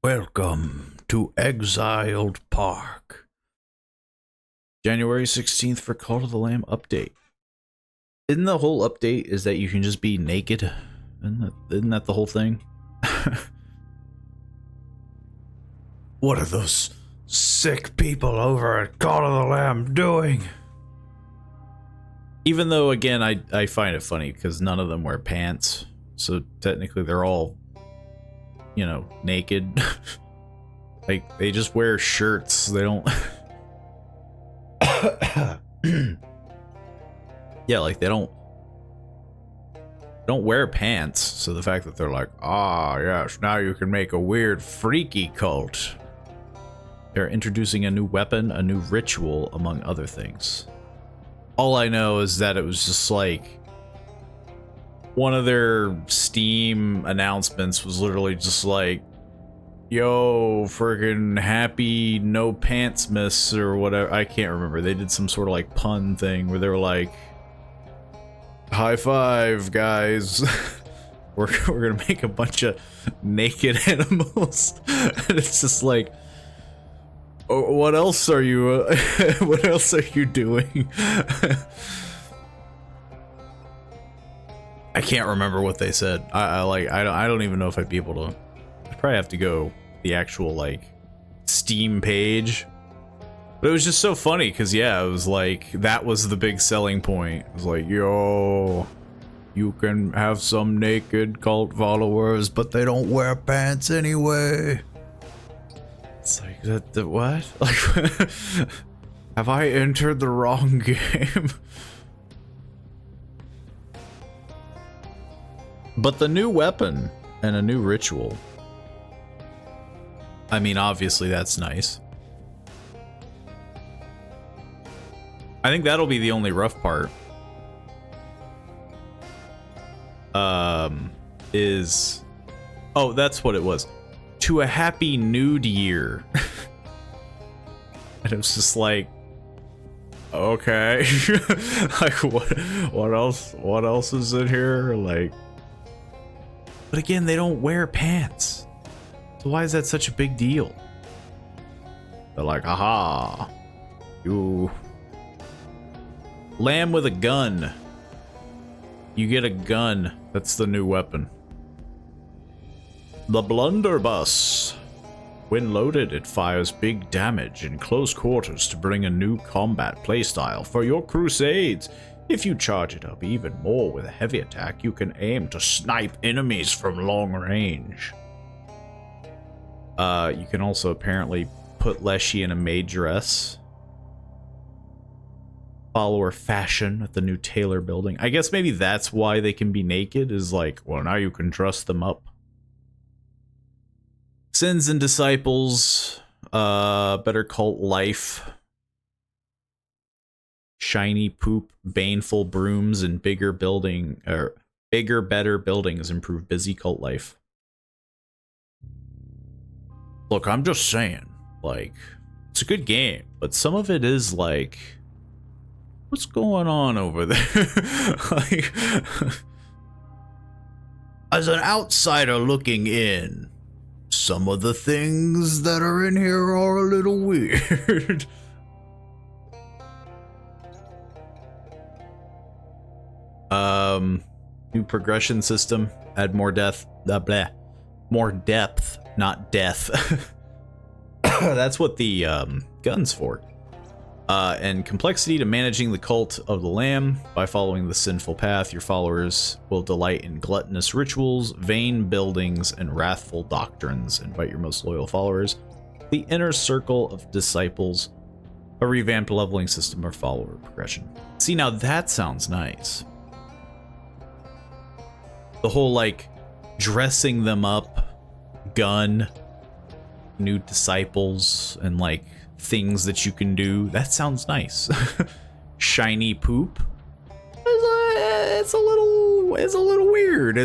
Welcome to Exiled Park. January 16th for Call of the Lamb update. Isn't the whole update is that you can just be naked? Isn't that the whole thing? What are those sick people over at Call of the Lamb doing? Even though, again, I find it funny because none of them wear pants. So technically they're all, you know, naked. Like, they just wear shirts. They don't... Yeah, like, they don't wear pants. So the fact that they're like, ah, yes, now you can make a weird, freaky cult. They're introducing a new weapon, a new ritual, among other things. All I know is that it was just like... one of their Steam announcements was literally just like, yo, friggin' happy no pants miss or whatever. I can't remember. They did some sort of like pun thing where they were like, high five, guys. we're gonna make a bunch of naked animals. And it's just like, oh, what else are you what else are you doing? I can't remember what they said. I don't even know if I'd be able to. I'd probably have to go the actual like Steam page. But it was just so funny because yeah, it was like that was the big selling point. It was like, yo, you can have some naked cult followers, but they don't wear pants anyway. It's like that what? Like have I entered the wrong game? But the new weapon and a new ritual. I mean, obviously that's nice. I think that'll be the only rough part. Oh, that's what it was. To a happy nude year. And it was just like, okay. Like what else is in here? Like, but again, they don't wear pants. So why is that such a big deal? They're like, aha, you lamb with a gun. You get a gun. That's the new weapon. The blunderbuss. When loaded, it fires big damage in close quarters to bring a new combat playstyle for your crusades. If you charge it up even more with a heavy attack, you can aim to snipe enemies from long range. You can also apparently put Leshy in a maid dress. Follower fashion at the new Taylor building. I guess maybe that's why they can be naked, is like, well, now you can dress them up. Sins and disciples, better cult life. Shiny poop, baneful brooms, and bigger, better buildings improve busy cult life. Look, I'm just saying, like, it's a good game, but some of it is like, what's going on over there? Like, as an outsider looking in, some of the things that are in here are a little weird. New progression system, add more more depth, not death. That's what the gun's for. And complexity to managing the cult of the Lamb. By following the sinful path, your followers will delight in gluttonous rituals, vain buildings, and wrathful doctrines. Invite your most loyal followers. The inner circle of disciples, a revamped leveling system, or follower progression. See, now that sounds nice. The whole, like, dressing them up, gun, new disciples, and, like, things that you can do. That sounds nice. Shiny poop. It's a little weird.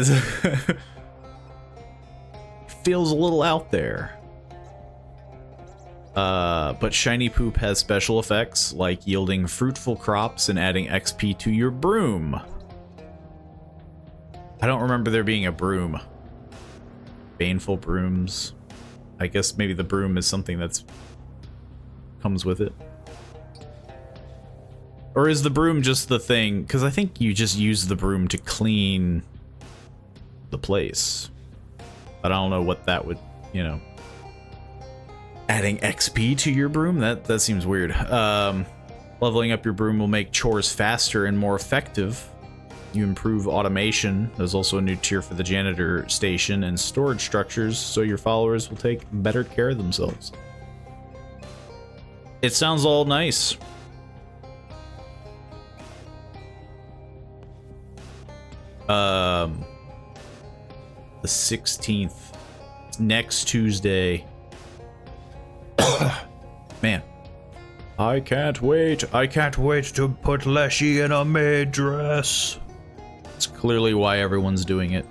Feels a little out there. But shiny poop has special effects, like yielding fruitful crops and adding XP to your broom. I don't remember there being a broom. Baneful brooms. I guess maybe the broom is something that's comes with it. Or is the broom just the thing? Because I think you just use the broom to clean the place. But I don't know what that would, you know. Adding XP to your broom? That seems weird. Leveling up your broom will make chores faster and more effective. You improve automation. There's also a new tier for the janitor station and storage structures, so your followers will take better care of themselves. It sounds all nice. The 16th. It's next Tuesday. Man. I can't wait. I can't wait to put Leshy in a maid dress. It's clearly why everyone's doing it.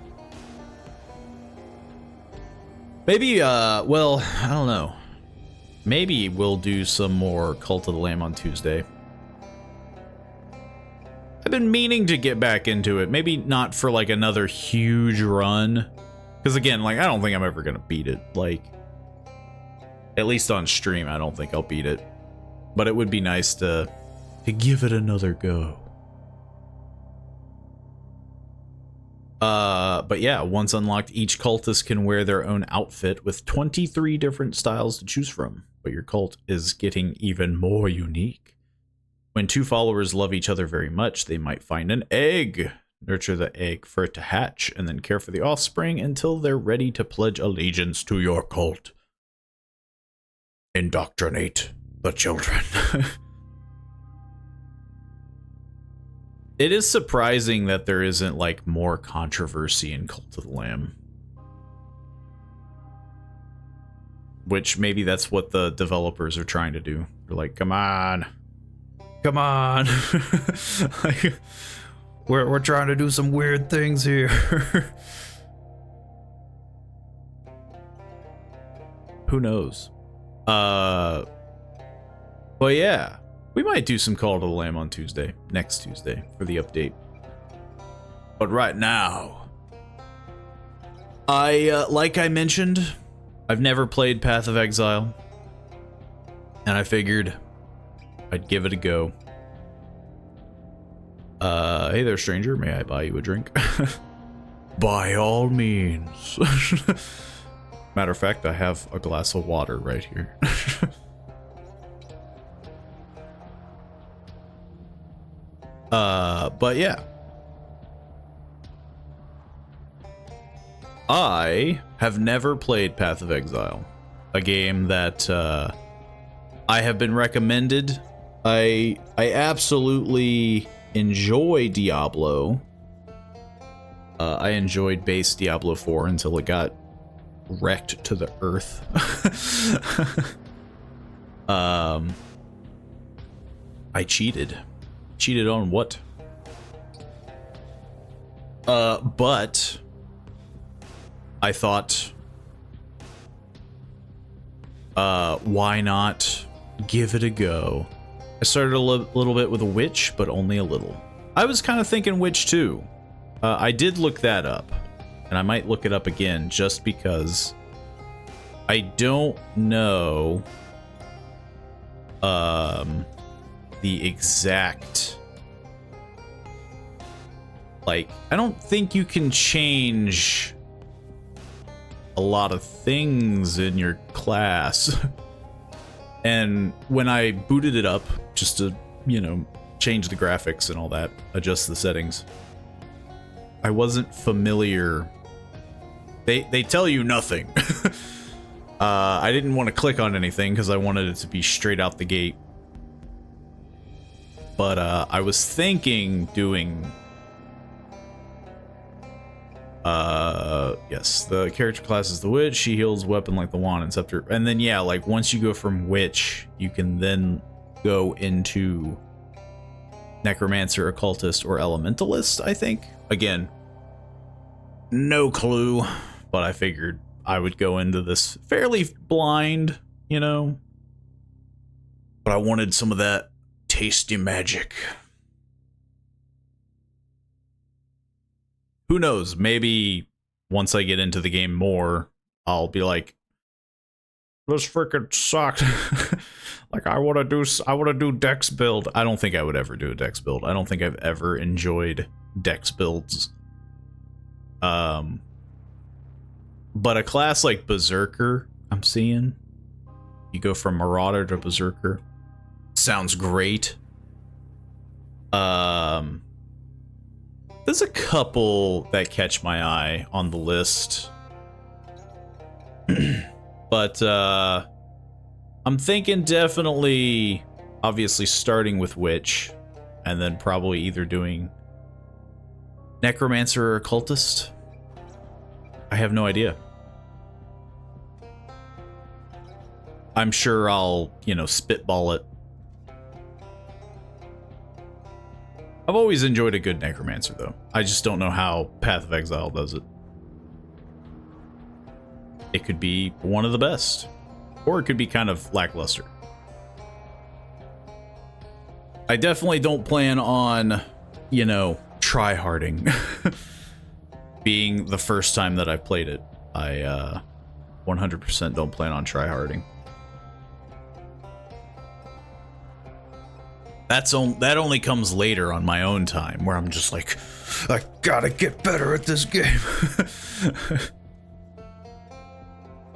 Maybe, well, I don't know. Maybe we'll do some more Cult of the Lamb on Tuesday. I've been meaning to get back into it. Maybe not for, like, another huge run. Because, again, like, I don't think I'm ever going to beat it. Like, at least on stream, I don't think I'll beat it. But it would be nice to give it another go. But yeah, once unlocked, each cultist can wear their own outfit with 23 different styles to choose from. But your cult is getting even more unique. When two followers love each other very much, they might find an egg. Nurture the egg for it to hatch, and then care for the offspring until they're ready to pledge allegiance to your cult. Indoctrinate the children. It is surprising that there isn't, like, more controversy in Cult of the Lamb. Which maybe that's what the developers are trying to do. They're like, come on. Come on. Like, we're trying to do some weird things here. Who knows? But yeah. We might do some Call to the Lamb on Tuesday, next Tuesday, for the update. But right now, like I mentioned, I've never played Path of Exile, and I figured I'd give it a go. Hey there, stranger, may I buy you a drink? By all means. Matter of fact, I have a glass of water right here. But yeah. I have never played Path of Exile, a game that I have been recommended. I absolutely enjoy Diablo. I enjoyed base Diablo 4 until it got wrecked to the earth. I cheated. Cheated on what? But I thought, why not give it a go? I started a little bit with a witch, but only a little. I was kind of thinking witch too. I did look that up, and I might look it up again just because I don't know the exact, like, I don't think you can change a lot of things in your class. And when I booted it up just to, you know, change the graphics and all that, adjust the settings, I wasn't familiar. They tell you nothing. I didn't want to click on anything because I wanted it to be straight out the gate. But I was thinking doing, yes, the character class is the witch. She heals weapon like the wand and scepter. And then, yeah, like once you go from witch, you can then go into necromancer, occultist, or elementalist, I think. Again, no clue, but I figured I would go into this fairly blind, you know, but I wanted some of that tasty magic. Who knows? Maybe once I get into the game more, I'll be like, this freaking sucked. Like I want to do Dex build. I don't think I would ever do a Dex build. I don't think I've ever enjoyed Dex builds. But a class like Berserker, I'm seeing, you go from Marauder to Berserker. Sounds great. There's a couple that catch my eye on the list. But I'm thinking definitely, obviously starting with Witch, and then probably either doing Necromancer or Occultist. I have no idea. I'm sure I'll, you know, spitball it. I've always enjoyed a good Necromancer, though. I just don't know how Path of Exile does it. It could be one of the best, or it could be kind of lackluster. I definitely don't plan on, you know, tryharding. Being the first time that I've played it, I 100% don't plan on tryharding. That only comes later on my own time, where I'm just like, I gotta get better at this game.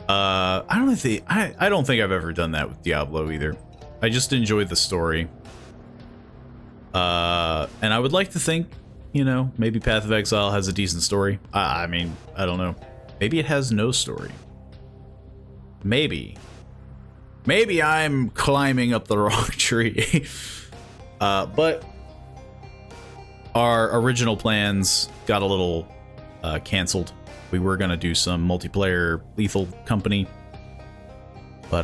I don't think I've ever done that with Diablo either. I just enjoyed the story. And I would like to think, you know, maybe Path of Exile has a decent story. I mean, I don't know. Maybe it has no story. Maybe I'm climbing up the wrong tree. But our original plans got a little canceled. We were gonna do some multiplayer Lethal Company, but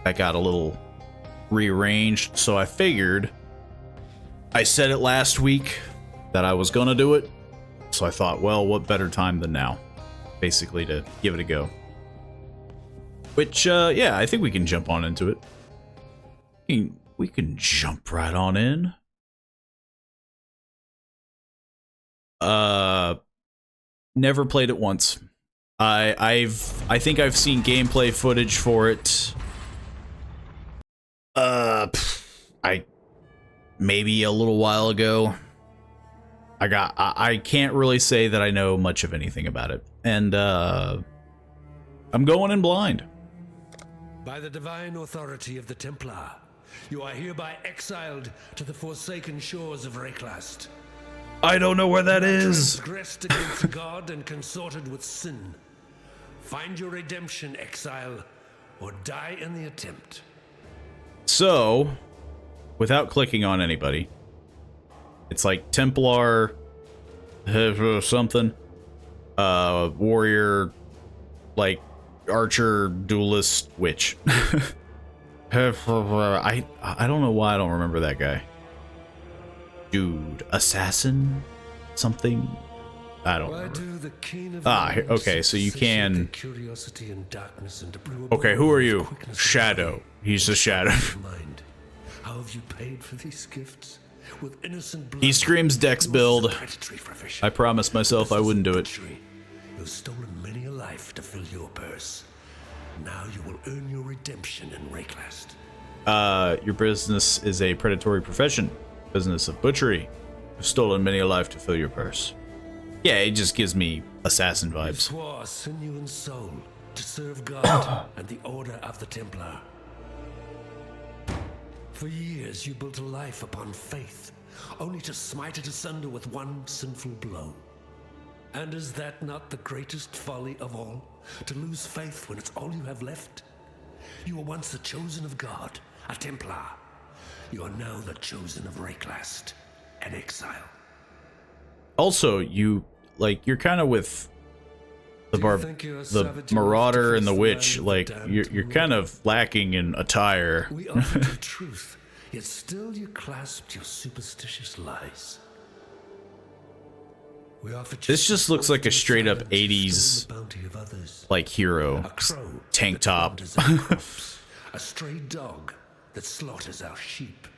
that got a little rearranged. So I figured, I said it last week that I was gonna do it. So I thought, well, what better time than now, basically, to give it a go. Which, yeah, I think we can jump on into it. We can jump right on in. Never played it once. I think I've seen gameplay footage for it. Maybe a little while ago. I can't really say that I know much of anything about it. And I'm going in blind. By the divine authority of the Templar, you are hereby exiled to the forsaken shores of Reklast. I don't know where that is. Transgressed against God and consorted with sin. Find your redemption, exile, or die in the attempt. So, without clicking on anybody, it's like Templar, something, warrior, like archer, duelist, witch. I don't know why I don't remember that guy. Dude, assassin, something. I don't remember. Okay, so you can. Okay, who are you? Shadow. He's the Shadow. How have you paid for these gifts? With innocent blood, he screams Dex build. I promised myself I wouldn't do it. You've stolen many a life to fill your purse. Now you will earn your redemption in Reklast. Your business is a predatory profession. Business of butchery. You've stolen many a life to fill your purse. Yeah, it just gives me assassin vibes. You swore sinew and soul to serve God and the Order of the Templar. For years you built a life upon faith, only to smite it asunder with one sinful blow. And is that not the greatest folly of all? To lose faith when it's all you have left? You were once the chosen of God, a Templar. You are now the chosen of Reklast, an exile. Also, you're kind of with the Marauder and the Witch. Like, you're kind of lacking in attire. We offered you truth, yet still you clasped your superstitious lies. This just looks like a straight up 80s like hero. Tank top. A stray dog that slaughters our sheep.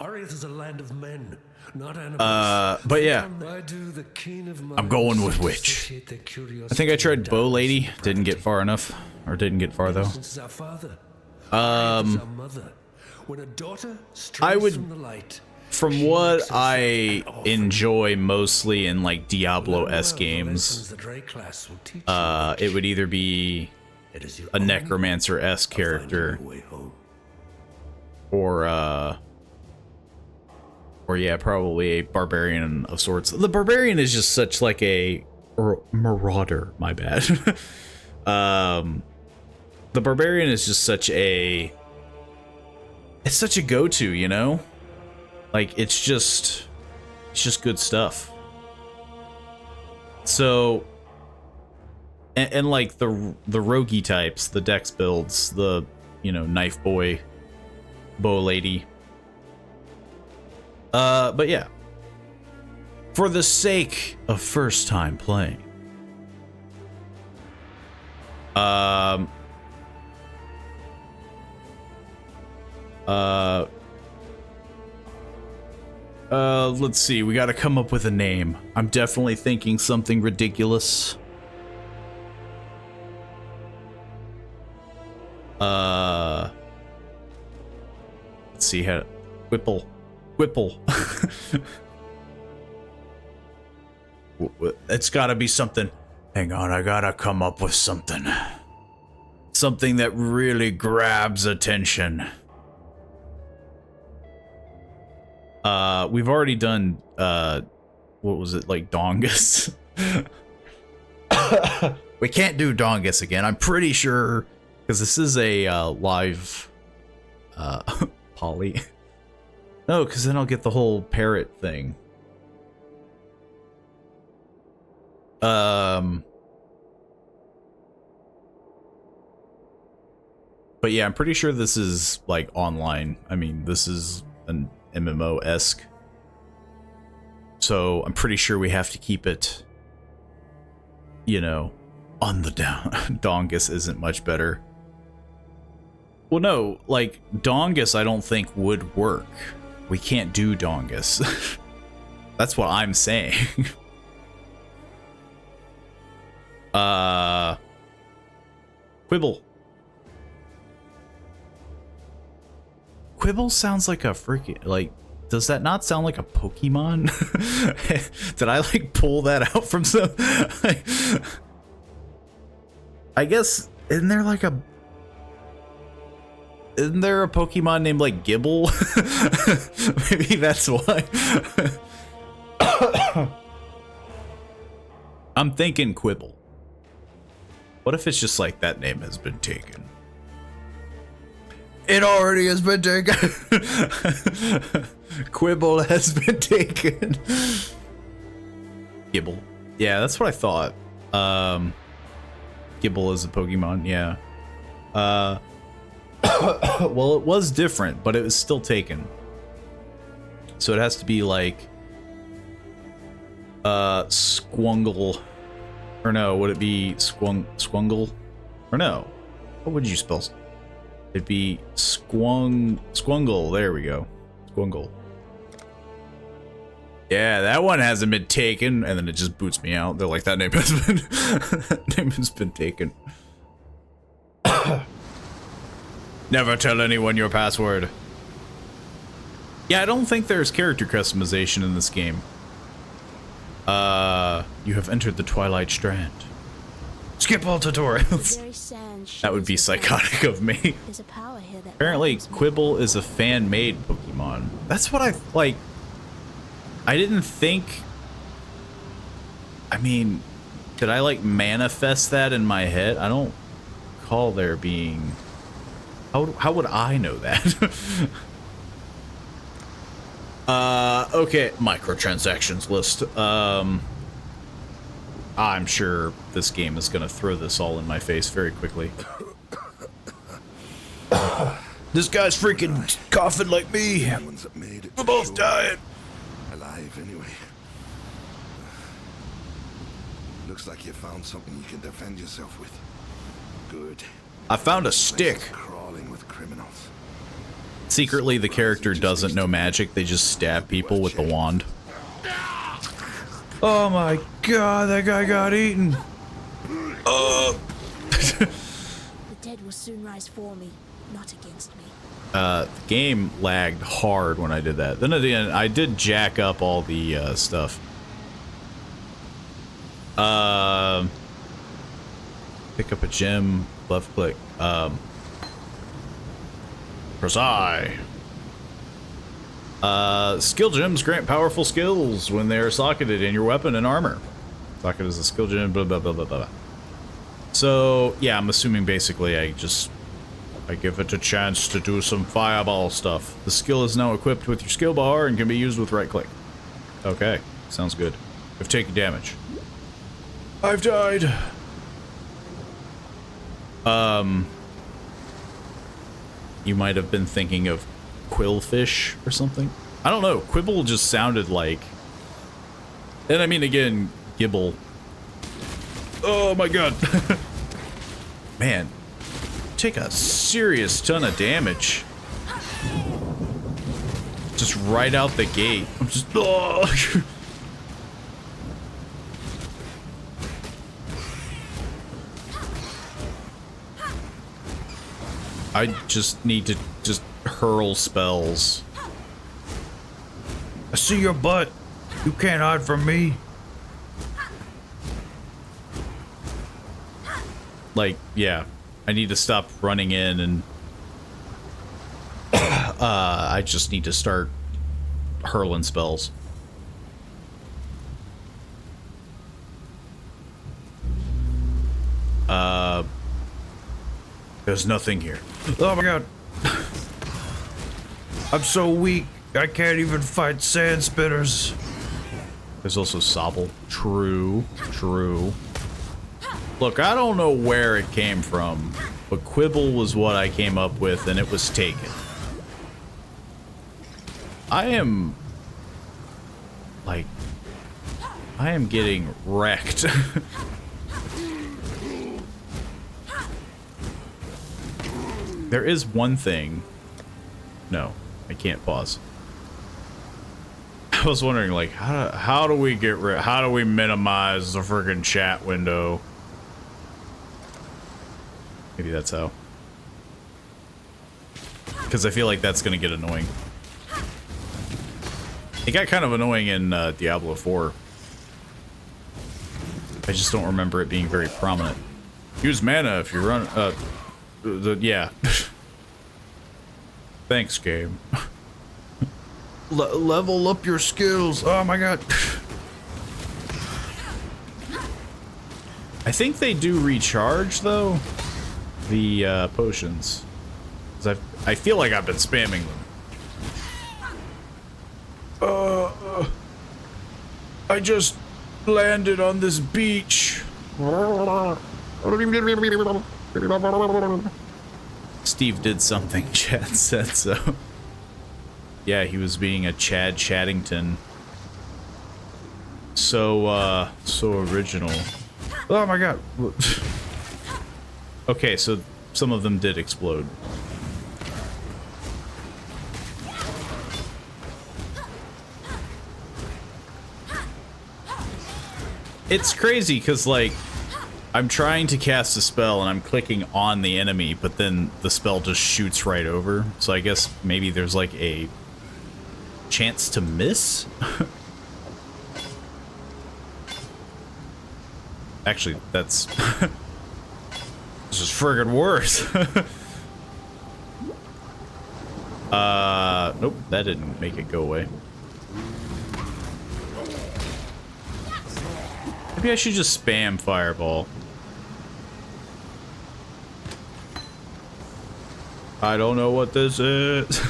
Oriath is a land of men, not animals. But yeah, I do the keen of I'm going with witch. I think I tried bow lady, didn't get far enough, or didn't get far though. Our father. Our mother. When a daughter strays I would, from the light, from what I enjoy mostly in like Diablo-esque games, it would either be a necromancer-esque character, or yeah, probably a barbarian of sorts. The barbarian is just such like a marauder. My bad. The barbarian is just such a. It's such a go-to, you know. Like it's just good stuff. So, and like the roguey types, the dex builds, the knife boy, bow lady. But yeah, for the sake of first time playing, let's see, we gotta come up with a name. I'm definitely thinking something ridiculous. Let's see how Whipple. It's gotta be something. Hang on, I gotta come up with something. Something that really grabs attention. We've already done, what was it, like Dongus? We can't do Dongus again, I'm pretty sure, because this is a, live, poly. No, because then I'll get the whole parrot thing. But yeah, I'm pretty sure this is, like, online. I mean, this is an MMO-esque. So, I'm pretty sure we have to keep it, on the down. Dongus isn't much better. Well, no, like, Dongus I don't think would work. We can't do Dongus. That's what I'm saying. Quibble. Quibble sounds like a freaking, like, does that not sound like a Pokemon? Did I, like, pull that out from some... I guess, isn't there a Pokemon named, like, Gibble? Maybe that's why. I'm thinking Quibble. What if it's just like, that name has been taken? It already has been taken. Quibble has been taken. Gibble. Yeah, that's what I thought. Gibble is a Pokemon, yeah. Well, it was different, but it was still taken. So it has to be like Squungle. Or no, would it be Squungle? Or no. What would you spell? It'd be Squungle. There we go. Squungle. Yeah, that one hasn't been taken, and then it just boots me out. They're like, that name has been that name has been taken. Never tell anyone your password. Yeah, I don't think there's character customization in this game. You have entered the Twilight Strand. Skip all tutorials. That would be psychotic of me. Apparently, Quibble is a fan-made Pokemon. That's what I like. I didn't think. I mean, did I like manifest that in my head? I don't recall there being. How would I know that? Okay, microtransactions list. I'm sure this game is gonna throw this all in my face very quickly. This guy's freaking coughing like me. We're both dying. Alive anyway. Looks like you found something you can defend yourself with. Good. I found a stick. Crawling with criminals. Secretly, the character doesn't know magic. They just stab people with the wand. Oh my god, that guy got eaten. The dead will soon rise for me, not against me. The game lagged hard when I did that. Then at the end, I did jack up all the stuff. Pick up a gem, left click. Press I. Skill gems grant powerful skills when they are socketed in your weapon and armor. Socket is a skill gem, blah, blah, blah, blah, blah. So, yeah, I'm assuming basically I give it a chance to do some fireball stuff. The skill is now equipped with your skill bar and can be used with right click. Okay, sounds good. I've taken damage. I've died. You might have been thinking of quillfish or something. I don't know. Quibble just sounded like... And I mean, again, gibble. Oh my god. Man. Take a serious ton of damage. Just right out the gate. I'm just... Oh. I just need to just hurl spells. I see your butt. You can't hide from me. Like, yeah. I need to stop running in and... I just need to start hurling spells. There's nothing here. Oh my god. I'm so weak. I can't even fight sand spitters. There's also Sobble. True. True. Look, I don't know where it came from, but Quibble was what I came up with, and it was taken. I am getting wrecked. There is one thing. No, I can't pause. I was wondering, like, how do we get rid? How do we minimize the friggin' chat window? Maybe that's how. Because I feel like that's gonna get annoying. It got kind of annoying in Diablo 4. I just don't remember it being very prominent. Use mana if you run. Yeah. Thanks, game. Level up your skills. Oh my god. I think they do recharge though. The potions. 'Cause I feel like I've been spamming them. I just landed on this beach. Steve did something, Chad said so. Yeah, he was being a Chad Chaddington. So original. Oh my god. Okay, so some of them did explode. It's crazy, because, like, I'm trying to cast a spell and I'm clicking on the enemy, but then the spell just shoots right over. So I guess maybe there's, like, a chance to miss? Actually, that's... this is friggin' worse. Nope, that didn't make it go away. Maybe I should just spam Fireball. I don't know what this is.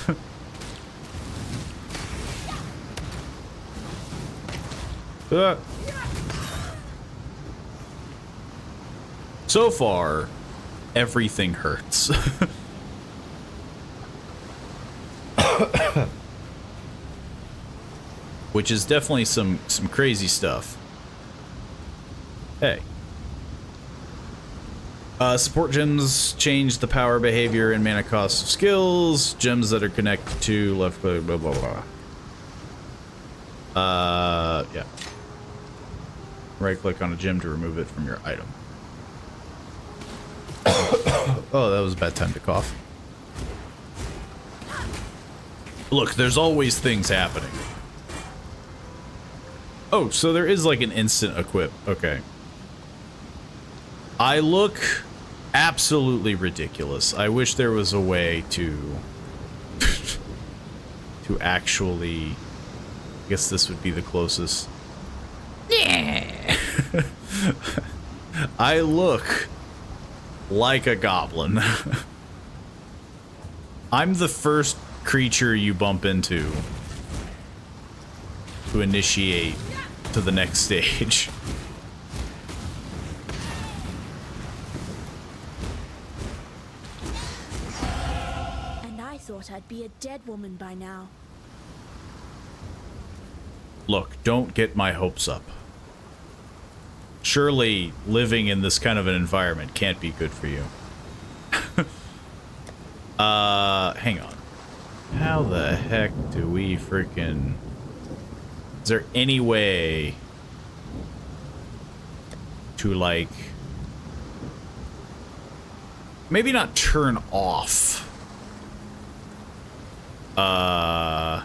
So far, everything hurts. Which is definitely some crazy stuff. Hey. Support gems change the power, behavior, and mana cost of skills. Gems that are connected to left click, blah, blah, blah. Yeah. Right click on a gem to remove it from your item. Oh, that was a bad time to cough. Look, there's always things happening. Oh, so there is like an instant equip. Okay. I look absolutely ridiculous. I wish there was a way to to actually, I guess this would be the closest. Yeah. I look like a goblin. I'm the first creature you bump into to initiate to the next stage. And I thought I'd be a dead woman by now. Look, don't get my hopes up. Surely living in this kind of an environment can't be good for you. Hang on. How the heck do we freaking... Is there any way to, like... Maybe not turn off. I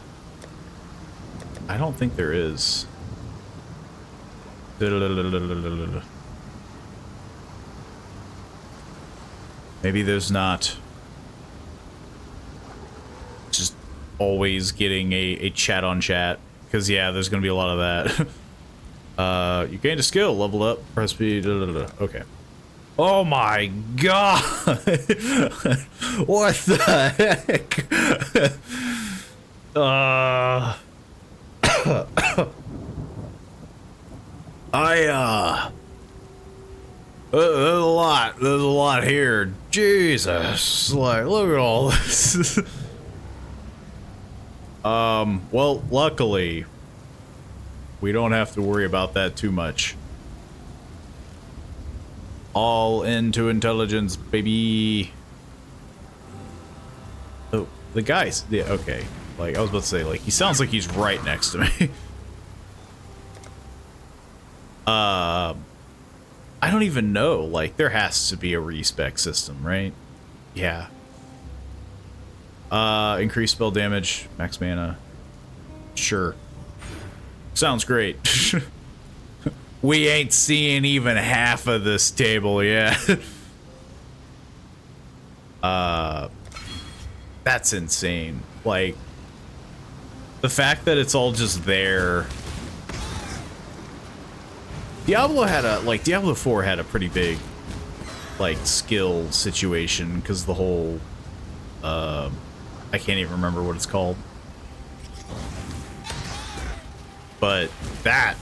don't think there is. Maybe there's not. Just always getting a chat on chat. Because, yeah, there's going to be a lot of that. You gained a skill, leveled up, press B, okay. Oh my god! What the heck? There's a lot here. Jesus, like, look at all this. Well, luckily, we don't have to worry about that too much. All into intelligence, baby. Oh, the guy's, yeah, okay. Like, I was about to say, like, he sounds like he's right next to me. I don't even know. Like, there has to be a respec system, right? Yeah. Increased spell damage, max mana. Sure. Sounds great. We ain't seeing even half of this table yet. That's insane. Like, the fact that it's all just there. Diablo had a, like, Diablo 4 had a pretty big, like, skill situation, because the whole, I can't even remember what it's called. But that,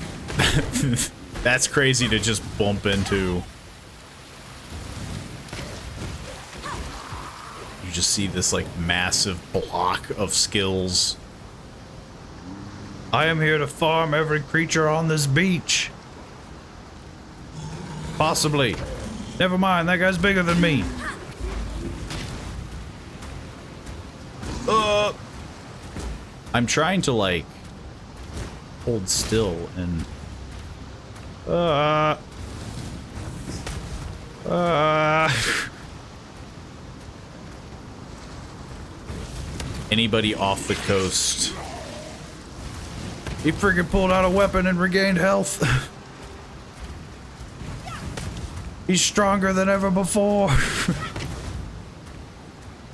that's crazy to just bump into. You just see this, like, massive block of skills. I am here to farm every creature on this beach. Possibly. Never mind, that guy's bigger than me. I'm trying to, like, hold still and... Anybody off the coast? He freaking pulled out a weapon and regained health. He's stronger than ever before.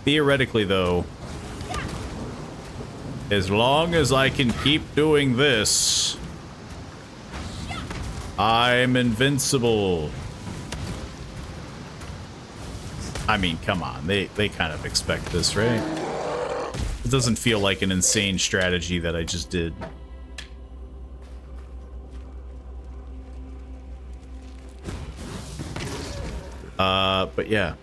Theoretically, though, as long as I can keep doing this, I'm invincible. I mean, come on, they kind of expect this, right? It doesn't feel like an insane strategy that I just did. But yeah.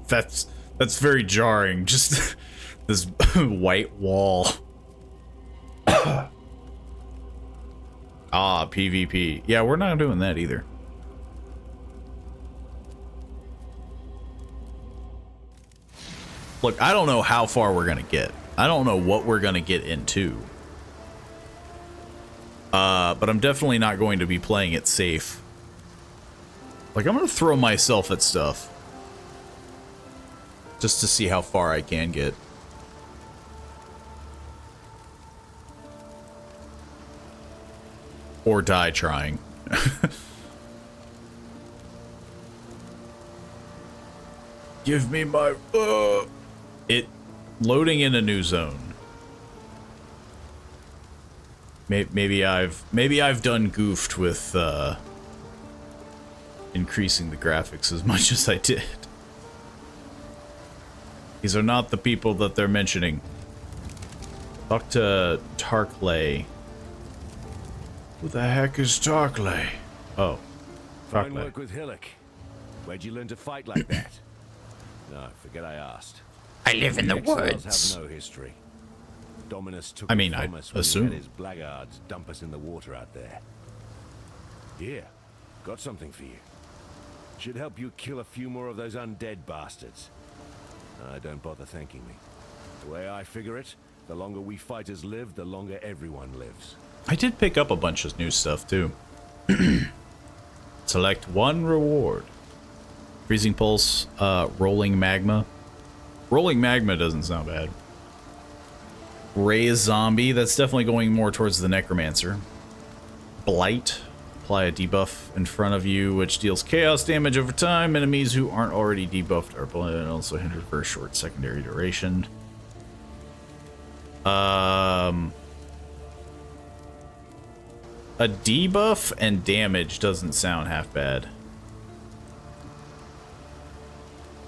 That's very jarring. Just this white wall. Ah, PvP. Yeah, we're not doing that either. Look, I don't know how far we're gonna get. I don't know what we're gonna get into. But I'm definitely not going to be playing it safe. Like, I'm gonna throw myself at stuff. Just to see how far I can get. Or die trying. Give me my... It... Loading in a new zone. Maybe I've done goofed with, increasing the graphics as much as I did. These are not the people that they're mentioning. Talk to Tarkley. Who the heck is Tarkley? Oh. Fine work with Hillock. Where'd you learn to fight like that? No, forget I asked. I live in the Exiles woods. have no history. Dominus took I mean, it from I us when he assume. had his blackguards dump us in the water out there. Here, got something for you. Should help you kill a few more of those undead bastards. Don't bother thanking me. The way I figure it, the longer we fighters live, the longer everyone lives. I did pick up a bunch of new stuff, too. Select one reward. Freezing Pulse, Rolling Magma. Rolling Magma doesn't sound bad. Raise Zombie, that's definitely going more towards the Necromancer. Blight, apply a debuff in front of you, which deals chaos damage over time. Enemies who aren't already debuffed are blighted and also hindered for a short secondary duration. A debuff and damage doesn't sound half bad.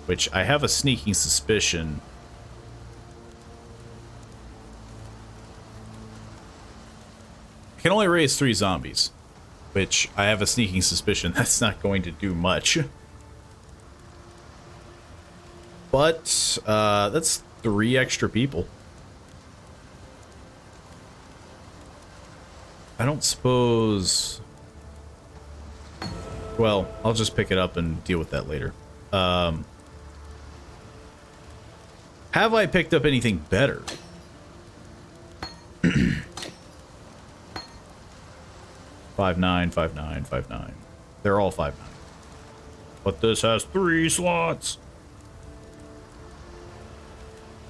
Which I have a sneaking suspicion. I can only raise 3 zombies. Which I have a sneaking suspicion that's not going to do much. But that's 3 extra people. I don't suppose... Well, I'll just pick it up and deal with that later. Have I picked up anything better? 5/9, 5/9, 5/9. They're all 5/9. But this has 3 slots.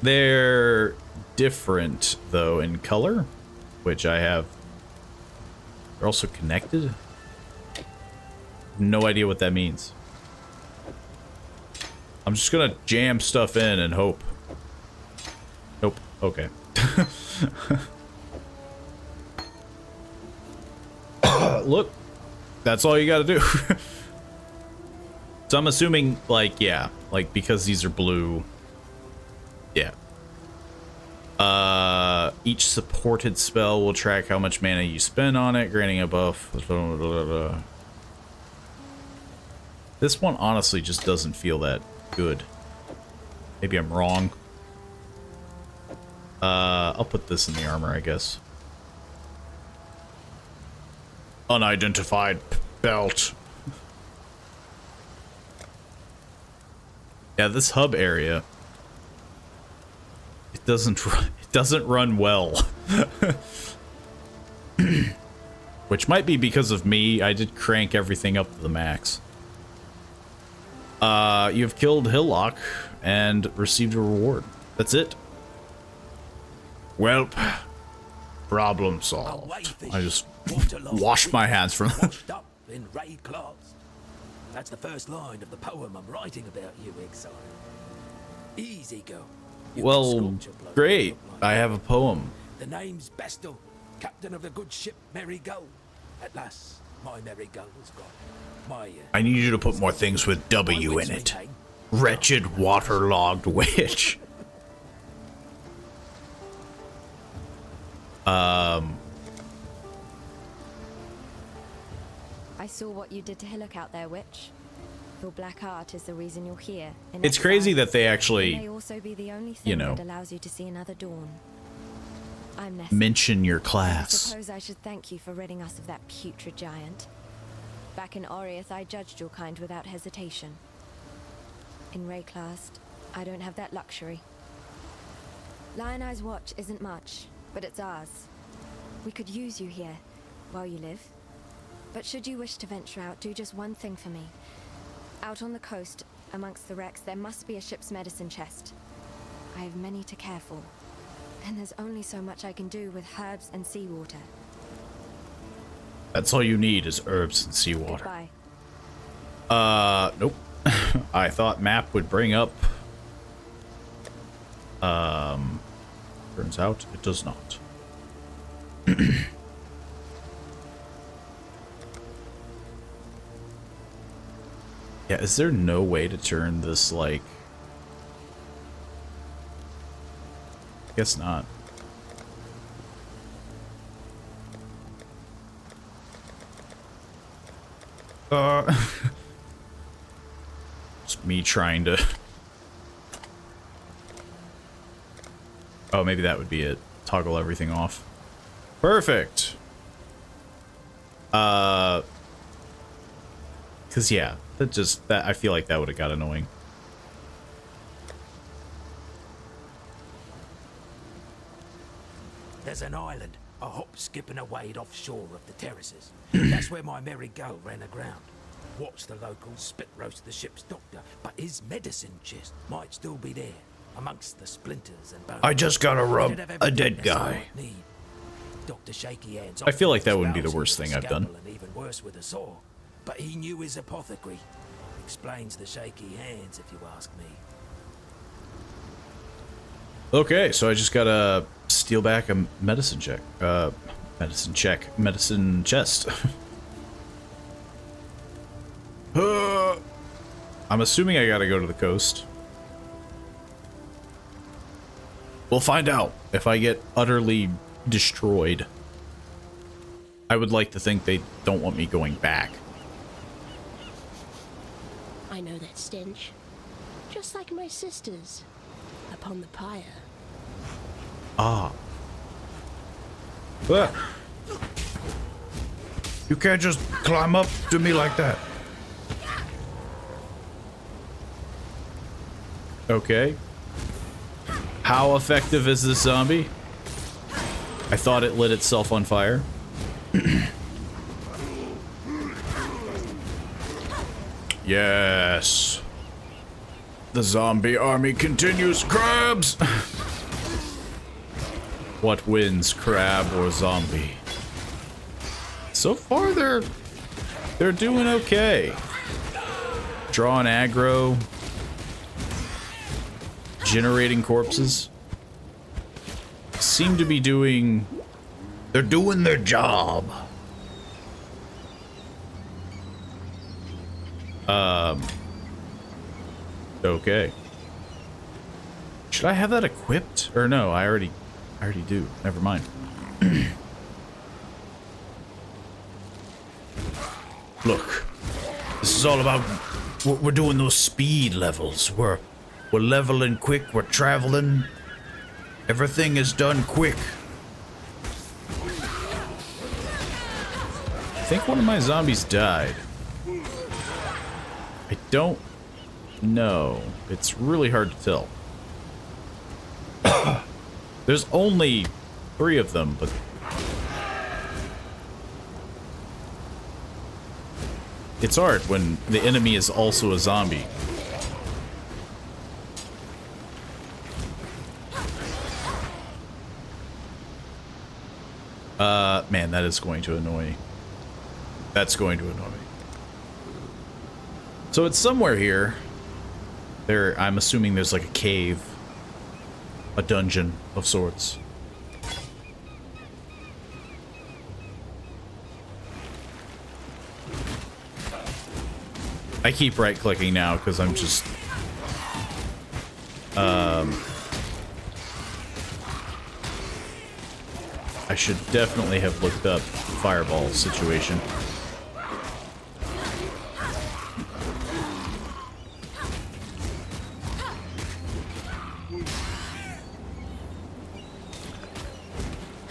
They're different, though, in color, which I have. They're also connected. No idea what that means. I'm just gonna jam stuff in and hope. Nope. Okay. Look, that's all you gotta do. So I'm assuming, like, yeah, like, because these are blue. Yeah. Each supported spell will track how much mana you spend on it, granting a buff. This one honestly just doesn't feel that good. Maybe I'm wrong. I'll put this in the armor, I guess. Unidentified belt. Yeah, this hub area. It doesn't run well. Which might be because of me. I did crank everything up to the max. You've killed Hillock and received a reward. That's it. Welp. Problem solved. I just washed my hands from that. Washed up in raid cloths. That's the first line of the poem I'm writing about you, Exile. Easy go. You Well, sculpture bloke great. look like I have a poem. The name's Bestel, captain of the good ship Merry Gull. At last, my Merry Gull was gone. My, I need you to put more things with W in it. Wretched waterlogged witch. I saw what you did to Hillock out there, witch. Your black art is the reason you're here. in It's crazy Exile. that they It actually, may also be the only thing you know, that allows you to see another dawn. I'm Nessa. mention your I class. suppose I should thank you for ridding us of that putrid giant. Back in Oriath, I judged your kind without hesitation. In Rayclast, I don't have that luxury. Lion Eye's watch isn't much, but it's ours. We could use you here, while you live. But should you wish to venture out, do just one thing for me. Out on the coast, amongst the wrecks, there must be a ship's medicine chest. I have many to care for, and there's only so much I can do with herbs and seawater. That's all you need is herbs and seawater. Goodbye. Nope. I thought map would bring up. Turns out it does not. Yeah, is there no way to turn this, like... I guess not. Just me trying to... Oh, maybe that would be it. Toggle everything off. Perfect! Because, yeah, that I feel like that would have got annoying. There's an island, a hop, skip and a wade offshore of the terraces. That's where my merry go ran aground. Watched the locals spit roast the ship's doctor, but his medicine chest might still be there, amongst the splinters and bones. I just gotta rub a dead guy. Dr. Shaky Hands. I feel like that wouldn't be the worst thing I've done. And even worse with a saw. But he knew his apothecary. Explains the Shaky Hands, if you ask me. Okay, so I just gotta steal back a medicine chest. I'm assuming I gotta go to the coast. We'll find out if I get utterly destroyed. I would like to think they don't want me going back. I know that stench. Just like my sisters. Upon the pyre. Ah. You can't just climb up to me like that. Okay. How effective is this zombie? I thought it lit itself on fire. Yes. The zombie army continues. Crabs! What wins, crab or zombie? So far, they're doing okay. Drawing aggro. Generating corpses. Seem to be doing... They're doing their job. Okay. Should I have that equipped? Or no, I already do. Never mind. Look. This is all about... We're doing those speed levels. We're leveling quick. We're traveling. Everything is done quick. I think one of my zombies died. I don't know. It's really hard to tell. There's only 3 of them, but... It's hard when the enemy is also a zombie. Man, that is going to annoy me. That's going to annoy me. So it's somewhere here. I'm assuming there's like a cave. A dungeon of sorts. I keep right-clicking now because I'm just... I should definitely have looked up fireball situation.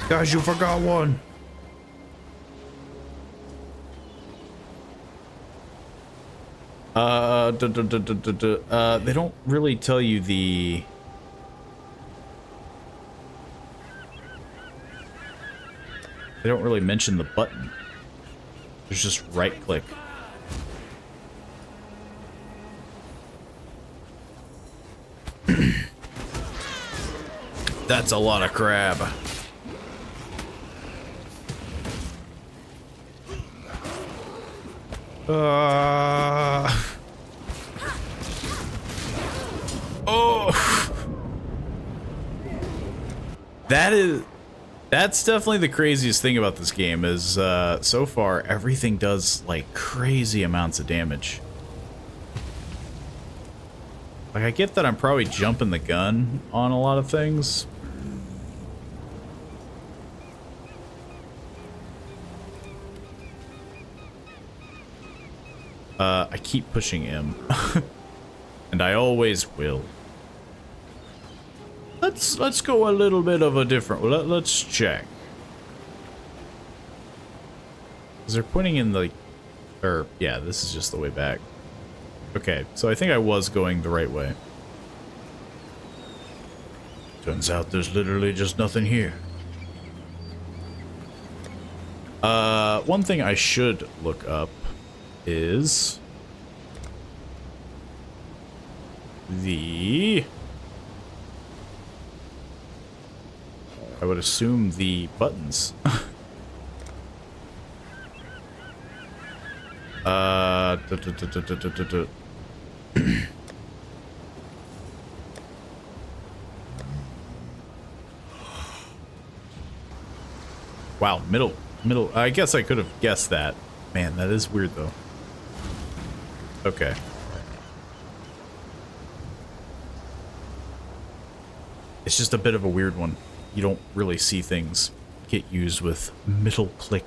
Guys, you forgot one. They don't really tell you the... They don't really mention the button. There's just right click. That's a lot of crab. Oh. That's definitely the craziest thing about this game is so far everything does like crazy amounts of damage. Like I get that I'm probably jumping the gun on a lot of things. I keep pushing M. And I always will. Let's go a little bit of a different. Let's check. Is there pointing in the, or yeah, this is just the way back. Okay, so I think I was going the right way. Turns out there's literally just nothing here. One thing I should look up is the, I would assume the buttons. Wow, middle. I guess I could have guessed that. Man, that is weird though. Okay. It's just a bit of a weird one. You don't really see things get used with middle click.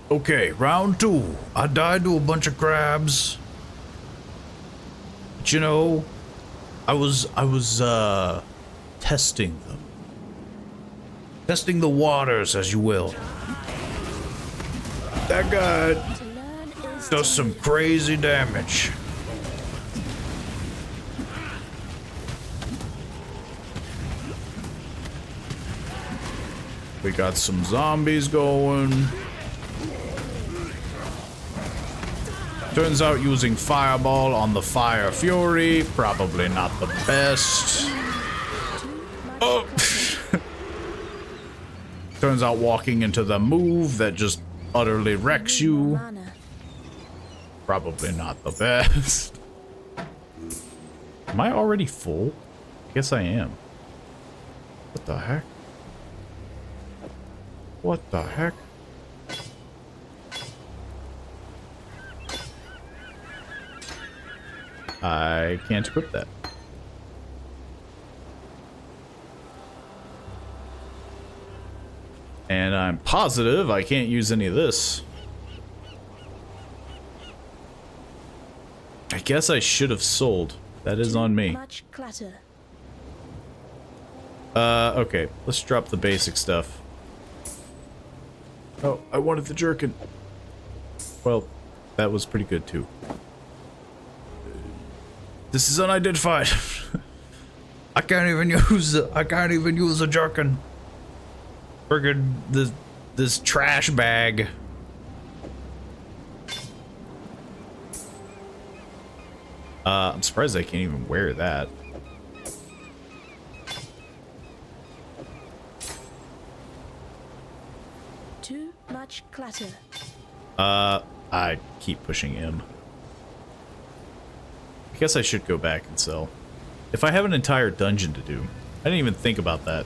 Okay, round 2. I died to a bunch of crabs. But you know, I was testing them. Testing the waters, as you will. That guy does some crazy damage. We got some zombies going. Turns out using fireball on the Fire Fury, probably not the best. Oh! Turns out walking into the move that just utterly wrecks you, probably not the best. Am I already full? I guess I am. What the heck? What the heck? I can't equip that. And I'm positive I can't use any of this. I guess I should have sold. That is on me. Much clutter. Okay. Let's drop the basic stuff. Oh, I wanted the jerkin. Well, that was pretty good too. This is unidentified. I can't even use a jerkin. Friggin' this trash bag. I'm surprised I can't even wear that. Too much clutter. I keep pushing M. I guess I should go back and sell. If I have an entire dungeon to do, I didn't even think about that.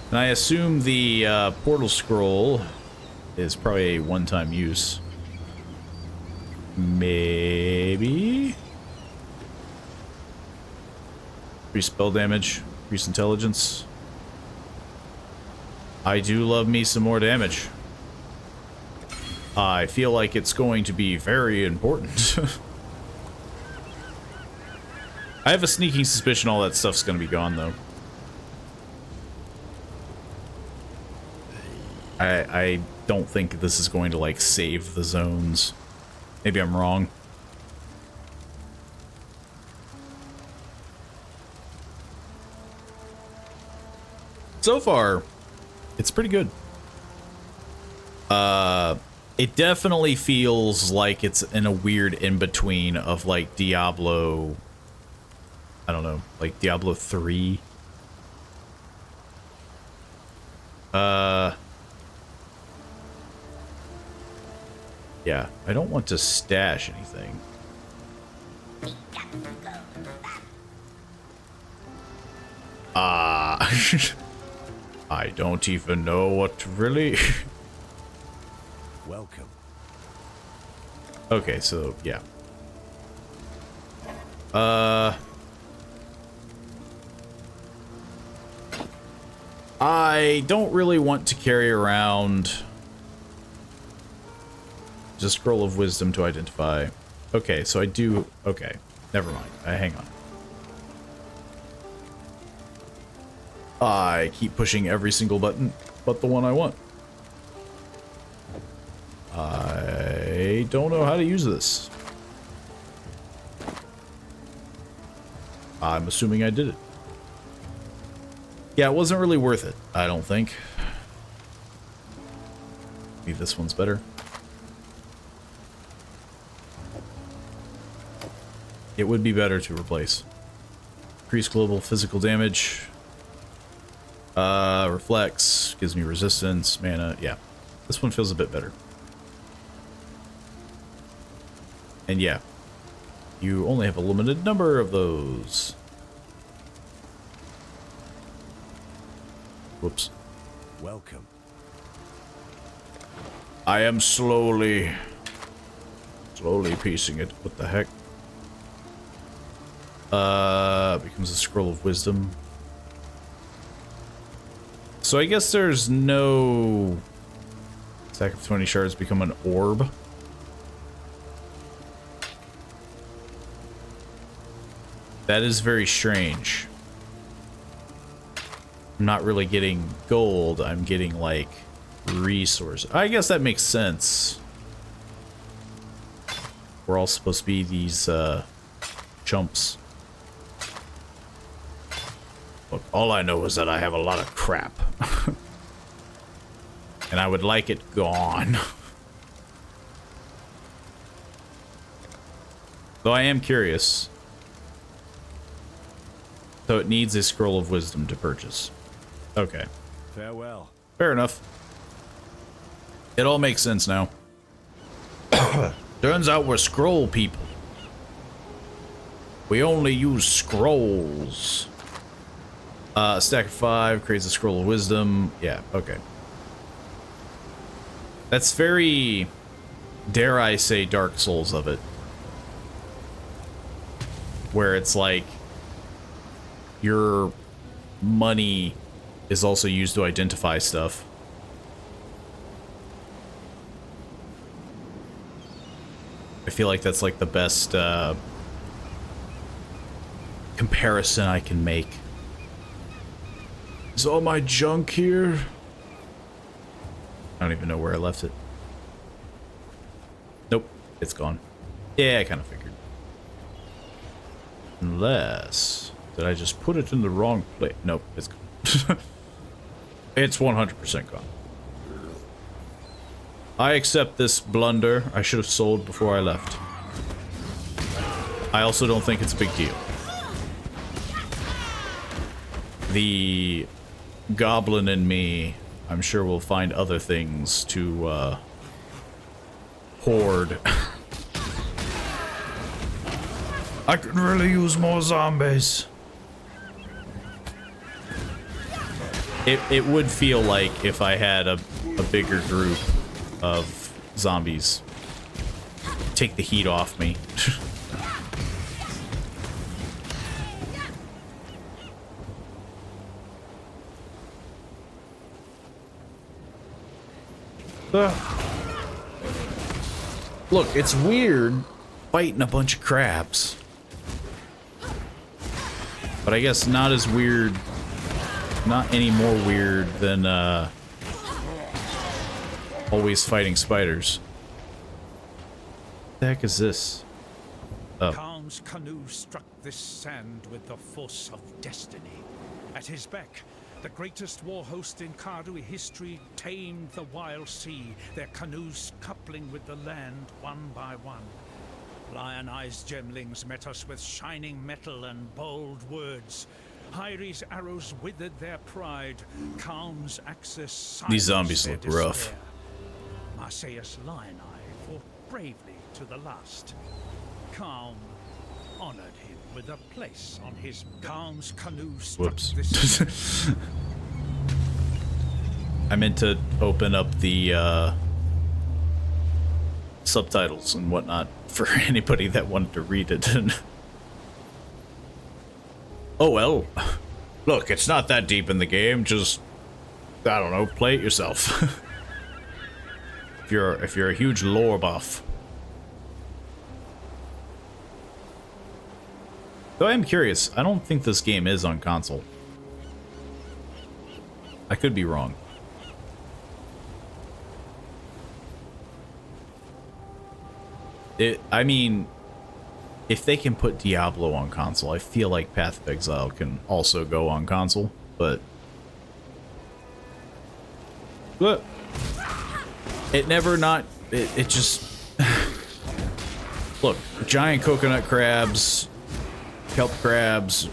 And I assume the portal scroll is probably a one-time use. Maybe? Increase spell damage, increase intelligence. I do love me some more damage. I feel like it's going to be very important. I have a sneaking suspicion all that stuff's gonna be gone, though. I don't think this is going to, like, save the zones. Maybe I'm wrong. So far, it's pretty good. It definitely feels like it's in a weird in-between of, like, Diablo... I don't know, like Diablo 3. Yeah, I don't want to stash anything. I don't even know what to really... Welcome. Okay, so, yeah. I don't really want to carry around just Scroll of Wisdom to identify. Okay, so I do... Okay, never mind. Hang on. I keep pushing every single button but the one I want. I don't know how to use this. I'm assuming I did it. Yeah, it wasn't really worth it, I don't think. Maybe this one's better. It would be better to replace. Increase global physical damage. Reflects, gives me resistance, mana. Yeah, this one feels a bit better. And yeah, you only have a limited number of those. Whoops. Welcome. I am slowly piecing it. What the heck? Becomes a Scroll of Wisdom. So I guess there's no stack of 20 shards become an orb. That is very strange. I'm not really getting gold, I'm getting like resources. I guess that makes sense. We're all supposed to be these chumps. Look, all I know is that I have a lot of crap. And I would like it gone. Though I am curious. So it needs a Scroll of Wisdom to purchase. Okay. Farewell. Fair enough. It all makes sense now. Turns out we're scroll people. We only use scrolls. Stack of 5 creates a Scroll of Wisdom. Yeah, okay. That's very, dare I say, Dark Souls of it. Where it's like, your money is also used to identify stuff. I feel like that's like the best comparison I can make. Is all my junk here? I don't even know where I left it. Nope, it's gone. Yeah, I kind of figured. Unless... Did I just put it in the wrong place? Nope, it's gone. It's 100% gone. I accept this blunder. I should have sold before I left. I also don't think it's a big deal. The goblin in me, I'm sure, will find other things to hoard. I could really use more zombies. It would feel like if I had a bigger group of zombies. Take the heat off me. Look, it's weird fighting a bunch of crabs. But I guess not as weird, not any more weird than always fighting spiders. What the heck is this? Oh. Khan's canoe struck this sand with the force of destiny. At his beck, the greatest war host in Karui history tamed the wild sea, their canoes coupling with the land one by one. Lion-eyed gemlings met us with shining metal and bold words. Hyri's arrows withered their pride. Khan's axis silenced These zombies their look rough. despair. Marseilles Lion-Eye fought bravely to the last. Khan honored him with a place on his Khan's canoe struck Whoops. this I meant to open up the subtitles and whatnot for anybody that wanted to read it. Oh well. Look, it's not that deep in the game. Just, I don't know, play it yourself. if you're a huge lore buff. Though I am curious, I don't think this game is on console. I could be wrong. I mean, if they can put Diablo on console, I feel like Path of Exile can also go on console, but it never not, it just, look, giant coconut crabs, kelp crabs,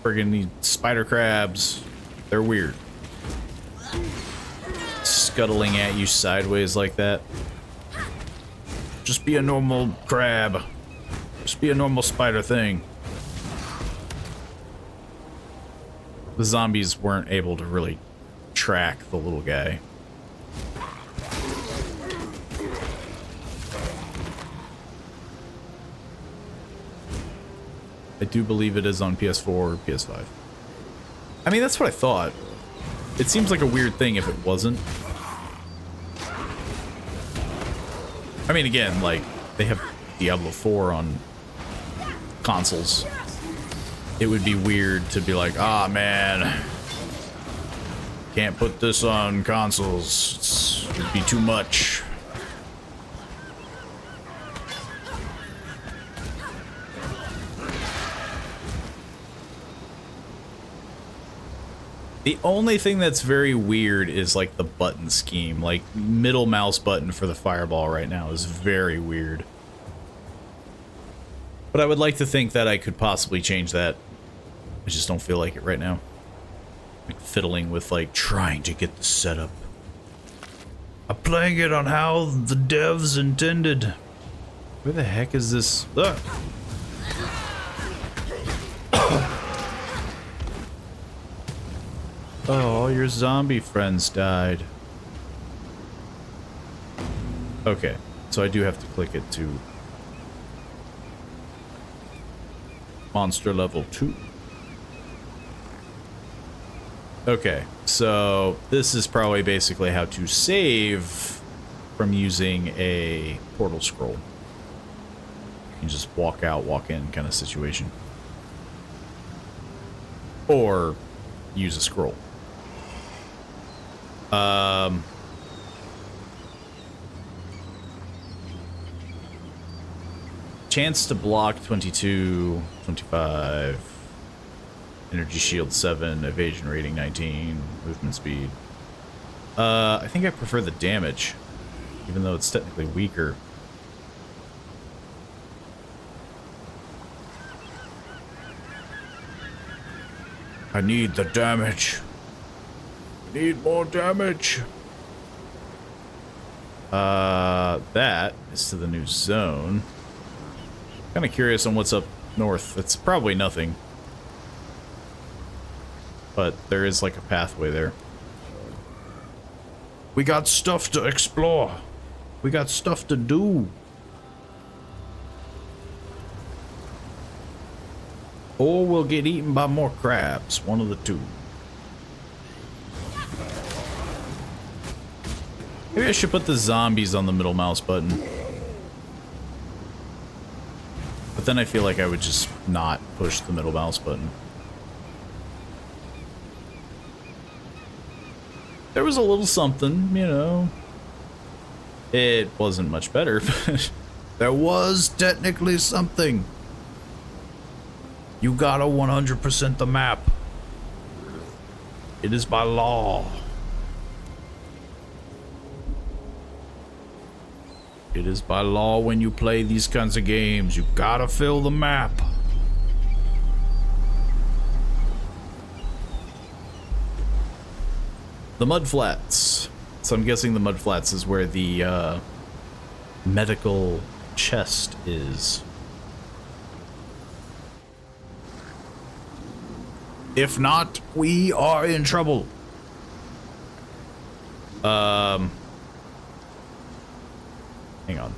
friggin' spider crabs, they're weird. Scuttling at you sideways like that. Just be a normal crab. Just be a normal spider thing. The zombies weren't able to really track the little guy. I do believe it is on PS4 or PS5. I mean, that's what I thought. It seems like a weird thing if it wasn't. I mean, again, like, they have Diablo 4 on consoles. It would be weird to be like, ah, man, can't put this on consoles. It'd be too much. The only thing that's very weird is like the button scheme. Like middle mouse button for the fireball right now is very weird. But I would like to think that I could possibly change that. I just don't feel like it right now. Like fiddling with like trying to get the setup. I'm playing it on how the devs intended. Where the heck is this? Ugh. Oh, all your zombie friends died. Okay, so I do have to click it to monster level 2. Okay, so this is probably basically how to save from using a portal scroll. You can just walk out, walk in kind of situation. Or use a scroll. Chance to block 22, 25, energy shield 7, evasion rating 19, movement speed. I think I prefer the damage, even though it's technically weaker. I need the damage. Need more damage. That is to the new zone. Kind of curious on what's up north. It's probably nothing. But there is like a pathway there. We got stuff to explore. We got stuff to do. Or we'll get eaten by more crabs. One of the two. Maybe I should put the zombies on the middle mouse button. But then I feel like I would just not push the middle mouse button. There was a little something, you know. It wasn't much better, but there was technically something. You gotta 100% the map. It is by law. It is by law when you play these kinds of games. You gotta fill the map. The mud flats. So I'm guessing the mud flats is where the medical chest is. If not, we are in trouble. Hang on.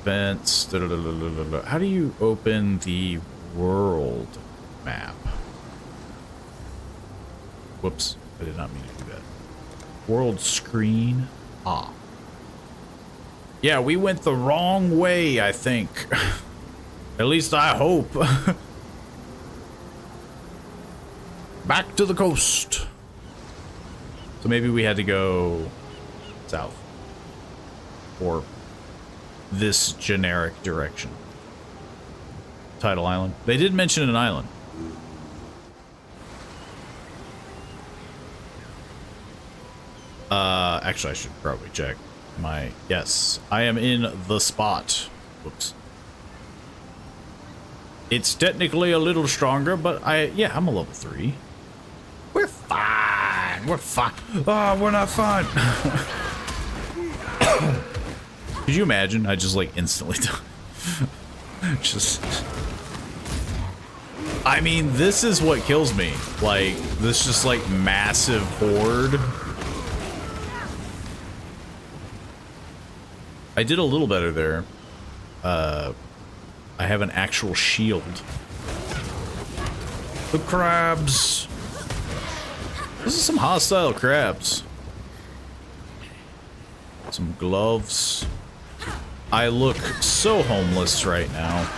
Vents. How do you open the world map? Whoops. I did not mean to do that. World screen. Ah. Yeah, we went the wrong way, I think. At least I hope. Back to the coast. So maybe we had to go south. Or this generic direction. Tidal Island. They did mention an island. Actually, I should probably check my... Yes, I am in the spot. Whoops. It's technically a little stronger, but yeah, I'm a level 3. We're fine. We're fine. Oh, we're not fine. Could you imagine? I just like instantly just... I mean, this is what kills me. Like, this just like massive horde. I did a little better there. I have an actual shield. The crabs. This is some hostile crabs. Some gloves. I look so homeless right now.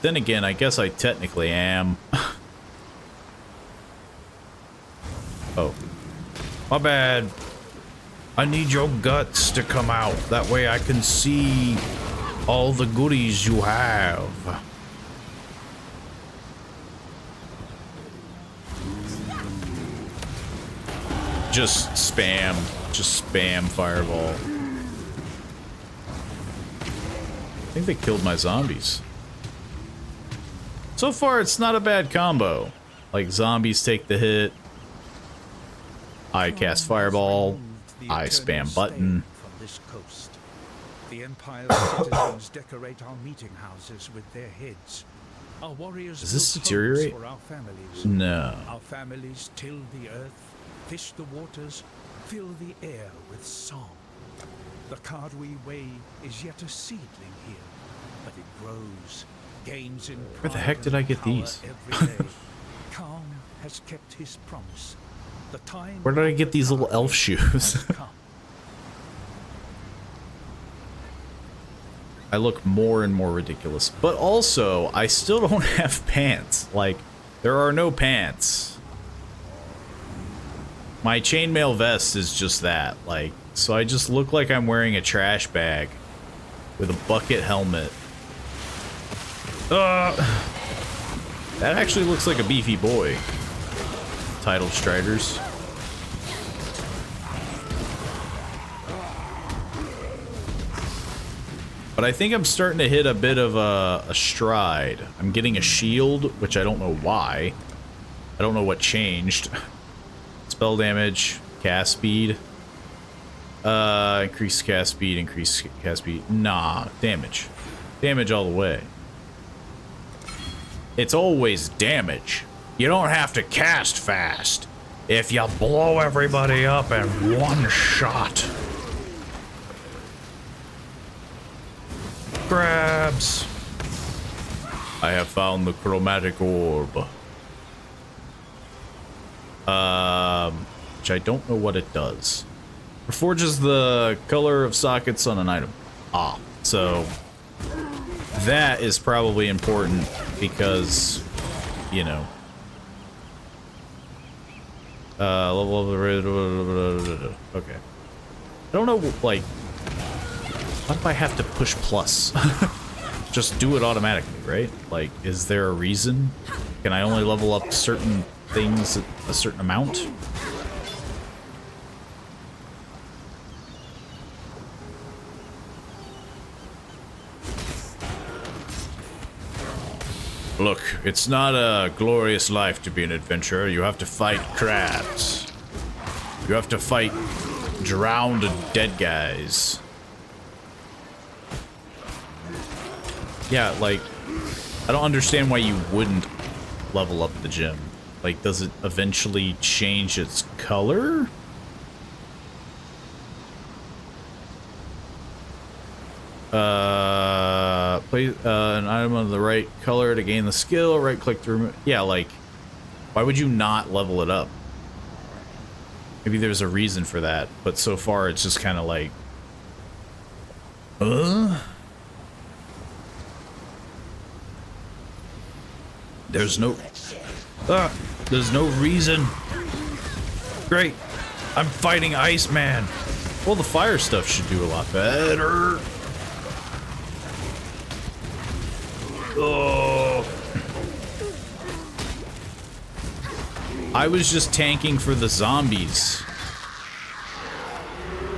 Then again, I guess I technically am. Oh. My bad. I need your guts to come out. That way I can see all the goodies you have. Just spam fireball. I think they killed my zombies. So far, it's not a bad combo. Like, zombies take the hit. I cast fireball. I spam button. From this coast. The Empire's citizens decorate our meeting houses with their heads. Our warriors Does this build deteriorate? homes for our families. No. Our families till the earth, fish the waters, fill the air with song. The Cardui way is yet a seedling here, but it grows, gains in pride. Where the heck did I get and power these? every day. Khan has kept his promise. The time Where did I of get the these little Cardui elf shoes? has come. I look more and more ridiculous. But also, I still don't have pants. Like, there are no pants. My chainmail vest is just that. Like, so I just look like I'm wearing a trash bag with a bucket helmet. That actually looks like a beefy boy. Tidal Striders. But I think I'm starting to hit a bit of a stride. I'm getting a shield, which I don't know why. I don't know what changed. Spell damage, cast speed. Increase cast speed, increase cast speed. Nah, damage. Damage all the way. It's always damage. You don't have to cast fast if you blow everybody up in one shot. Crabs. I have found the chromatic orb. Which I don't know what it does. Forges the color of sockets on an item. Ah, so that is probably important because, you know, Okay. I don't know, like, why do I have to push plus? Just do it automatically, right? Like, is there a reason? Can I only level up certain things at a certain amount? Look, it's not a glorious life to be an adventurer. You have to fight crabs. You have to fight drowned dead guys. Yeah, like, I don't understand why you wouldn't level up the gym. Like, does it eventually change its color? Place an item of the right color to gain the skill, right click to remove. Yeah, like, why would you not level it up? Maybe there's a reason for that, but so far it's just kind of like, there's no reason. Great, I'm fighting Iceman. Well, the fire stuff should do a lot better. Oh. I was just tanking for the zombies.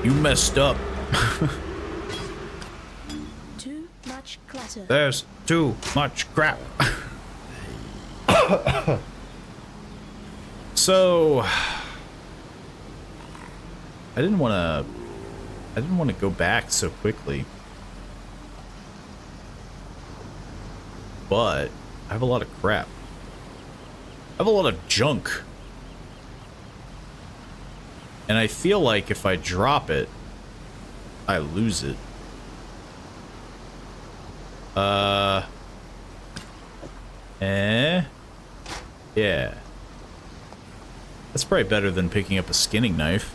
You messed up. Too much clutter. There's too much crap. So I didn't want to go back so quickly. But I have a lot of crap. I have a lot of junk. And I feel like if I drop it, I lose it. Yeah. That's probably better than picking up a skinning knife.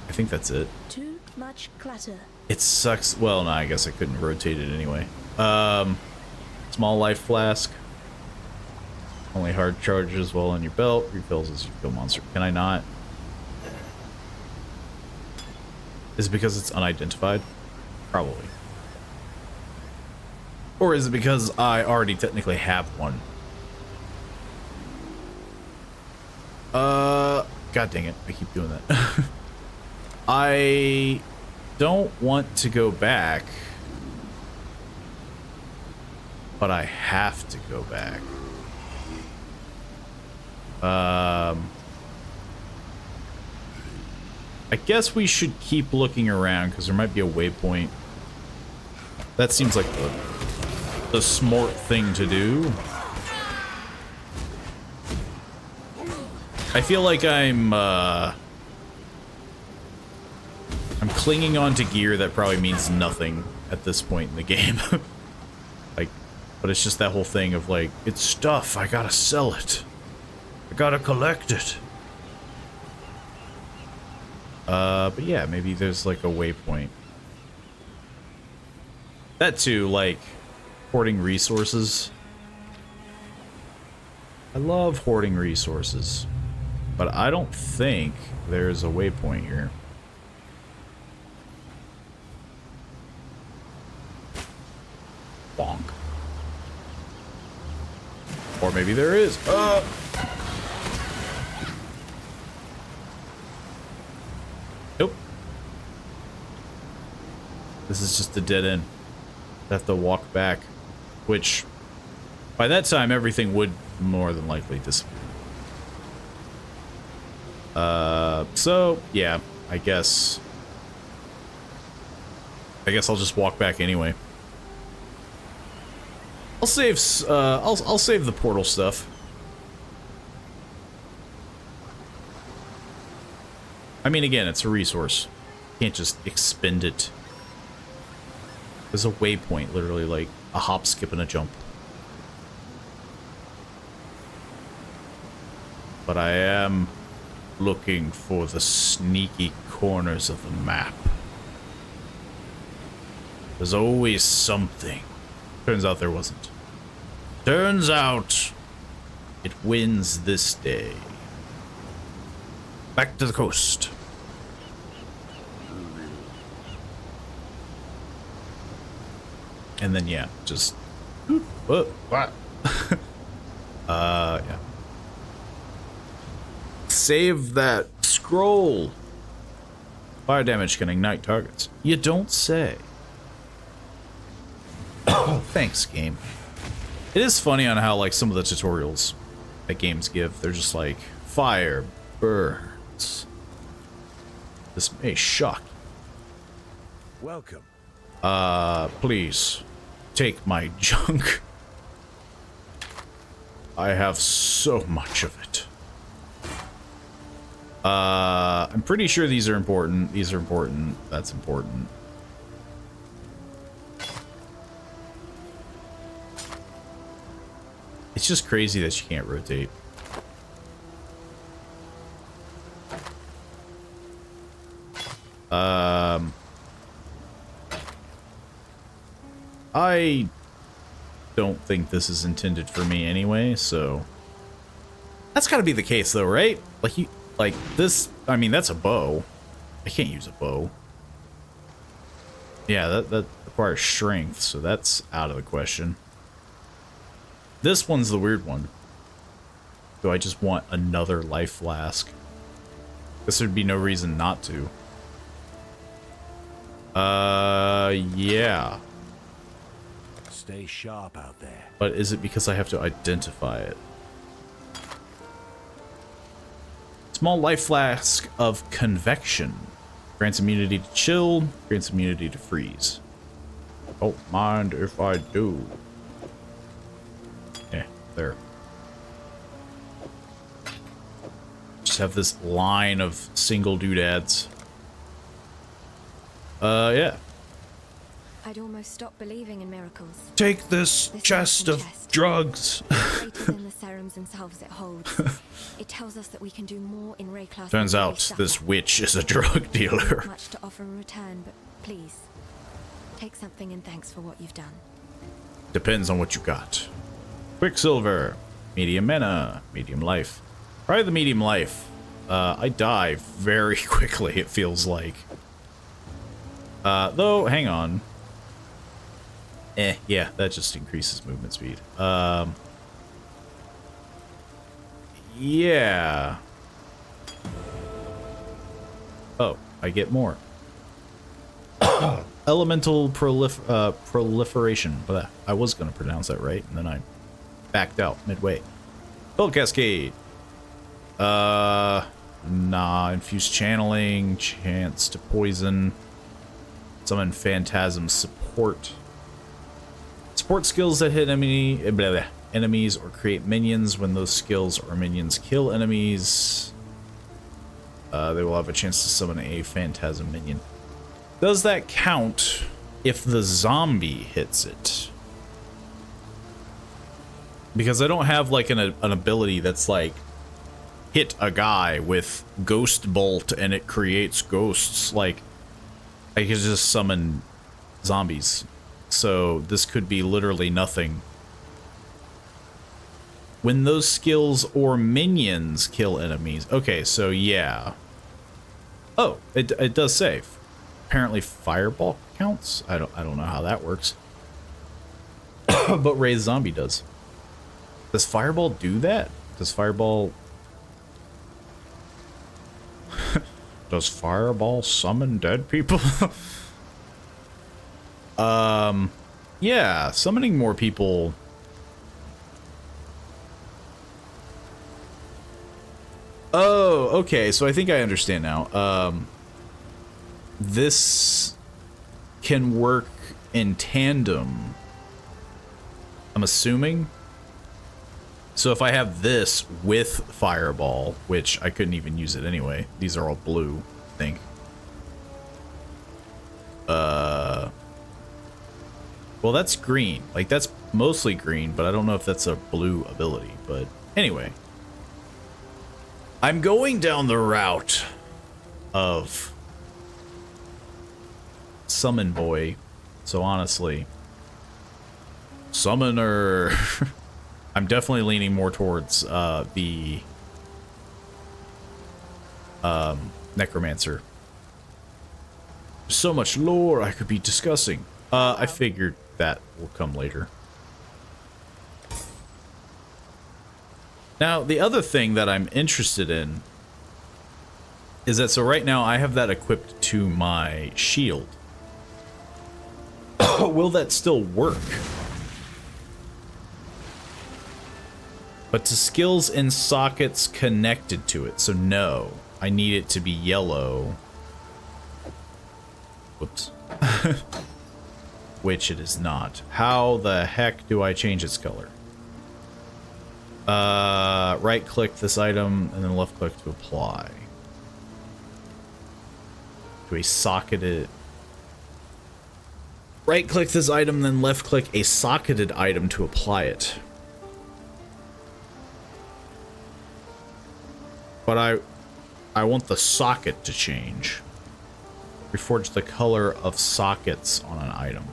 I think that's it. Too much clutter. It sucks. Well, no, I guess I couldn't rotate it anyway. Small life flask. Only hard charges while on your belt. Refills as you kill monster. Can I not? Is it because it's unidentified? Probably. Or is it because I already technically have one? God dang it. I keep doing that. I don't want to go back, but I have to go back. I guess we should keep looking around because there might be a waypoint. That seems like the smart thing to do. I feel like I'm clinging on to gear that probably means nothing at this point in the game. Like, but it's just that whole thing of like, it's stuff, I gotta sell it. I gotta collect it. But yeah, maybe there's like a waypoint. That too, like, hoarding resources. I love hoarding resources. But I don't think there's a waypoint here. Bonk. Or maybe there is. Nope. This is just a dead end. I have to walk back. Which, by that time, everything would more than likely disappear. So, yeah, I guess I'll just walk back anyway. I'll save, I'll save the portal stuff. I mean, again, it's a resource. You can't just expend it. There's a waypoint, literally, like a hop, skip, and a jump. But I am looking for the sneaky corners of the map. There's always something. Turns out there wasn't. Turns out It wins this day. Back to the coast. And then, yeah, just... What? Yeah. Save that scroll. Fire damage can ignite targets. You don't say. Thanks, game. It is funny on how, like, some of the tutorials that games give, they're just like, fire burns. This may shock you. Welcome. Please, take my junk. I have so much of it. I'm pretty sure these are important. These are important. That's important. It's just crazy that you can't rotate. I don't think this is intended for me anyway, so that's gotta be the case though, right? Like this, I mean, that's a bow. I can't use a bow. Yeah, that requires strength, so that's out of the question. This one's the weird one. Do I just want another life flask? Guess there'd be no reason not to. Yeah. Stay sharp out there. But is it because I have to identify it? Small life flask of convection. Grants immunity to chill, grants immunity to freeze. Don't mind if I do. Yeah, there. Just have this line of single doodads. Yeah. I'd almost stop believing in miracles. Take this chest of drugs. Greater than the serums and salves it holds. It tells us that we can do more in Ray class. Turns out this witch is a drug dealer. Not much to offer in return, but please take something and thanks for what you've done. Depends on what you got. Quicksilver, medium mana, medium life. Probably the medium life. I die very quickly, it feels like. Though, hang on. Yeah, that just increases movement speed. Yeah. Oh, I get more. Elemental proliferation. But I was going to pronounce that right, and then I backed out midway. Build Cascade. Nah, infused channeling, chance to poison. Summon Phantasm support. Support skills that hit enemies or create minions. When those skills or minions kill enemies, they will have a chance to summon a Phantasm minion. Does that count if the zombie hits it? Because I don't have like an ability that's like hit a guy with Ghost Bolt and it creates ghosts. Like I could just summon zombies. So this could be literally nothing. When those skills or minions kill enemies. Okay, so yeah. Oh, it does save. Apparently Fireball counts. I don't know how that works. But Ray's zombie does. Does Fireball do that? Does Fireball Does Fireball summon dead people? Yeah, summoning more people. Oh, okay, so I think I understand now. This can work in tandem, I'm assuming. So if I have this with Fireball, which I couldn't even use it anyway. These are all blue, I think. Well, that's green. Like, that's mostly green, but I don't know if that's a blue ability. But anyway. I'm going down the route of Summon Boy. So honestly, Summoner. I'm definitely leaning more towards the necromancer. So much lore I could be discussing. I figured that will come later. Now, the other thing that I'm interested in is that, so right now I have that equipped to my shield. Will that still work? But to skills in sockets connected to it, so no. I need it to be yellow. Whoops. Which it is not. How the heck do I change its color? Right click this item and then left click to apply. To a socketed... Right click this item, then left click a socketed item to apply it. But I want the socket to change. Reforge the color of sockets on an item.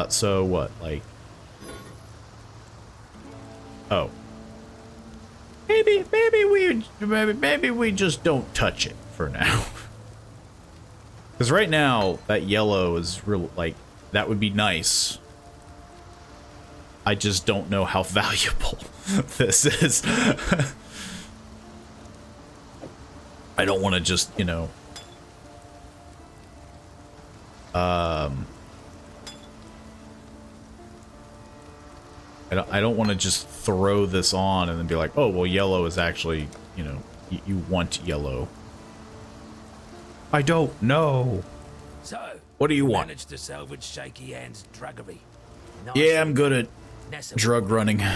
So what, like... Oh. Maybe we just don't touch it for now. Because right now, that yellow is real, like, that would be nice. I just don't know how valuable this is. I don't want to just, you know... I don't want to just throw this on and then be like, oh, well, yellow is actually, you know, you want yellow. I don't know. So, what do you want? Managed to salvage Shaky Hand's druggery. Yeah, I'm good at drug running. More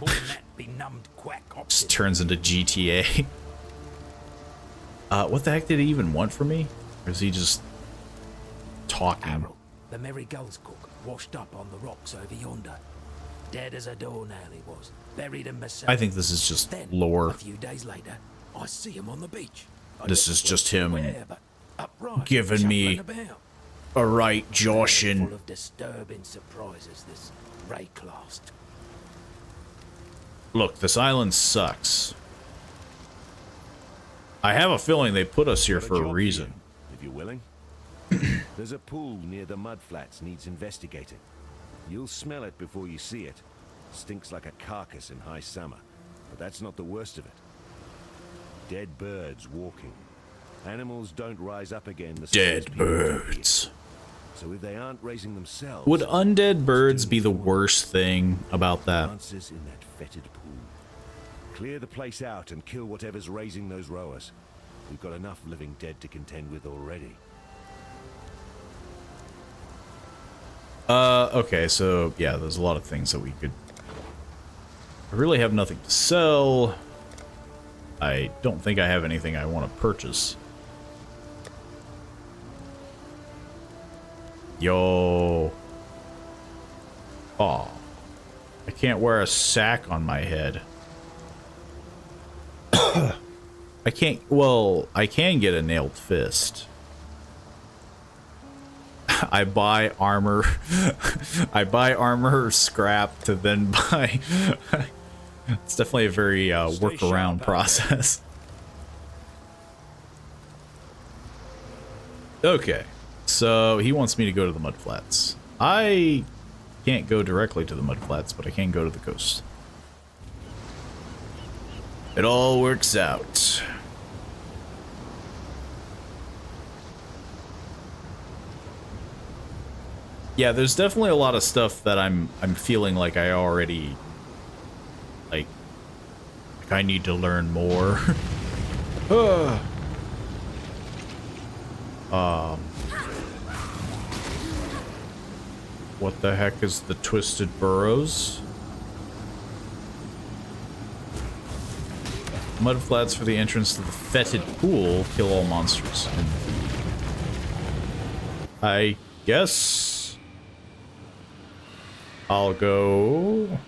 than that, benumbed quack Just turns into GTA. What the heck did he even want from me? Or is he just talking? Arrow, the Merry Gull's cook, washed up on the rocks over yonder. Dead as a doornail he was, buried in myself. I think this is just then, lore. A few days later, I see him on the beach. This is just him upright, giving me a right joshing. Full of disturbing surprises, this Rayclast. Look, this island sucks. I have a feeling they put us here for a reason. If you're willing. There's a pool near the mud flats needs investigating. You'll smell it before you see it. Stinks like a carcass in high summer, but that's not the worst of it. Dead birds walking. Animals don't rise up again the same as Dead people do. birds. So if they aren't raising themselves, Would undead birds be the worst thing about that? answers in that fetid pool. Clear the place out and kill whatever's raising those rowers. We've got enough living dead to contend with already. Okay, so, yeah, there's a lot of things that we could... I really have nothing to sell. I don't think I have anything I want to purchase. Yo. Aw. I can't wear a sack on my head. I can't... Well, I can get a nailed fist. I buy armor. I buy armor scrap to then buy. It's definitely a very workaround process. Okay, so he wants me to go to the mudflats. I can't go directly to the mudflats, but I can go to the coast. It all works out. Yeah, there's definitely a lot of stuff that I'm feeling like I already like I need to learn more. What the heck is the Twisted Burrows? Mudflats for the entrance to the fetid pool. Kill all monsters. I guess I'll go...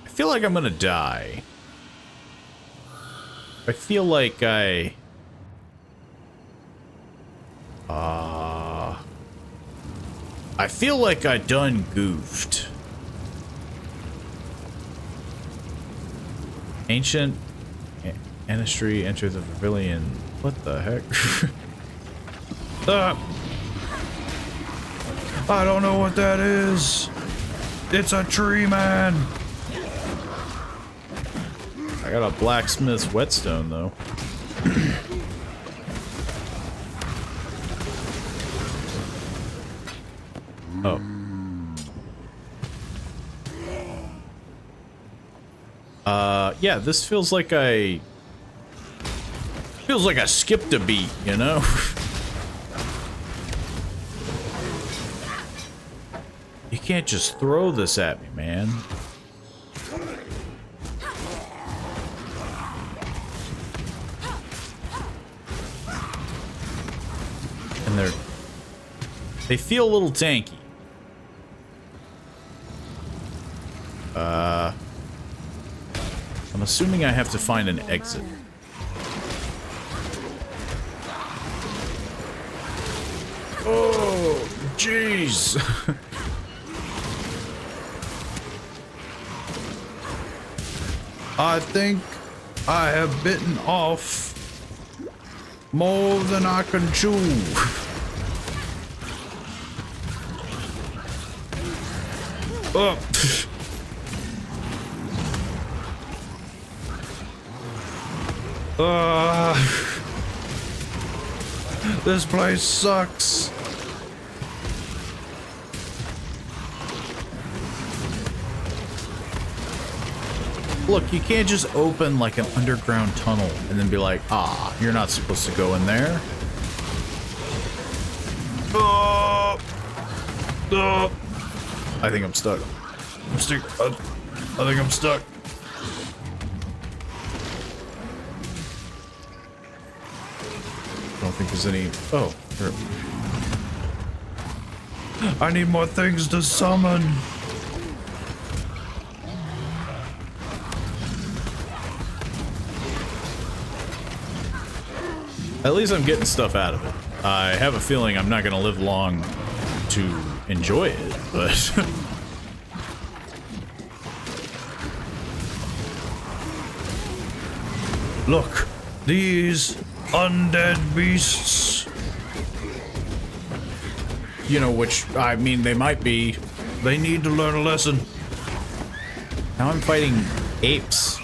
I feel like I'm gonna die. I feel like I... I feel like I done goofed. Ancient Anistry, enter the pavilion. What the heck? I don't know what that is. It's a tree man. I got a blacksmith's whetstone though. Oh. Yeah, this feels like I skipped a beat, you know? You can't just throw this at me, man. And they feel a little tanky. I'm assuming I have to find an exit. Oh, jeez. I think I have bitten off more than I can chew. Oh. This place sucks. Look, you can't just open like an underground tunnel and then be like, ah, you're not supposed to go in there. I think I'm stuck. I think I'm stuck. I don't think there's any. Oh, here. I need more things to summon. At least I'm getting stuff out of it. I have a feeling I'm not going to live long to enjoy it, but... Look, these undead beasts. You know, which, I mean, they might be. They need to learn a lesson. Now I'm fighting apes.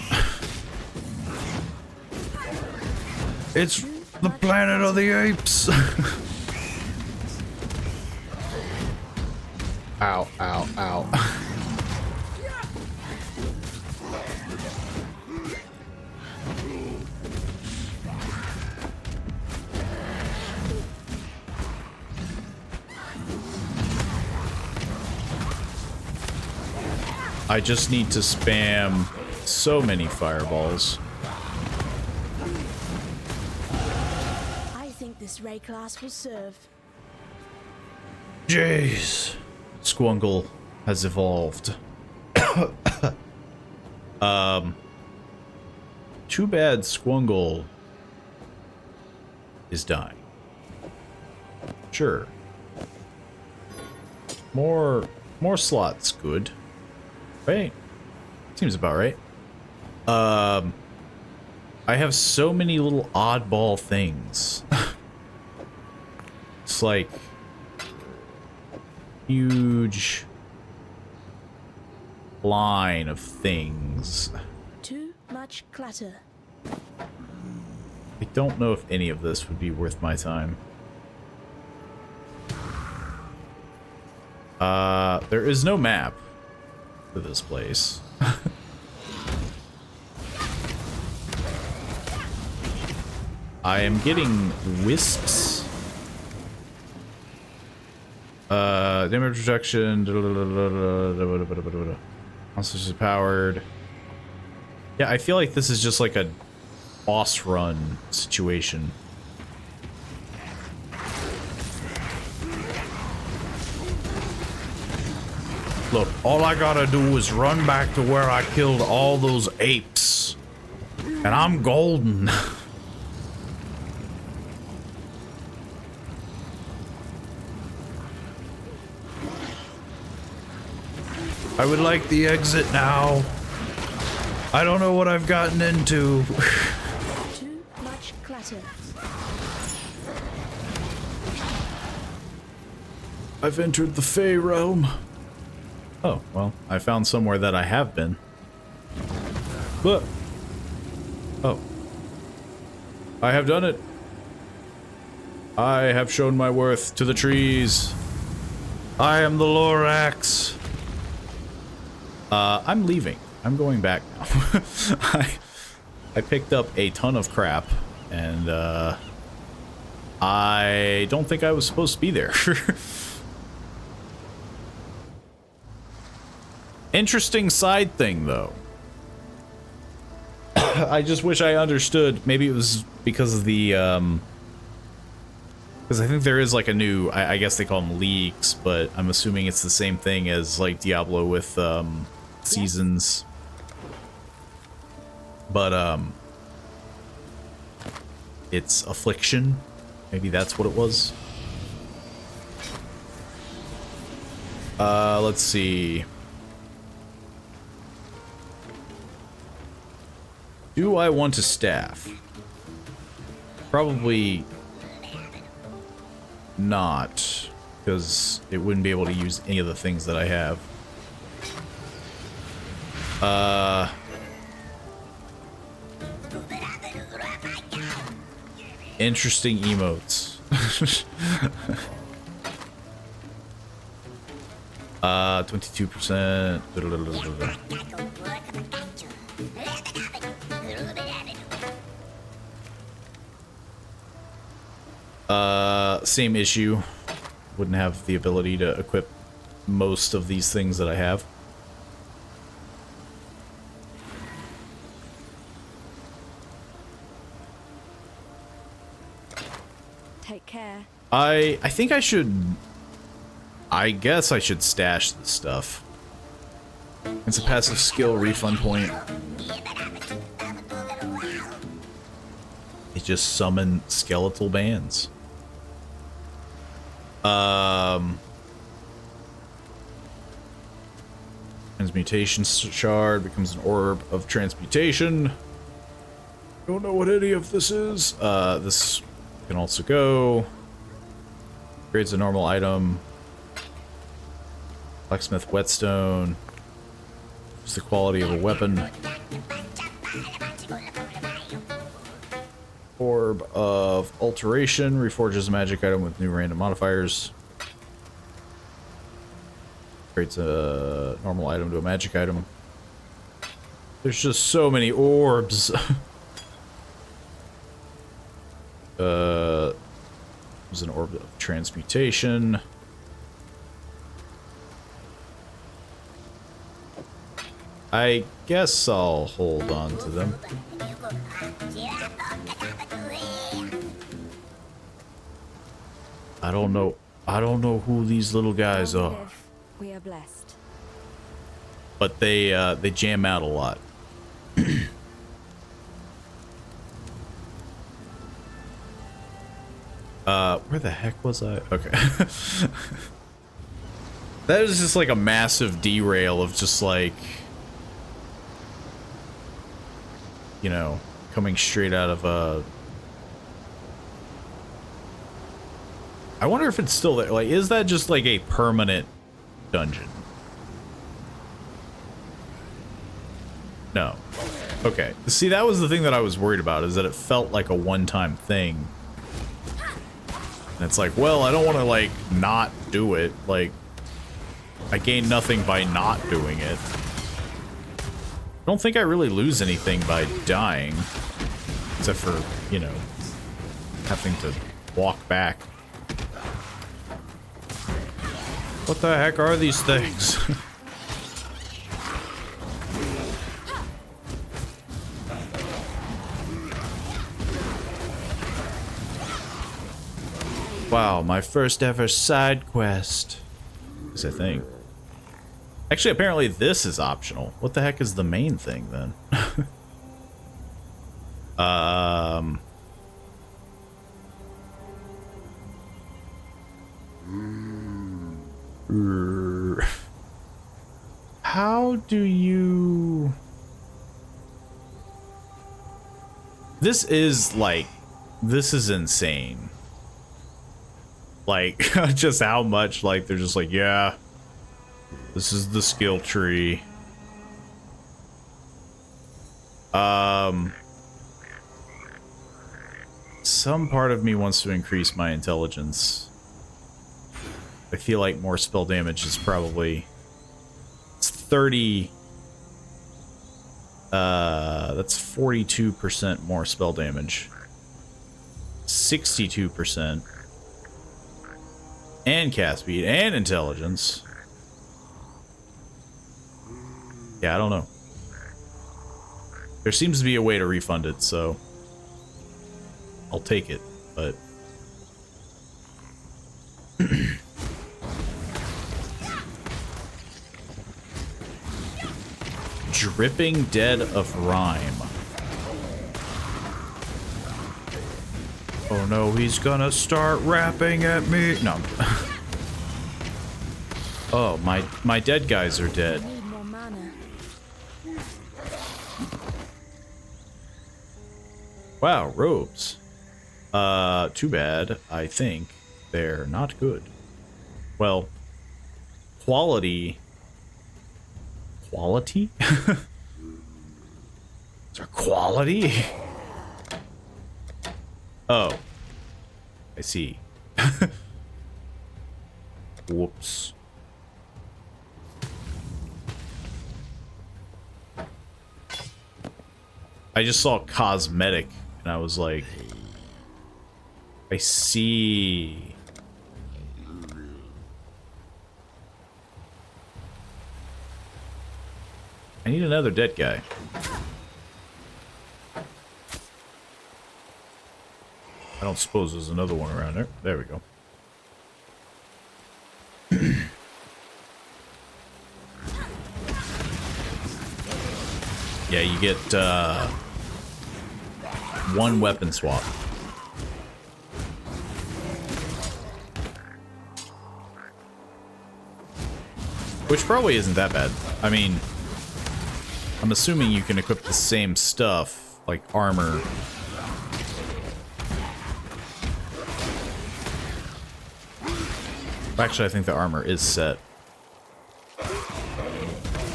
It's the planet of the apes. Ow, ow, ow. I just need to spam so many fireballs. I think this ray class will serve. Jeez. Squungle has evolved. Too bad Squungle is dying. Sure. More slots, good. Right? Seems about right. I have so many little oddball things. It's like huge line of things. Too much clutter. I don't know if any of this would be worth my time. There is no map for this place. I am getting wisps. Damage reduction. Monsters are powered. Yeah, I feel like this is just like a boss run situation. Look, all I gotta do is run back to where I killed all those apes. And I'm golden. I would like the exit now. I don't know what I've gotten into. Too much clutter. I've entered the Fey realm. Oh, well, I found somewhere that I have been. But, oh. I have done it. I have shown my worth to the trees. I am the Lorax. I'm leaving. I'm going back now. I picked up a ton of crap, and I don't think I was supposed to be there. Interesting side thing, though. I just wish I understood. Maybe it was because of the, because I think there is like a new, I guess they call them leagues, but I'm assuming it's the same thing as like Diablo with, seasons. But, it's Affliction. Maybe that's what it was. Let's see. Do I want a staff? Probably not, because it wouldn't be able to use any of the things that I have. Interesting emotes. 22%. Same issue. Wouldn't have the ability to equip most of these things that I have. Take care. I think I should... I guess I should stash this stuff. It's a passive skill refund point. It just summon skeletal bands. Transmutation shard becomes an orb of transmutation. Don't know what any of this is. This can also go. Creates a normal item. Blacksmith whetstone. It's the quality of a weapon. Orb of alteration reforges a magic item with new random modifiers. Creates a normal item to a magic item. There's just so many orbs. There's an orb of transmutation. I guess I'll hold on to them. I don't know. I don't know who these little guys are. We are blessed. But they jam out a lot. Where the heck was I? Okay. That is just like a massive derail of just like, you know, coming straight out of a... I wonder if it's still there. Like, is that just like a permanent dungeon? No. Okay. See, that was the thing that I was worried about, is that it felt like a one-time thing. And it's like, well, I don't want to, like, not do it. Like, I gain nothing by not doing it. I don't think I really lose anything by dying. Except for, you know, having to walk back. What the heck are these things? Wow, my first ever side quest. I think. Actually, apparently this is optional. What the heck is the main thing then? do you... This is like... This is insane. Like, just how much, like, they're just like, yeah, this is the skill tree. Some part of me wants to increase my intelligence. I feel like more spell damage is probably... It's 30... that's 42% more spell damage. 62%. And cast speed and intelligence. Yeah, I don't know. There seems to be a way to refund it, so I'll take it, but Dripping Dead of Rhyme. Oh no, he's gonna start rapping at me. No. Oh, my dead guys are dead. I need more mana. Wow, robes. Too bad. I think they're not good. Well, quality. Quality? Is there quality? Oh. I see. Whoops. I just saw cosmetic and I was like, I see. I need another dead guy. I don't suppose there's another one around there. There we go. Yeah, you get one weapon swap. Which probably isn't that bad. I mean, I'm assuming you can equip the same stuff, like armor. Actually, I think the armor is set.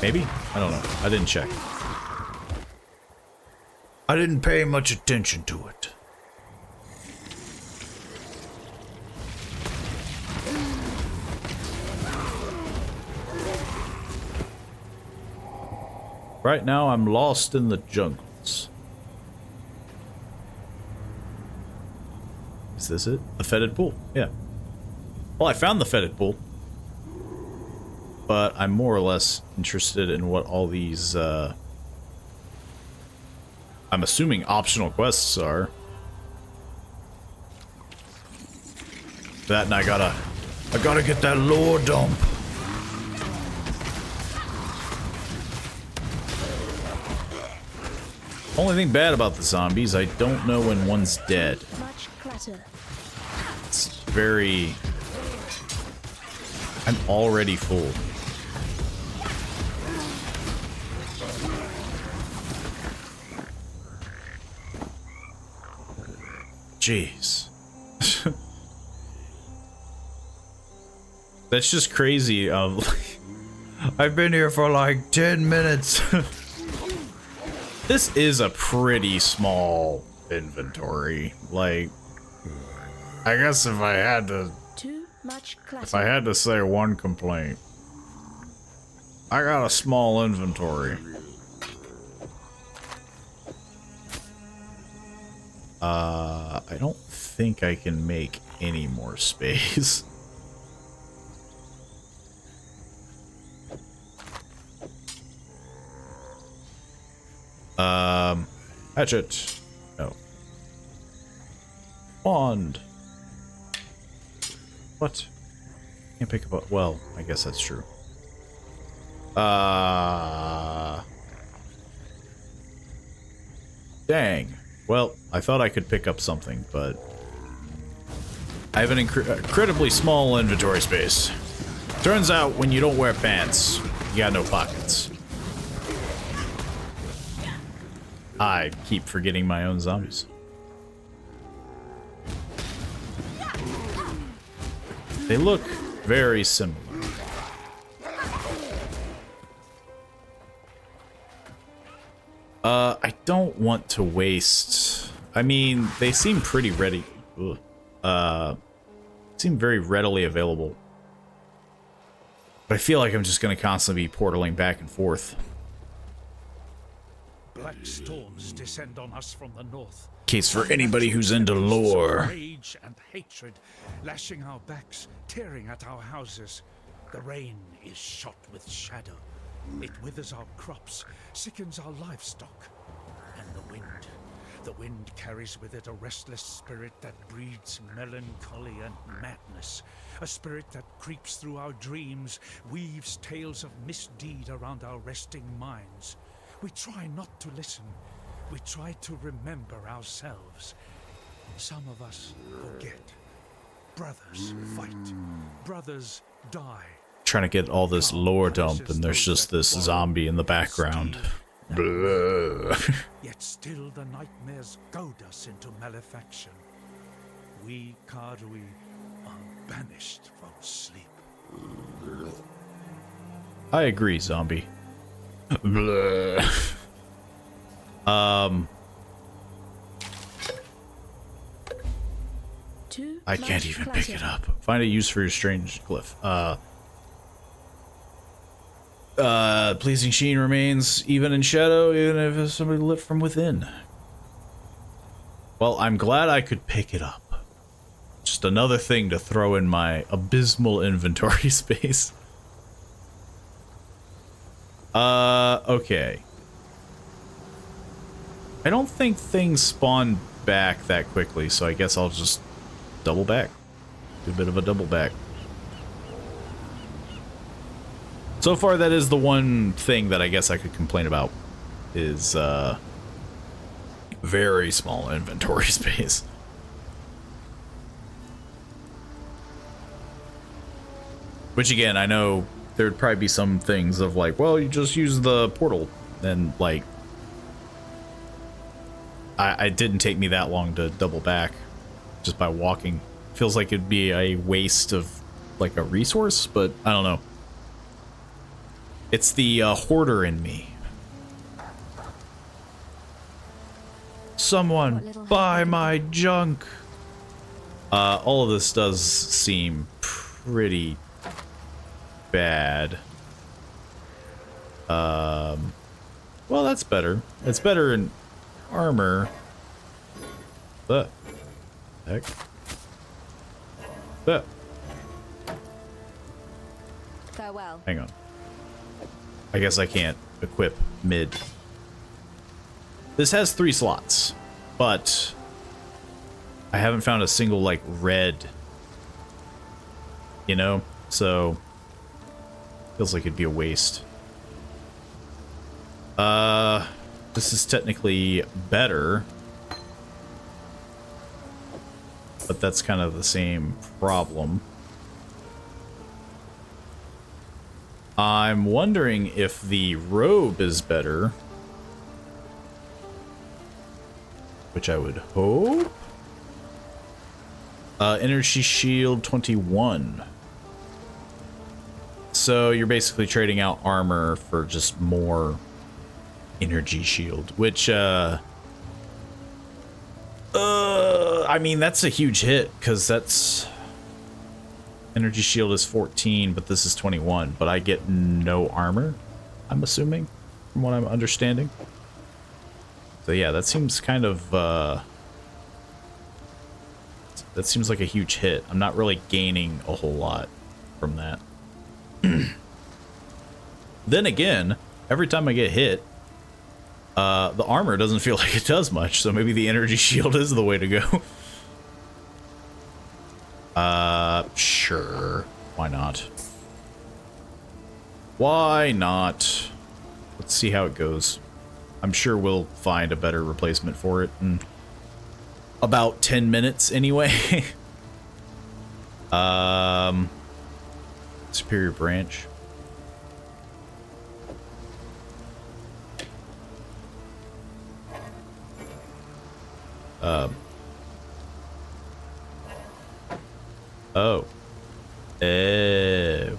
Maybe? I don't know. I didn't check. I didn't pay much attention to it. Right now, I'm lost in the jungles. Is this it? The fetid pool. Yeah. Well, I found the fetid pool. But I'm more or less interested in what all these, I'm assuming optional quests are. That and I gotta get that lore dump. Only thing bad about the zombies, I don't know when one's dead. Much clutter. It's very... I'm already full. Jeez. That's just crazy. I've been here for like 10 minutes. This is a pretty small inventory. Like, I guess if I had to... Too much clutter. If I had to say one complaint, I got a small inventory. I don't think I can make any more space. Hatchet. No. Wand. What? Can't pick up a... Well, I guess that's true. Dang. Well, I thought I could pick up something, but... I have an incredibly small inventory space. Turns out, when you don't wear pants, you got no pockets. I keep forgetting my own zombies. They look very similar. I don't want to waste... I mean, they seem pretty ready. Seem very readily available. But I feel like I'm just going to constantly be portaling back and forth. Black storms descend on us from the north. Case for anybody who's into lore. Rage and hatred, lashing our backs, tearing at our houses. The rain is shot with shadow. It withers our crops, sickens our livestock. And the wind carries with it a restless spirit that breeds melancholy and madness. A spirit that creeps through our dreams, weaves tales of misdeed around our resting minds. We try not to listen. We try to remember ourselves. Some of us forget. Brothers fight. Brothers die. Trying to get all this lore dump, and there's just this zombie in the background. Yet still the nightmares goad us into malefaction. We Kardui are banished from sleep. I agree, zombie. I can't even pick it up. Find a use for your strange glyph. Pleasing sheen remains even in shadow, even if it's somebody lit from within. Well, I'm glad I could pick it up. Just another thing to throw in my abysmal inventory space. Okay. I don't think things spawn back that quickly, so I guess I'll just double back. Do a bit of a double back. So far, that is the one thing that I guess I could complain about, is very small inventory space. Which again, I know there'd probably be some things of like, well, you just use the portal, and like, it didn't take me that long to double back just by walking. Feels like it'd be a waste of like a resource, but I don't know. It's the hoarder in me. Someone buy my junk. All of this does seem pretty bad. Well, that's better. It's better in armor. But heck. But Farewell. hang on. I guess I can't equip mid. This has 3 slots, but I haven't found a single like red, you know, so feels like it'd be a waste. This is technically better, but that's kind of the same problem. I'm wondering if the robe is better, which I would hope. Energy shield 21. So you're basically trading out armor for just more energy shield, which I mean, that's a huge hit, because that's energy shield is 14, but this is 21, but I get no armor, I'm assuming, from what I'm understanding. So yeah, that seems kind of that seems like a huge hit. I'm not really gaining a whole lot from that. Then again, every time I get hit, the armor doesn't feel like it does much, so maybe the energy shield is the way to go. Sure. Why not? Why not? Let's see how it goes. I'm sure we'll find a better replacement for it in about 10 minutes anyway. Superior branch. Oh. Ew.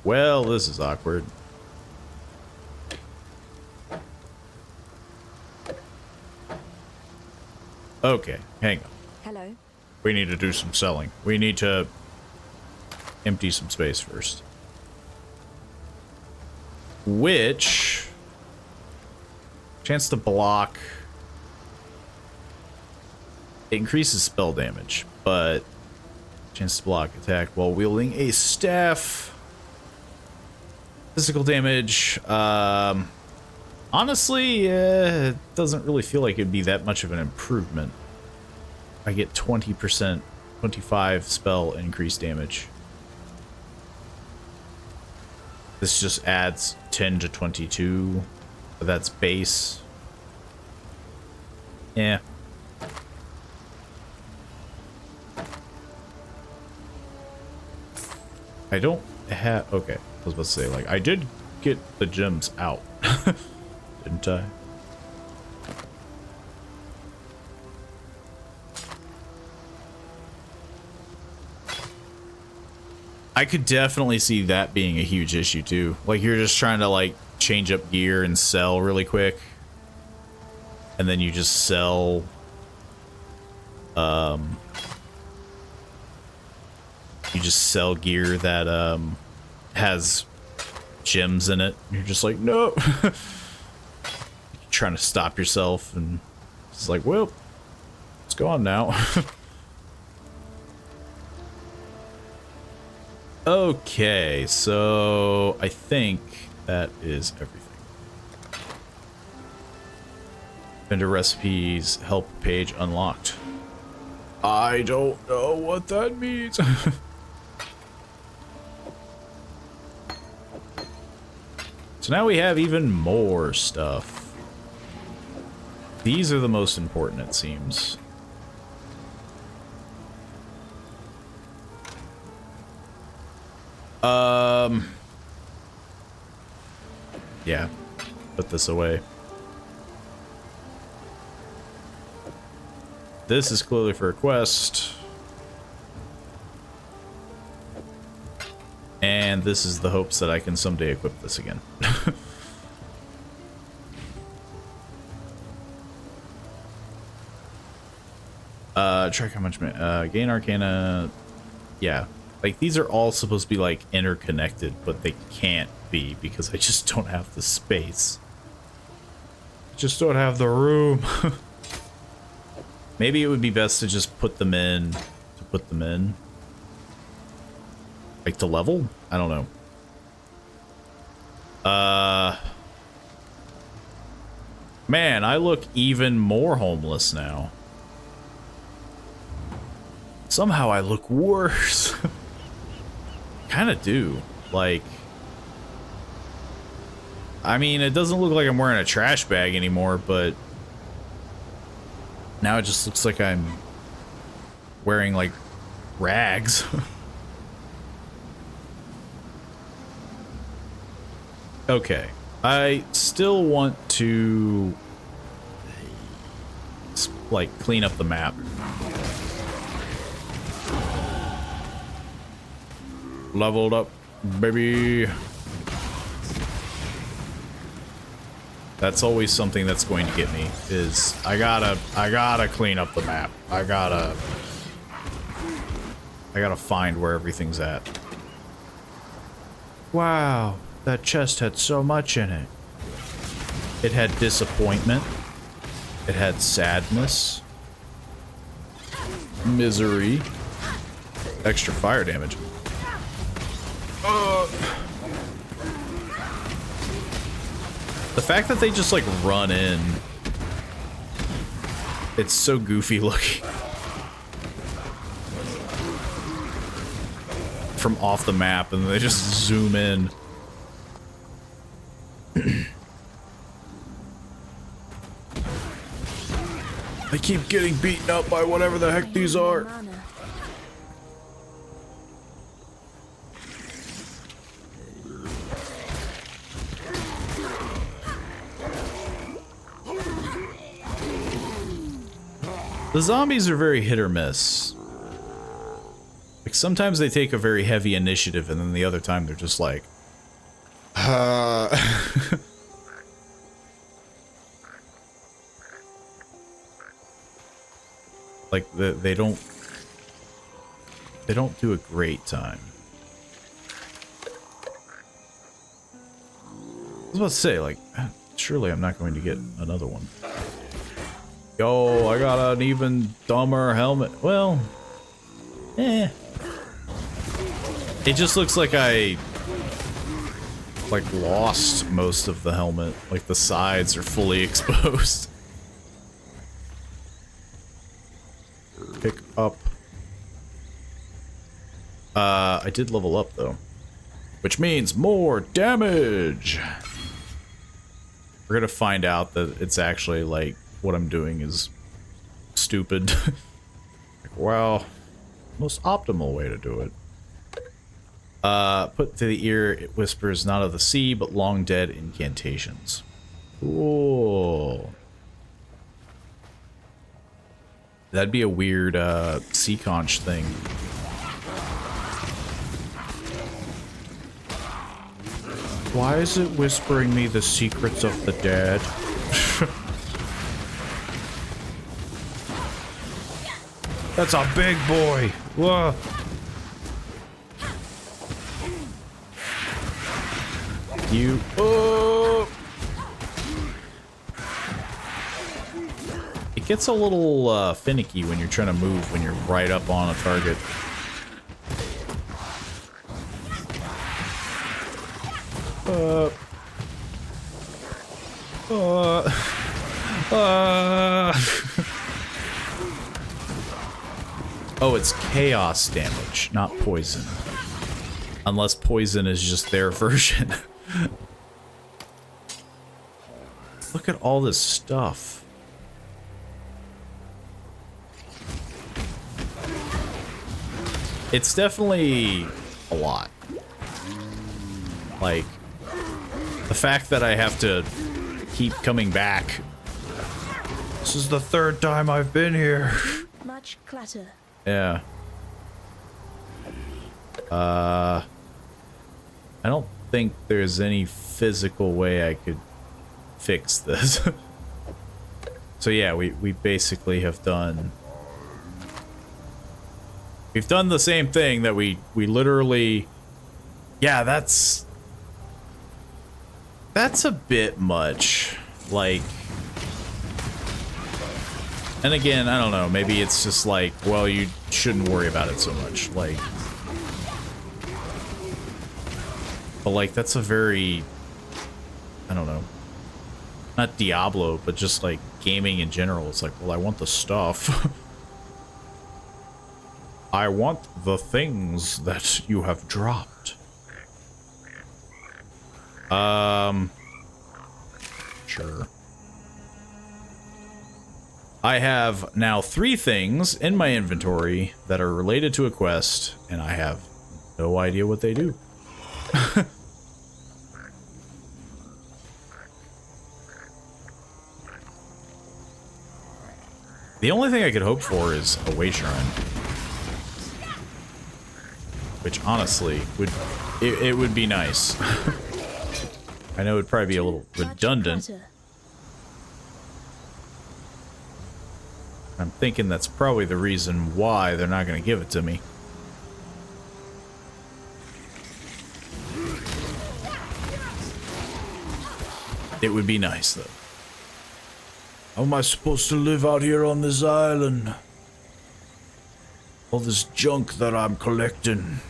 Well, this is awkward. Okay, hang on. Hello. We need to do some selling. We need to empty some space first. Which... Chance to block... It increases spell damage, but... Chance to block attack while wielding a staff. Physical damage. Honestly, it doesn't really feel like it'd be that much of an improvement. I get 20%, 25 spell increased damage. This just adds 10 to 22. But that's base. Yeah. I don't have... Okay, I was about to say, like, I did get the gems out. Didn't I? I could definitely see that being a huge issue, too. Like, you're just trying to, like, change up gear and sell really quick. And then you just sell... You just sell gear that has gems in it. You're just like, no. You're trying to stop yourself, and it's like, well, it's gone now. Okay, so I think that is everything. Vendor recipes help page unlocked. I don't know what that means. So now we have even more stuff. These are the most important, it seems. Yeah. Put this away. This is clearly for a quest. And this is the hopes that I can someday equip this again. Track how much, gain arcana. Yeah. Like, these are all supposed to be, like, interconnected, but they can't be because I just don't have the space. I just don't have the room. Maybe it would be best to just put them in. Like, to level? I don't know. Man, I look even more homeless now. Somehow I look worse. Kind of do. Like, I mean, it doesn't look like I'm wearing a trash bag anymore, but now it just looks like I'm wearing, like, rags. Okay. I still want to, like, clean up the map. Leveled up, baby. That's always something that's going to get me, is I gotta clean up the map. I gotta find where everything's at. Wow, that chest had so much in it. It had disappointment. It had sadness. Misery. Extra fire damage. The fact that they just, like, run in. It's so goofy looking. From off the map, and they just zoom in. I keep getting beaten up by whatever the heck these are. The zombies are very hit or miss. Like, sometimes they take a very heavy initiative, and then the other time they're just like, like, they don't do a great time. I was about to say, like, surely I'm not going to get another one. Yo, I got an even dumber helmet. Well, eh. It just looks like I, like, lost most of the helmet. Like, the sides are fully exposed. Pick up. I did level up, though. Which means more damage! We're gonna find out that it's actually, like, what I'm doing is stupid. Well, most optimal way to do it. Put to the ear, it whispers not of the sea, but long dead incantations. Cool. That'd be a weird, sea conch thing. Why is it whispering me the secrets of the dead? That's a big boy. Whoa. You. Oh. It gets a little finicky when you're trying to move when you're right up on a target. Oh, it's chaos damage, not poison. Unless poison is just their version. Look at all this stuff. It's definitely a lot. Like, the fact that I have to keep coming back. This is the third time I've been here. Much clutter. Yeah. I don't think there's any physical way I could fix this. So yeah, we basically have done... We've done the same thing that we literally... Yeah, that's a bit much. Like... And again, I don't know, maybe it's just like, well, you shouldn't worry about it so much. Like... But like, that's a very... I don't know. Not Diablo, but just like gaming in general. It's like, well, I want the stuff. I want the things that you have dropped. Sure. I have now 3 things in my inventory that are related to a quest, and I have no idea what they do. The only thing I could hope for is a way shrine. Which honestly would it would be nice. I know it'd probably be a little redundant. I'm thinking that's probably the reason why they're not going to give it to me. It would be nice though. How am I supposed to live out here on this island? All this junk that I'm collecting.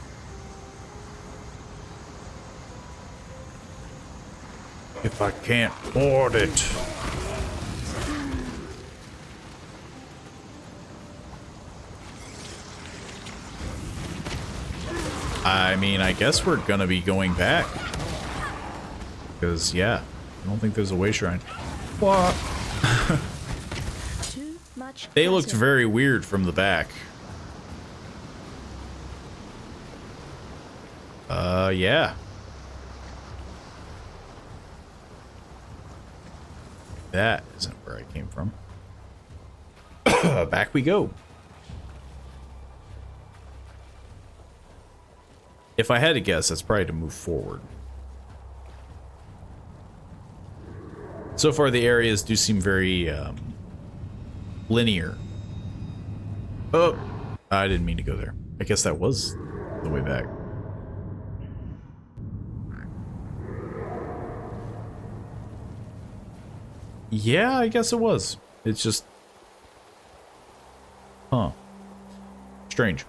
If I can't hoard it. I mean, I guess we're gonna be going back. Because, yeah, I don't think there's a way shrine. What? Too much They looked clutter. very weird from the back. Yeah. That isn't where I came from. Back we go. If I had to guess, that's probably to move forward. So far, the areas do seem very linear. Oh, I didn't mean to go there. I guess that was the way back. Yeah, I guess it was. It's just... Huh. Strange.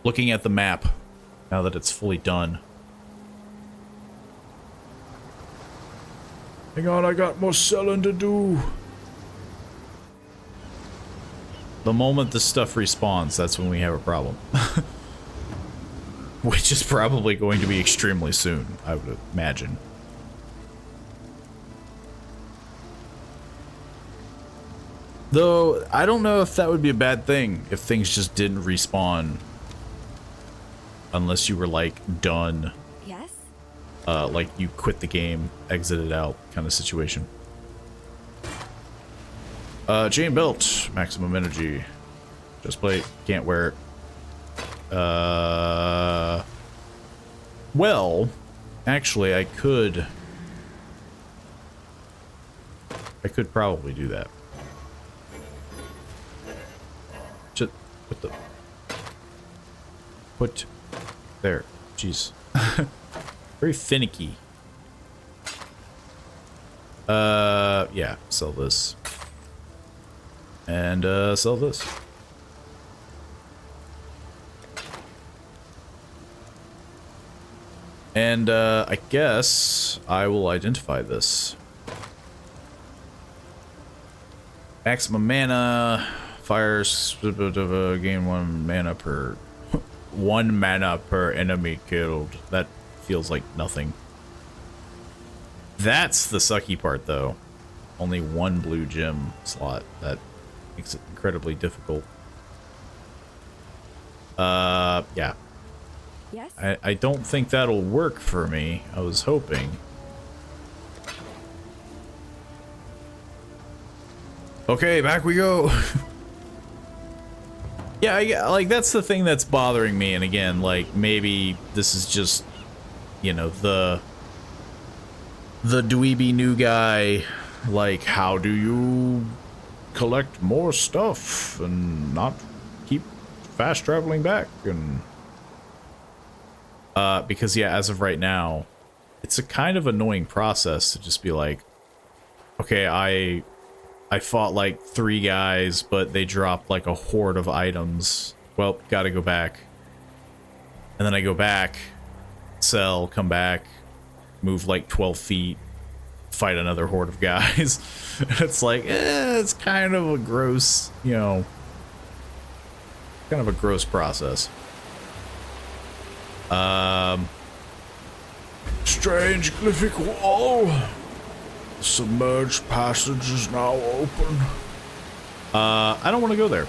Looking at the map, now that it's fully done. Hang on, I got more selling to do. The moment this stuff respawns, that's when we have a problem. Which is probably going to be extremely soon, I would imagine. Though, I don't know if that would be a bad thing, if things just didn't respawn. Unless you were, like, done. Yes? Like you quit the game, exited out kind of situation. Chain belt, maximum energy. Just plate, can't wear it. Well, actually I could probably do that. Just put there. Jeez. Very finicky. Yeah, sell this. And, sell this. And, I guess I will identify this. Maximum mana, fires, gain 1 mana per... 1 mana per enemy killed. That feels like nothing. That's the sucky part, though. Only 1 blue gem slot. That makes it incredibly difficult. Yeah. Yes? I don't think that'll work for me. I was hoping. Okay, back we go. Yeah, like, that's the thing that's bothering me. And again, like, maybe this is just, you know, the dweeby new guy. Like, how do you collect more stuff and not keep fast traveling back? And because, yeah, as of right now, it's a kind of annoying process to just be like, okay, I fought like 3 guys, but they dropped like a horde of items. Well, gotta go back. And then I go back, sell, come back, move like 12 feet, fight another horde of guys. It's like, it's kind of a gross, you know, kind of a gross process. Strange glyphic wall. The submerged passage is now open. I don't want to go there.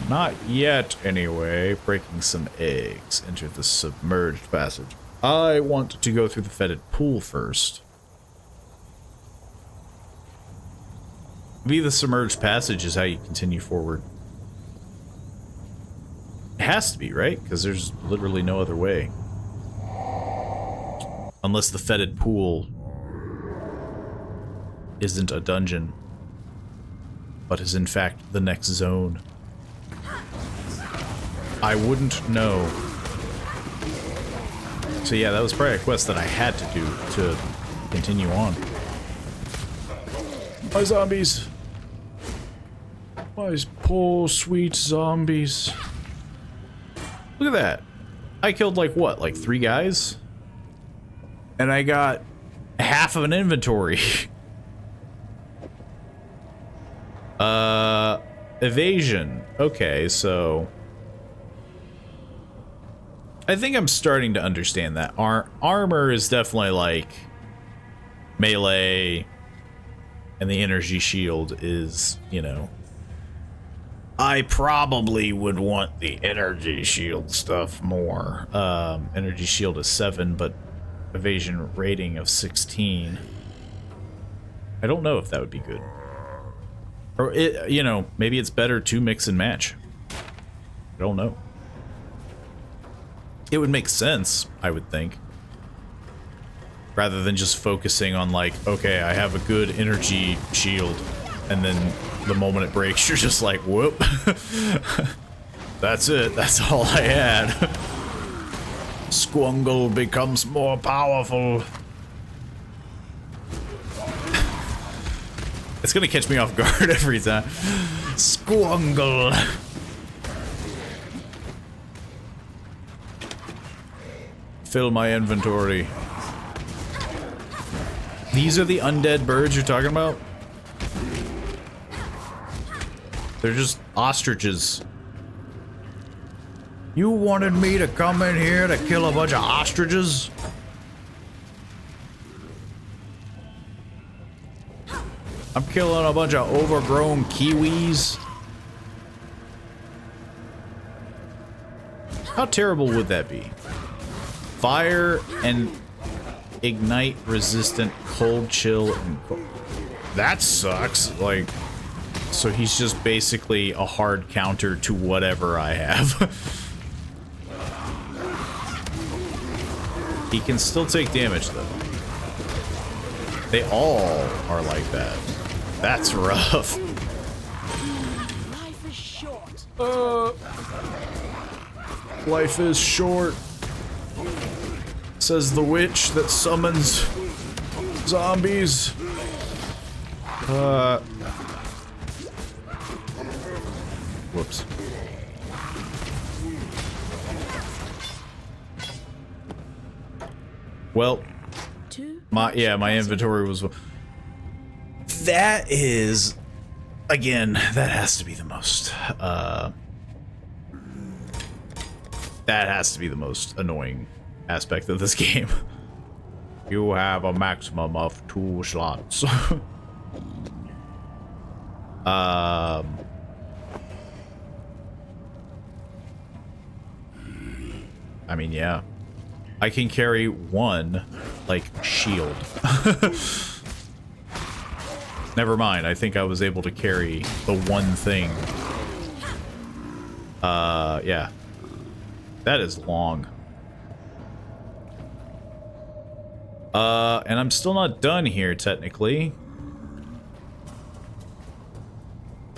Not yet, anyway. Breaking some eggs. Enter the submerged passage. I want to go through the fetid pool first. Maybe the submerged passage is how you continue forward. It has to be, right? Because there's literally no other way. Unless the fetid pool isn't a dungeon, but is in fact the next zone. I wouldn't know. So yeah, that was probably a quest that I had to do to continue on. My zombies. My poor sweet zombies. Look at that. I killed like what, like 3 guys? And I got half of an inventory. Evasion. Okay, so I think I'm starting to understand that. Armor is definitely like melee, and the energy shield is, you know, I probably would want the energy shield stuff more. Energy shield is 7, but evasion rating of 16. I don't know if that would be good. Or, you know, maybe it's better to mix and match. I don't know. It would make sense, I would think. Rather than just focusing on like, okay, I have a good energy shield, and then the moment it breaks, you're just like, whoop. That's it. That's all I had. Squungle becomes more powerful. It's gonna catch me off guard every time. Squungle. Fill my inventory. These are the undead birds you're talking about? They're just ostriches. You wanted me to come in here to kill a bunch of ostriches? I'm killing a bunch of overgrown kiwis. How terrible would that be? Fire and ignite resistant cold chill and cold. That sucks. Like, so he's just basically a hard counter to whatever I have. He can still take damage though. They all are like that. That's rough. Life is short. Life is short. Says the witch that summons zombies. Whoops. Well, my inventory was. That is, again, that has to be the most. That has to be the most annoying aspect of this game. You have a maximum of 2 slots. I mean, yeah. I can carry one, like, shield. Never mind, I think I was able to carry the one thing. Yeah. That is long. And I'm still not done here, technically.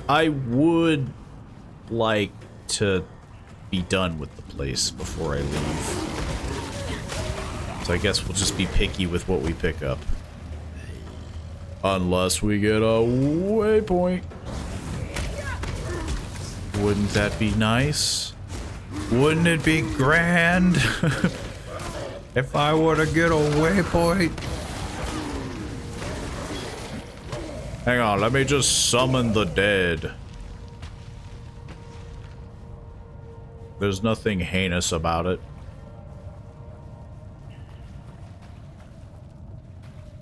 I would like to be done with the place before I leave. So I guess we'll just be picky with what we pick up. Unless we get a waypoint. Wouldn't that be nice? Wouldn't it be grand? If I were to get a waypoint. Hang on, let me just summon the dead. There's nothing heinous about it.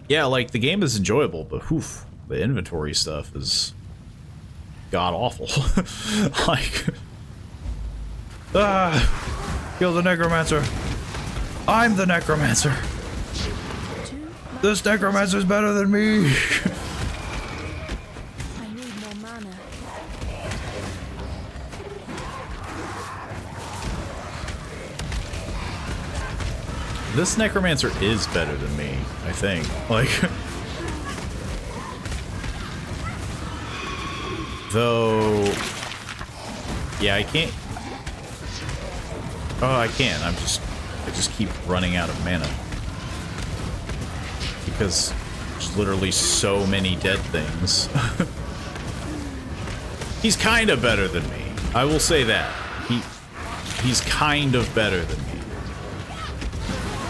Yeah, like, the game is enjoyable, but whew, the inventory stuff is god-awful. Like... kill the necromancer. I'm the necromancer. This necromancer's better than me. I need more mana. This necromancer is better than me, I think. Like... Though... Yeah, I can't... Oh, I can. I just keep running out of mana. Because there's literally so many dead things. He's kind of better than me. I will say that. He's kind of better than me.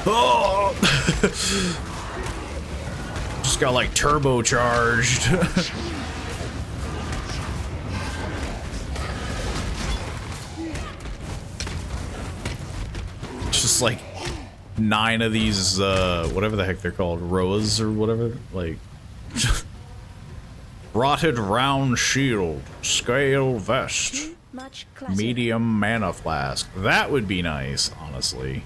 Oh! Just got like turbocharged. Just like 9 of these, whatever the heck they're called, Roas or whatever, like, rotted round shield, scale vest, medium mana flask. That would be nice, honestly.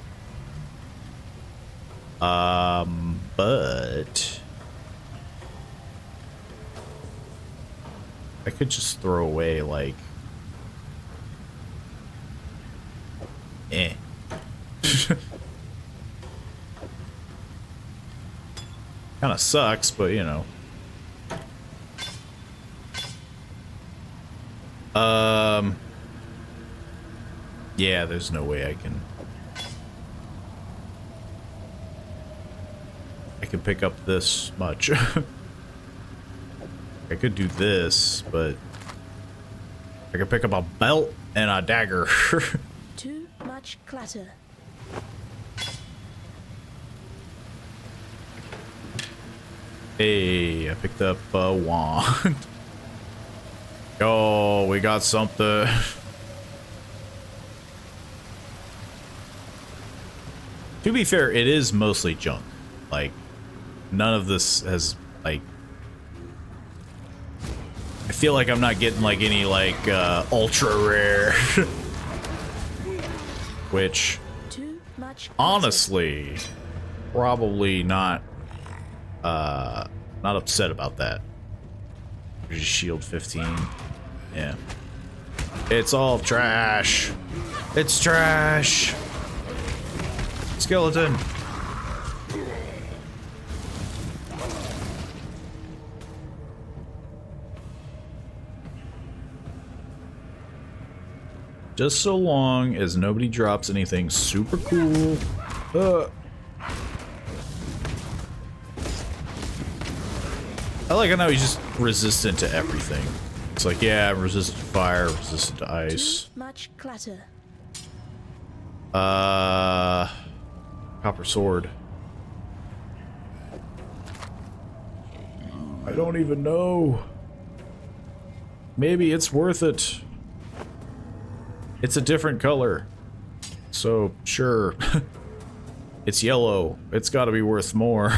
But I could just throw away, like... Eh. Kinda sucks, but you know. Yeah, there's no way I can pick up this much. I could do this, but I could pick up a belt and a dagger. Too much clutter. Hey, I picked up a wand. Oh, we got something. To be fair, it is mostly junk. Like, none of this has, like... I feel like I'm not getting, like, any, like, ultra rare. Which, Too much clutter. honestly, probably not upset about that. Just shield 15. Yeah. It's all trash. It's trash. Skeleton. Just so long as nobody drops anything super cool. I like how he's just resistant to everything. It's like, yeah, I'm resistant to fire, resistant to ice. Too much clutter. Copper sword. I don't even know. Maybe it's worth it. It's a different color. So, sure. It's yellow. It's gotta be worth more.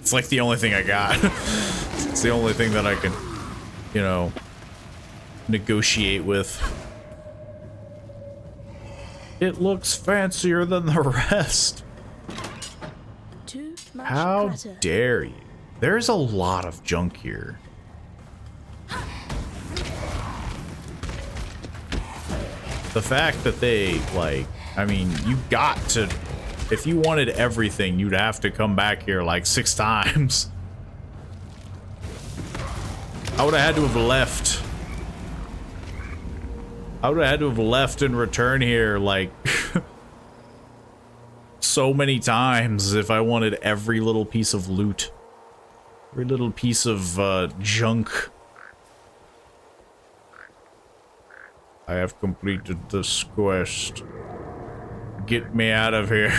It's like the only thing I got. It's the only thing that I can, you know, negotiate with. It looks fancier than the rest. Too much How clutter. dare you? There's a lot of junk here. The fact that they, like, I mean, you got to, if you wanted everything, you'd have to come back here like 6 times. I would have had to have left. I would have had to have left and return here like so many times if I wanted every little piece of loot. Every little piece of junk. I have completed this quest. Get me out of here.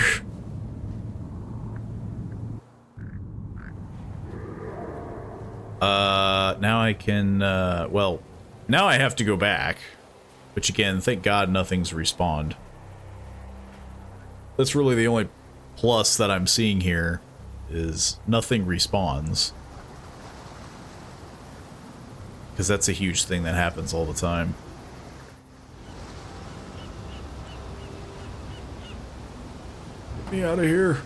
Now I can, well, now I have to go back. Which again, thank God nothing's respawned. That's really the only plus that I'm seeing here, is nothing respawns. Because that's a huge thing that happens all the time. Get me out of here.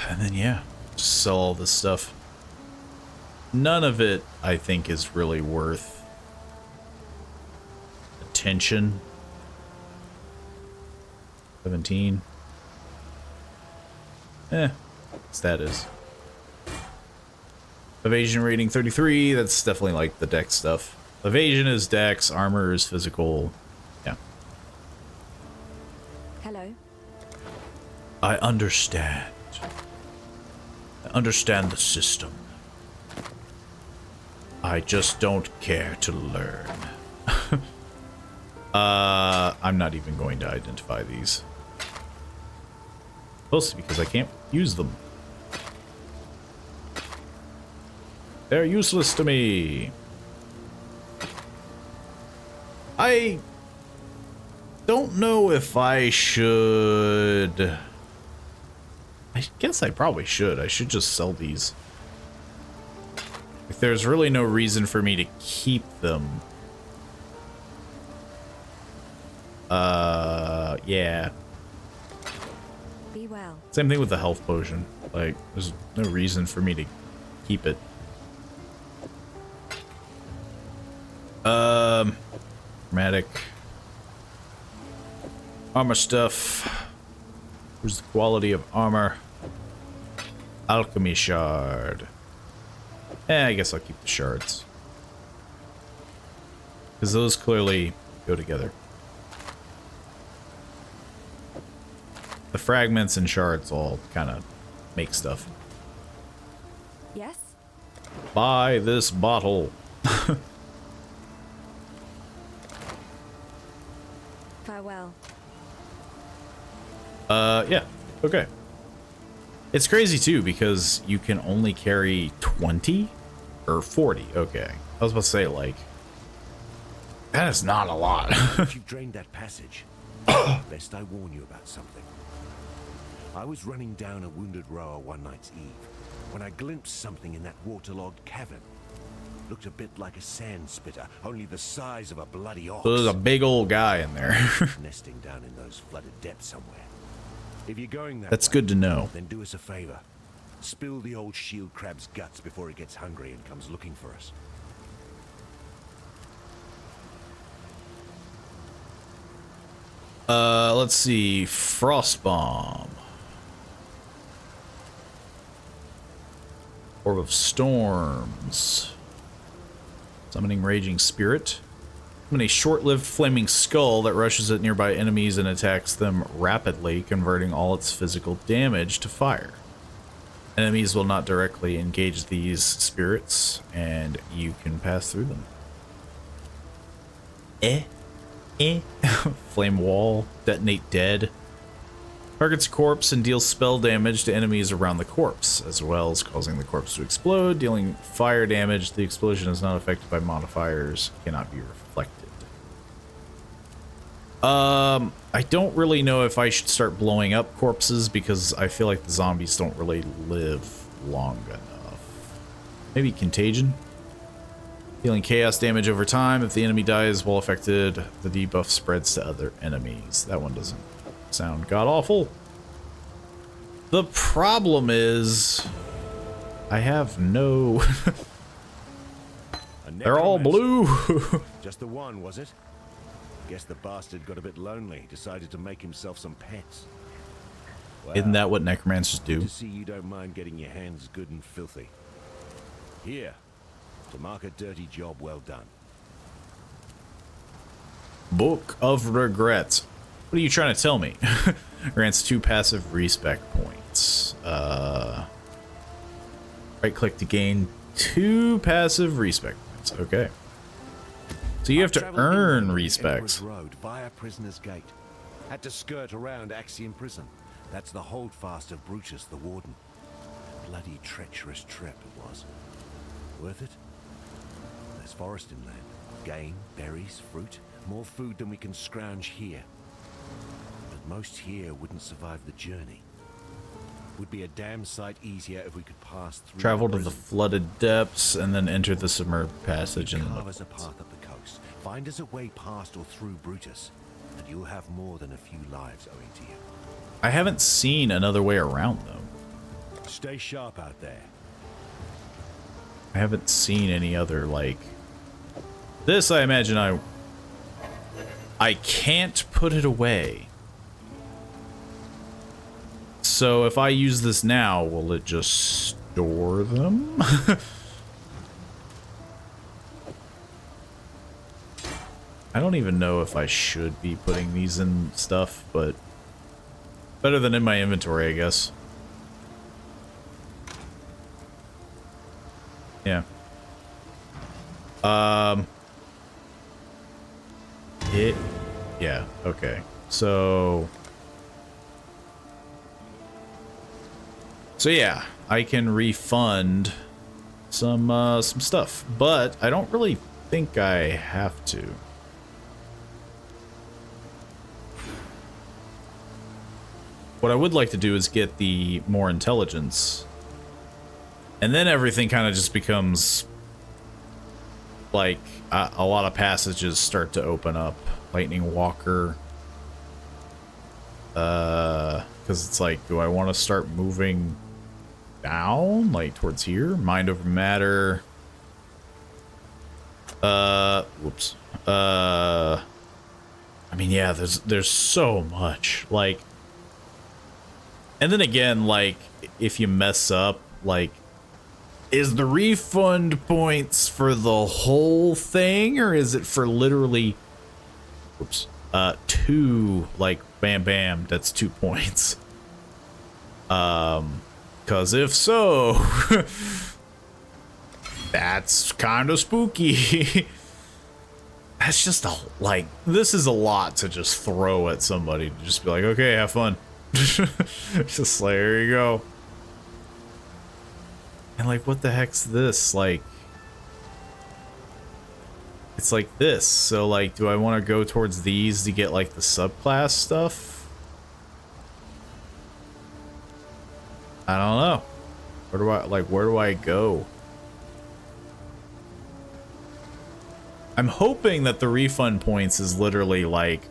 And then yeah, just sell all this stuff. None of it, I think, is really worth attention. 17. That is. Evasion rating 33, that's definitely like the dex stuff. Evasion is dex, armor is physical. Yeah. Hello. I understand. I understand the system. I just don't care to learn. I'm not even going to identify these. Mostly because I can't use them. They're useless to me. I don't know if I should... I guess I probably should. I should just sell these. Like, there's really no reason for me to keep them. Yeah. Be well. Same thing with the health potion. Like, there's no reason for me to keep it. Chromatic. Armor stuff. Where's the quality of armor? Alchemy shard. I guess I'll keep the shards. Because those clearly go together. The fragments and shards all kind of make stuff. Yes? Buy this bottle. Farewell. Yeah. Okay. It's crazy too because you can only carry 20 or 40. Okay. I was about to say, like, that is not a lot. If you've drained that passage, best I warn you about something. I was running down a wounded rower one night's eve when I glimpsed something in that waterlogged cavern. Looked a bit like a sand spitter, only the size of a bloody ox. So there's a big old guy in there. Nesting down in those flooded depths somewhere. If you're going that That's way, good to know. then do us a favor. Spill the old shield crab's guts before it gets hungry and comes looking for us. Let's see. Frost bomb. Orb of storms. Summoning raging spirit. Summon a short-lived flaming skull that rushes at nearby enemies and attacks them rapidly, converting all its physical damage to fire. Enemies will not directly engage these spirits, and you can pass through them. Flame wall. Detonate dead. Targets a corpse and deals spell damage to enemies around the corpse, as well as causing the corpse to explode, dealing fire damage. The explosion is not affected by modifiers, cannot be reflected. I don't really know if I should start blowing up corpses because I feel like the zombies don't really live long enough. Maybe contagion? Dealing chaos damage over time. If the enemy dies while affected, the debuff spreads to other enemies. That one doesn't sound god-awful. The problem is I have no... They're all blue. Just the one, was it? Guess the bastard got a bit lonely, decided to make himself some pets. Well, Isn't that what necromancers do? to see you don't mind getting your hands good and filthy. Here, to mark a dirty job well done. Book of Regrets. What are you trying to tell me? Grants 2 passive respec points. Right click to gain 2 passive respec points. Okay. So you have to earn respect. Road via Prisoner's Gate. Had to skirt around Axiom Prison. That's the holdfast of Brutus the Warden. Bloody treacherous trip it was. Worth it? There's forest inland. Game, berries, fruit. More food than we can scrounge here. But most here wouldn't survive the journey. Would be a damn sight easier if we could pass through. Travel to prison. the flooded depths and then enter the submerged passage in the Carve us a path up the coast. Find us a way past or through Brutus, and you'll have more than a few lives owing to you. I haven't seen another way around though. Stay sharp out there. I haven't seen any other, like... This, I imagine I can't put it away. So if I use this now, will it just store them? I don't even know if I should be putting these in stuff, but better than in my inventory, I guess. Yeah. Yeah, okay. So yeah, I can refund some stuff, but I don't really think I have to. What I would like to do is get the more intelligence, and then everything kind of just becomes like a lot of passages start to open up. Lightning Walker, Because it's like, do I want to start moving down, like towards here? Mind over matter. Whoops. I mean, yeah, there's so much, like, and then again, like, if you mess up, like, is the refund points for the whole thing, or is it for literally, whoops, 2, like, bam, bam, that's 2 points. Because if so, that's kind of spooky. That's just a, like, this is a lot to just throw at somebody. To just be like, okay, have fun. Just like, there you go. And like, what the heck's this? Like, it's like this. So like, do I want to go towards these to get like the subclass stuff? I don't know. Where do I go? I'm hoping that the refund points is literally like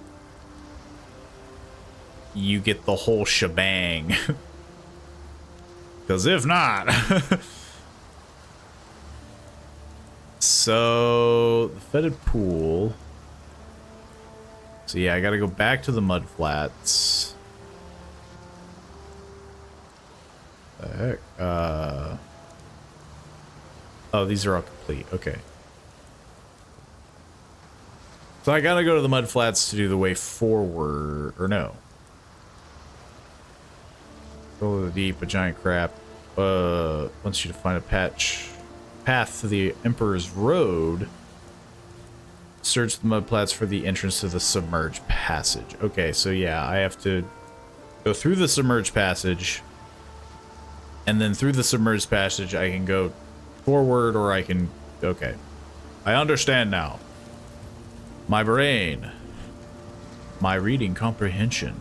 you get the whole shebang. Because if not... So, the fetid pool. So yeah, I gotta go back to the mud flats. The heck? Oh, these are all complete. Okay. So I gotta go to the mud flats to do the way forward, or no. Go to the deep, a giant crab. Wants you to find a path to the Emperor's Road. Search the mud flats for the entrance to the submerged passage. Okay, so yeah, I have to go through the submerged passage, and then through the submerged passage I can go forward, or I can... Okay. I understand now. My brain. My reading comprehension.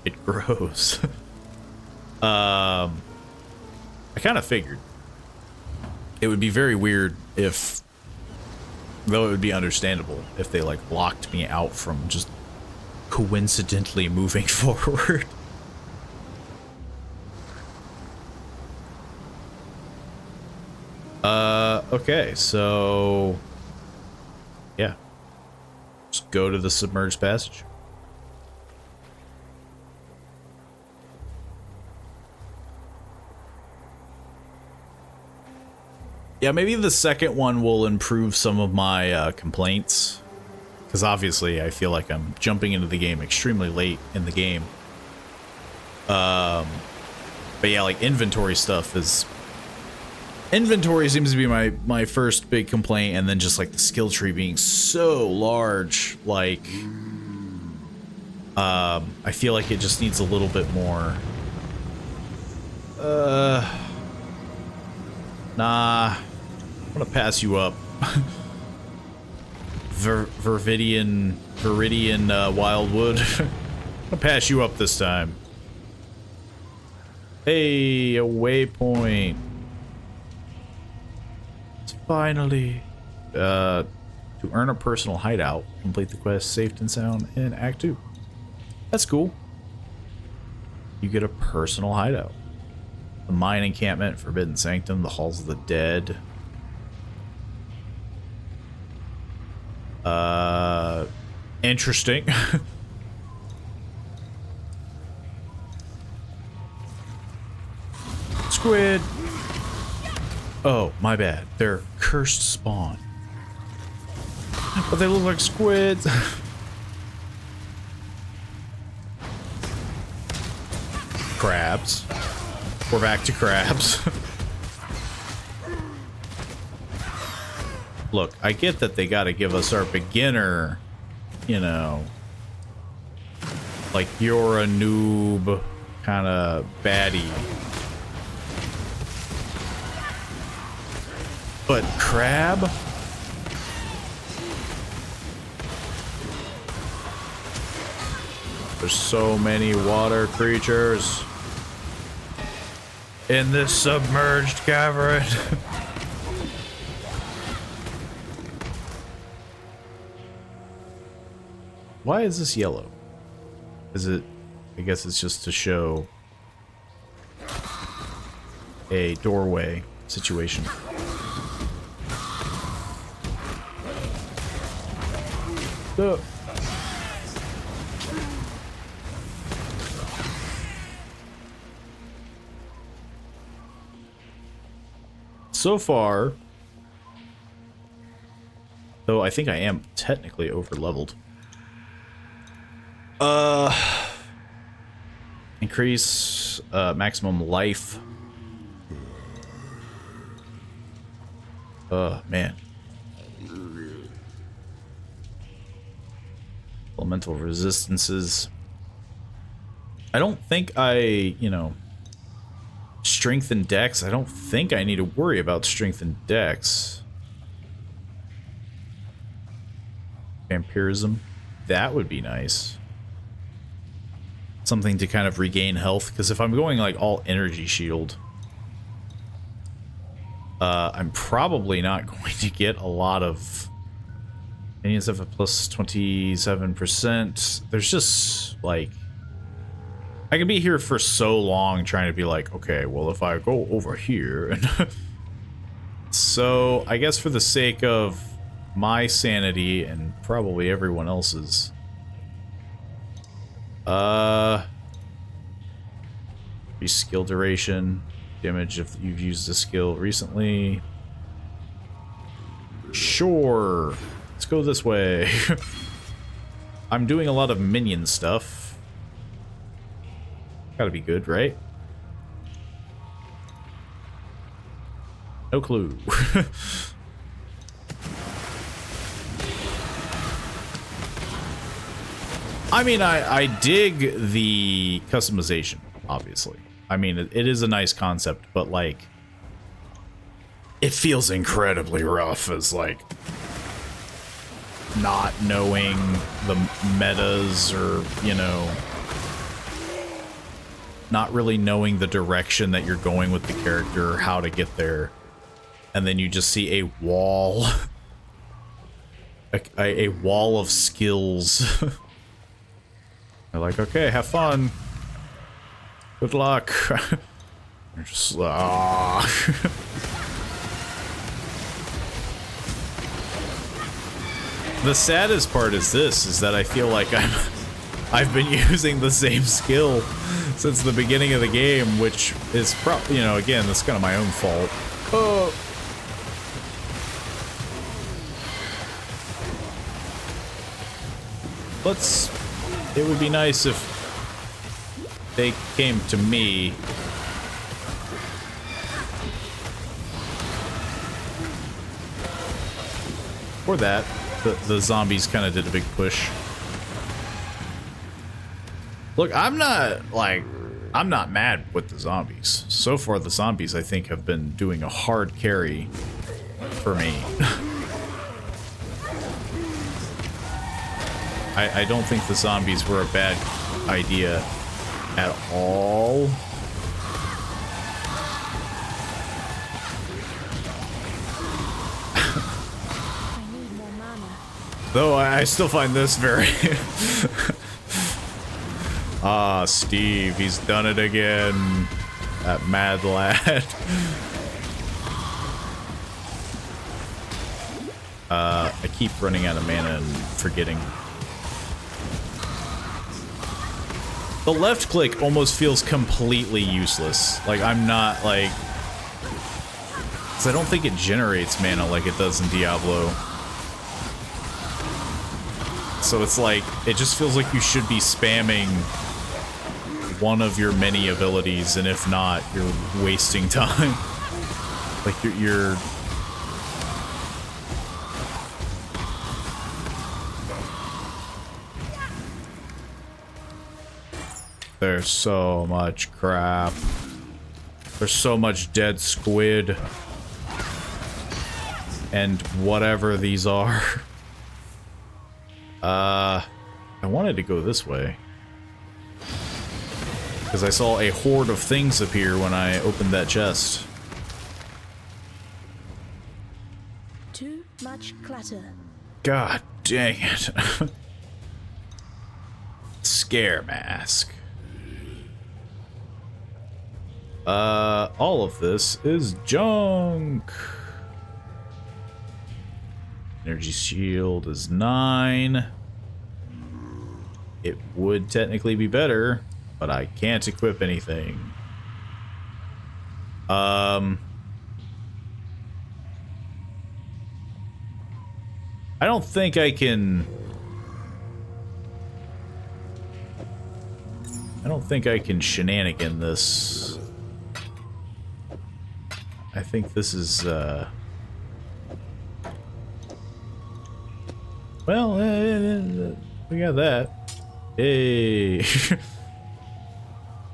It grows. I kind of figured. It would be very weird if... Though it would be understandable if they, like, blocked me out from just coincidentally moving forward. Okay, so... Yeah. Just go to the submerged passage. Yeah, maybe the second one will improve some of my complaints. Because obviously I feel like I'm jumping into the game extremely late in the game. But yeah, like inventory stuff is... Inventory seems to be my first big complaint, and then just like the skill tree being so large, like... I feel like it just needs a little bit more... Nah, I'm gonna pass you up. Viridian Wildwood. I'm gonna pass you up this time. Hey, a waypoint. It's finally. To earn a personal hideout, complete the quest Safe and Sound in Act 2. That's cool. You get a personal hideout. The mine encampment, Forbidden Sanctum, the Halls of the Dead. Interesting. Squid. Oh, my bad. They're cursed spawn. But they look like squids. Crabs. We're back to crabs. Look, I get that they gotta give us our beginner, you know, like you're a noob kind of baddie. But crab? There's so many water creatures in this submerged cavern. Why is this yellow? Is it I guess it's just to show a doorway situation. So far, though I think I am technically over leveled. Increase maximum life. Man. Elemental resistances. I don't think strength and dex. I don't think I need to worry about strength and dex. Vampirism. That would be nice. Something to kind of regain health, because if I'm going like all energy shield, I'm probably not going to get a lot of minions have a plus 27%. There's just like, I could be here for so long trying to be like, okay, well, if I go over here and so I guess for the sake of my sanity and probably everyone else's, skill duration, damage if you've used a skill recently. Sure, let's go this way. I'm doing a lot of minion stuff. Gotta be good, right? No clue. I mean, I dig the customization, obviously. I mean, it is a nice concept, but, like, it feels incredibly rough as, like, not knowing the metas or, you know, not really knowing the direction that you're going with the character, or how to get there, and then you just see a wall, a wall of skills. They're like, okay, have fun. Good luck. You're just The saddest part is this, is that I feel like I've been using the same skill since the beginning of the game, which is probably, you know, again, that's kind of my own fault. Oh. It would be nice if they came to me. Or that. The zombies kind of did a big push. Look, I'm not mad with the zombies. So far, the zombies, I think, have been doing a hard carry for me. I don't think the zombies were a bad idea at all. I need more mana. Though I still find this very... Ah, Steve, he's done it again. That mad lad. I keep running out of mana and forgetting. The left click almost feels completely useless. Like, I'm not, like... Because I don't think it generates mana like it does in Diablo. So it's like, it just feels like you should be spamming one of your many abilities, and if not, you're wasting time. Like, you're... There's so much crap. There's so much dead squid. And whatever these are. I wanted to go this way. Because I saw a horde of things appear when I opened that chest. Too much clutter. God dang it. Scare mask. All of this is junk. Energy shield is 9. It would technically be better, but I can't equip anything. I don't think I can... shenanigan this. I think this is, well, we got that. Hey.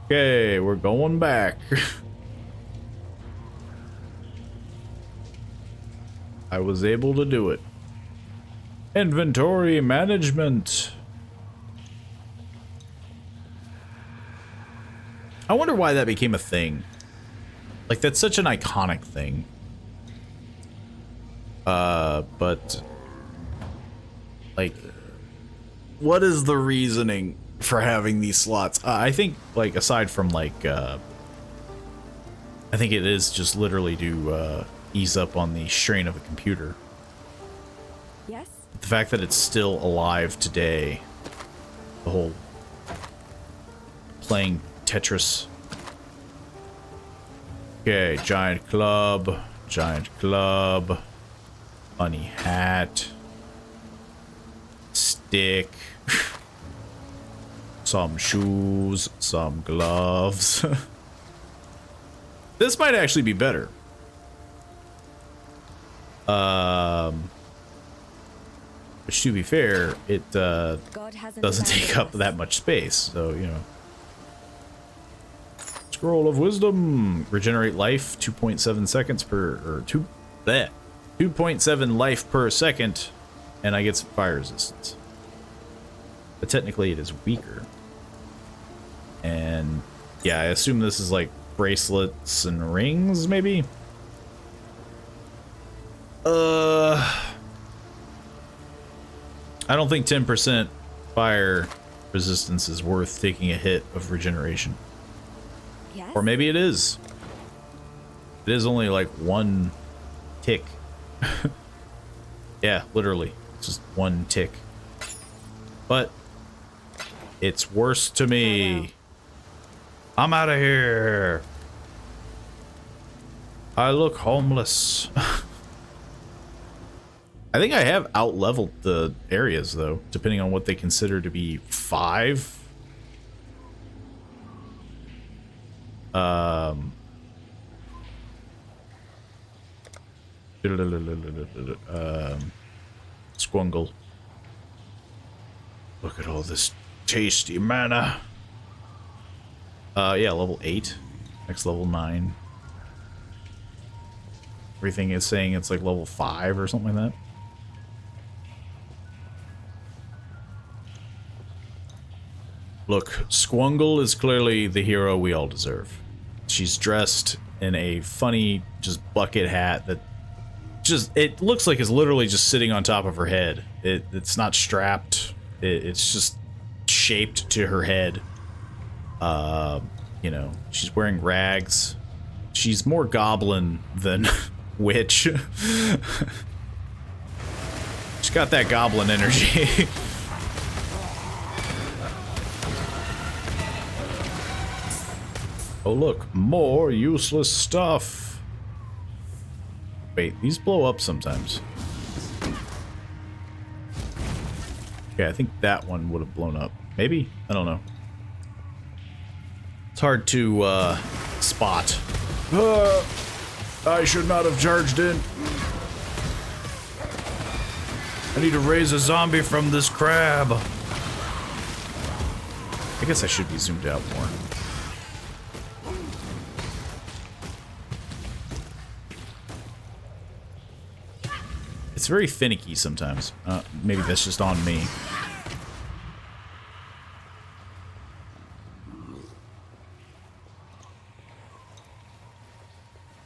Okay, we're going back. I was able to do it. Inventory management. I wonder why that became a thing. Like, that's such an iconic thing. But like, what is the reasoning for having these slots? I think, like, aside from, like, I think it is just literally to ease up on the strain of a computer. Yes? The fact that it's still alive today, the whole playing Tetris. Okay, giant club, funny hat, stick, some shoes, some gloves. This might actually be better. Which, to be fair, it doesn't take up that much space, so, you know. Scroll of Wisdom. Regenerate life 2.7 seconds per, or 2.7 life per second, and I get some fire resistance. But technically it is weaker. And yeah, I assume this is like bracelets and rings, maybe? I don't think 10% fire resistance is worth taking a hit of regeneration. Yes? Or maybe it is. It is only like 1 tick. Yeah, literally. It's just 1 tick. But it's worse to me. I'm out of here. I look homeless. I think I have out-leveled the areas, though, depending on what they consider to be 5. Squungle. Look at all this tasty mana. Yeah, level 8. Next level 9. Everything is saying it's like level 5 or something like that. Look, Squungle is clearly the hero we all deserve. She's dressed in a funny, just bucket hat that just, it looks like it's literally just sitting on top of her head. It's not strapped. It's just shaped to her head. You know, she's wearing rags. She's more goblin than witch. She's got that goblin energy. Oh look, more useless stuff. Wait, these blow up sometimes. Okay, I think that one would have blown up. Maybe? I don't know. It's hard to spot. I should not have charged in. I need to raise a zombie from this crab. I guess I should be zoomed out more. It's very finicky sometimes. Maybe that's just on me.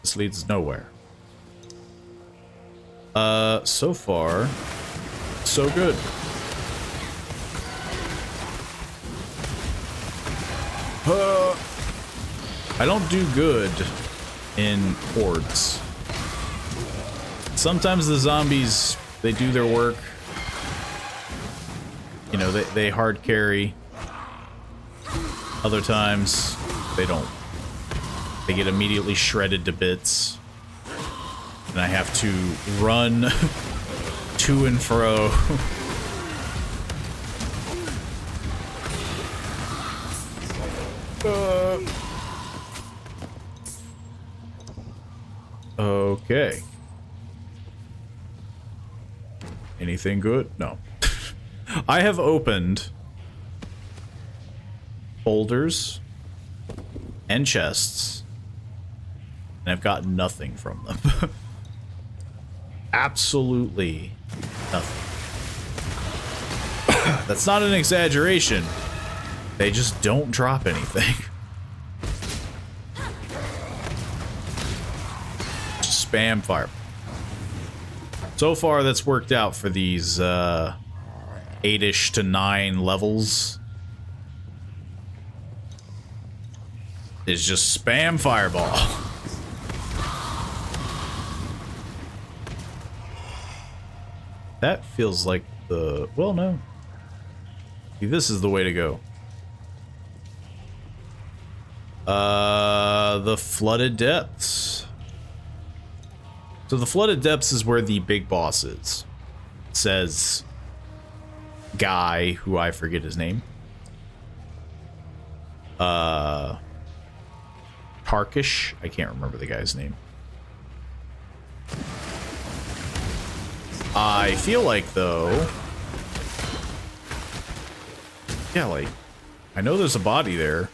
This leads nowhere. So far, so good. I don't do good in hordes. Sometimes the zombies, they do their work. You know, they hard carry. Other times, they don't. They get immediately shredded to bits. And I have to run to and fro. Okay. Anything good? No. I have opened folders and chests, and I've got nothing from them. Absolutely nothing. That's not an exaggeration. They just don't drop anything. Just spam fire. So far, that's worked out for these 8-ish to 9 levels. Is just spam fireball. That feels like the... well, no. See, this is the way to go. The Flooded Depths. So the Flooded Depths is where the big boss is. It says guy, who I forget his name. Tarkish? I can't remember the guy's name. I feel like, though... yeah, like... I know there's a body there.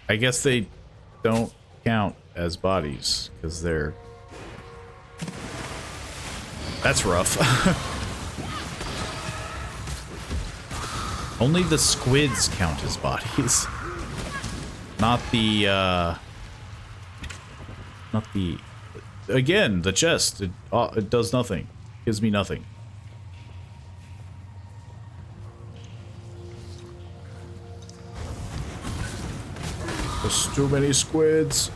I guess they don't count as bodies, because they're... that's rough. Only the squids count as bodies. Not the, not the... again, the chest. It does nothing. Gives me nothing. There's too many squids.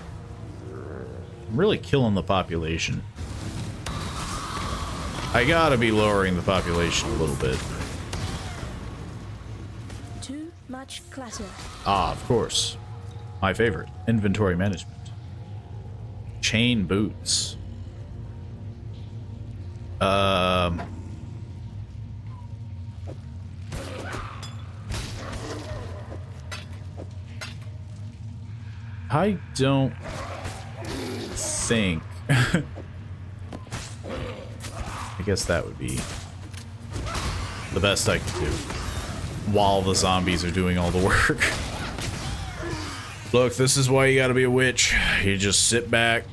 I'm really killing the population. I gotta be lowering the population a little bit. Too much clutter. Ah, of course. My favorite. Inventory management. Chain boots. I don't think... I guess that would be the best I could do while the zombies are doing all the work. Look, this is why you gotta be a witch. You just sit back,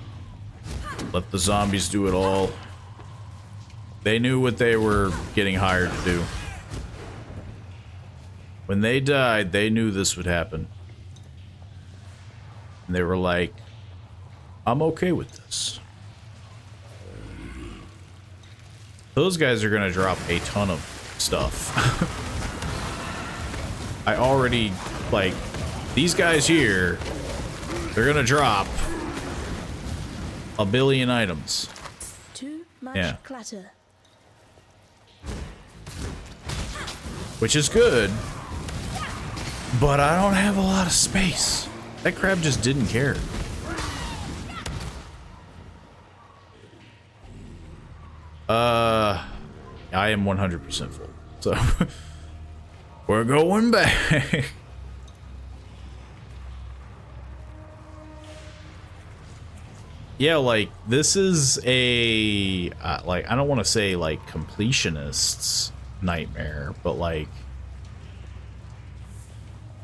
let the zombies do it all. They knew what they were getting hired to do. When they died, they knew this would happen. And they were like, I'm okay with this. Those guys are gonna drop a ton of stuff. I already, like, these guys here, they're gonna drop a billion items. Too much clutter. Which is good, but I don't have a lot of space. That crab just didn't care. I am 100% full, so we're going back. Yeah, like, this is a, like, I don't want to say, like, completionist's nightmare, but, like,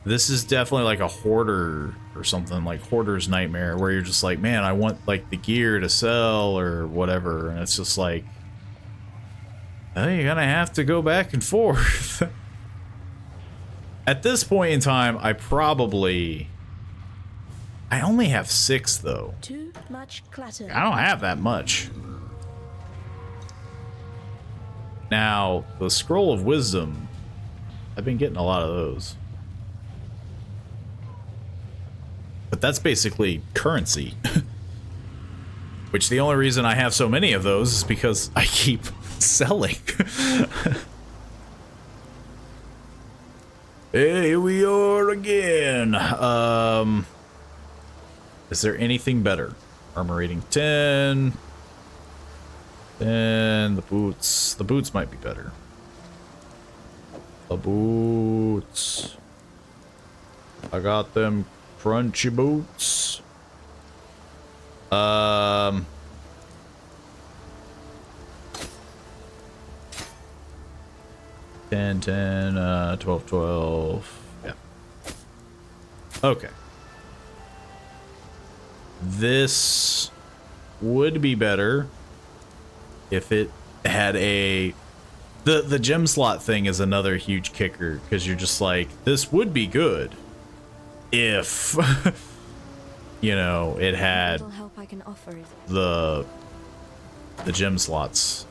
this is definitely, like, a hoarder or something, like, hoarder's nightmare, where you're just like, man, I want, like, the gear to sell or whatever, and it's just like, oh, you're gonna have to go back and forth. At this point in time, I only have 6, though. Too much clutter. I don't have that much. Now, the Scroll of Wisdom, I've been getting a lot of those. But that's basically currency. Which the only reason I have so many of those is because I keep selling. Hey, here we are again. Is there anything better? Armor rating 10. And the boots. The boots might be better. The boots. I got them crunchy boots. 10, 10, 12, 12. Yeah. Okay. This would be better if it had a... The gem slot thing is another huge kicker, because you're just like, this would be good if, you know, it had help I can offer is the gem slots.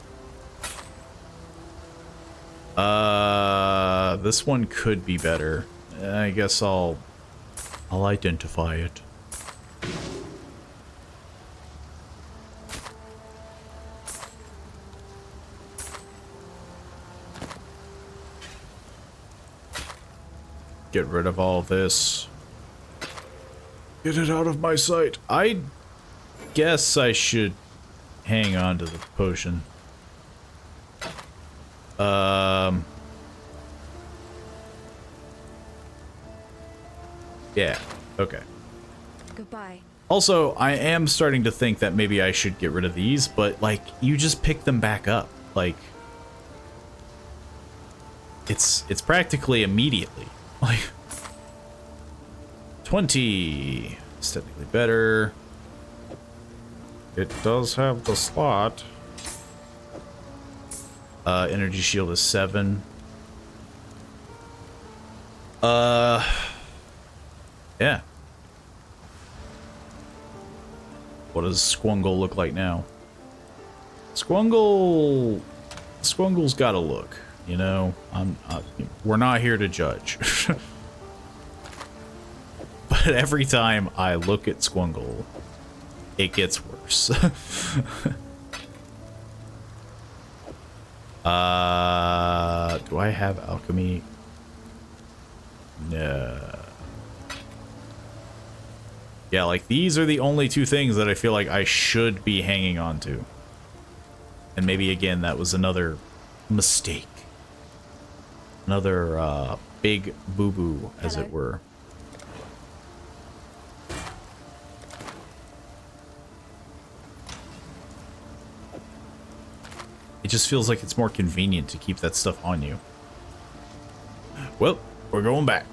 This one could be better. I guess I'll identify it. Get rid of all this. Get it out of my sight. I guess I should hang on to the potion. Yeah, okay. goodbye. Also, I am starting to think that maybe I should get rid of these, but, like, you just pick them back up. Like, it's practically immediately. Like, 20. It's technically better. It does have the slot. Energy shield is 7. Yeah. What does Squungle look like now? Squungle's got a look, you know. We're not here to judge. But every time I look at Squungle, it gets worse. Do I have alchemy? No. Yeah, like, these are the only two things that I feel like I should be hanging on to. And maybe, again, that was another mistake. Another, big boo-boo, as it were. It just feels like it's more convenient to keep that stuff on you. Well, we're going back.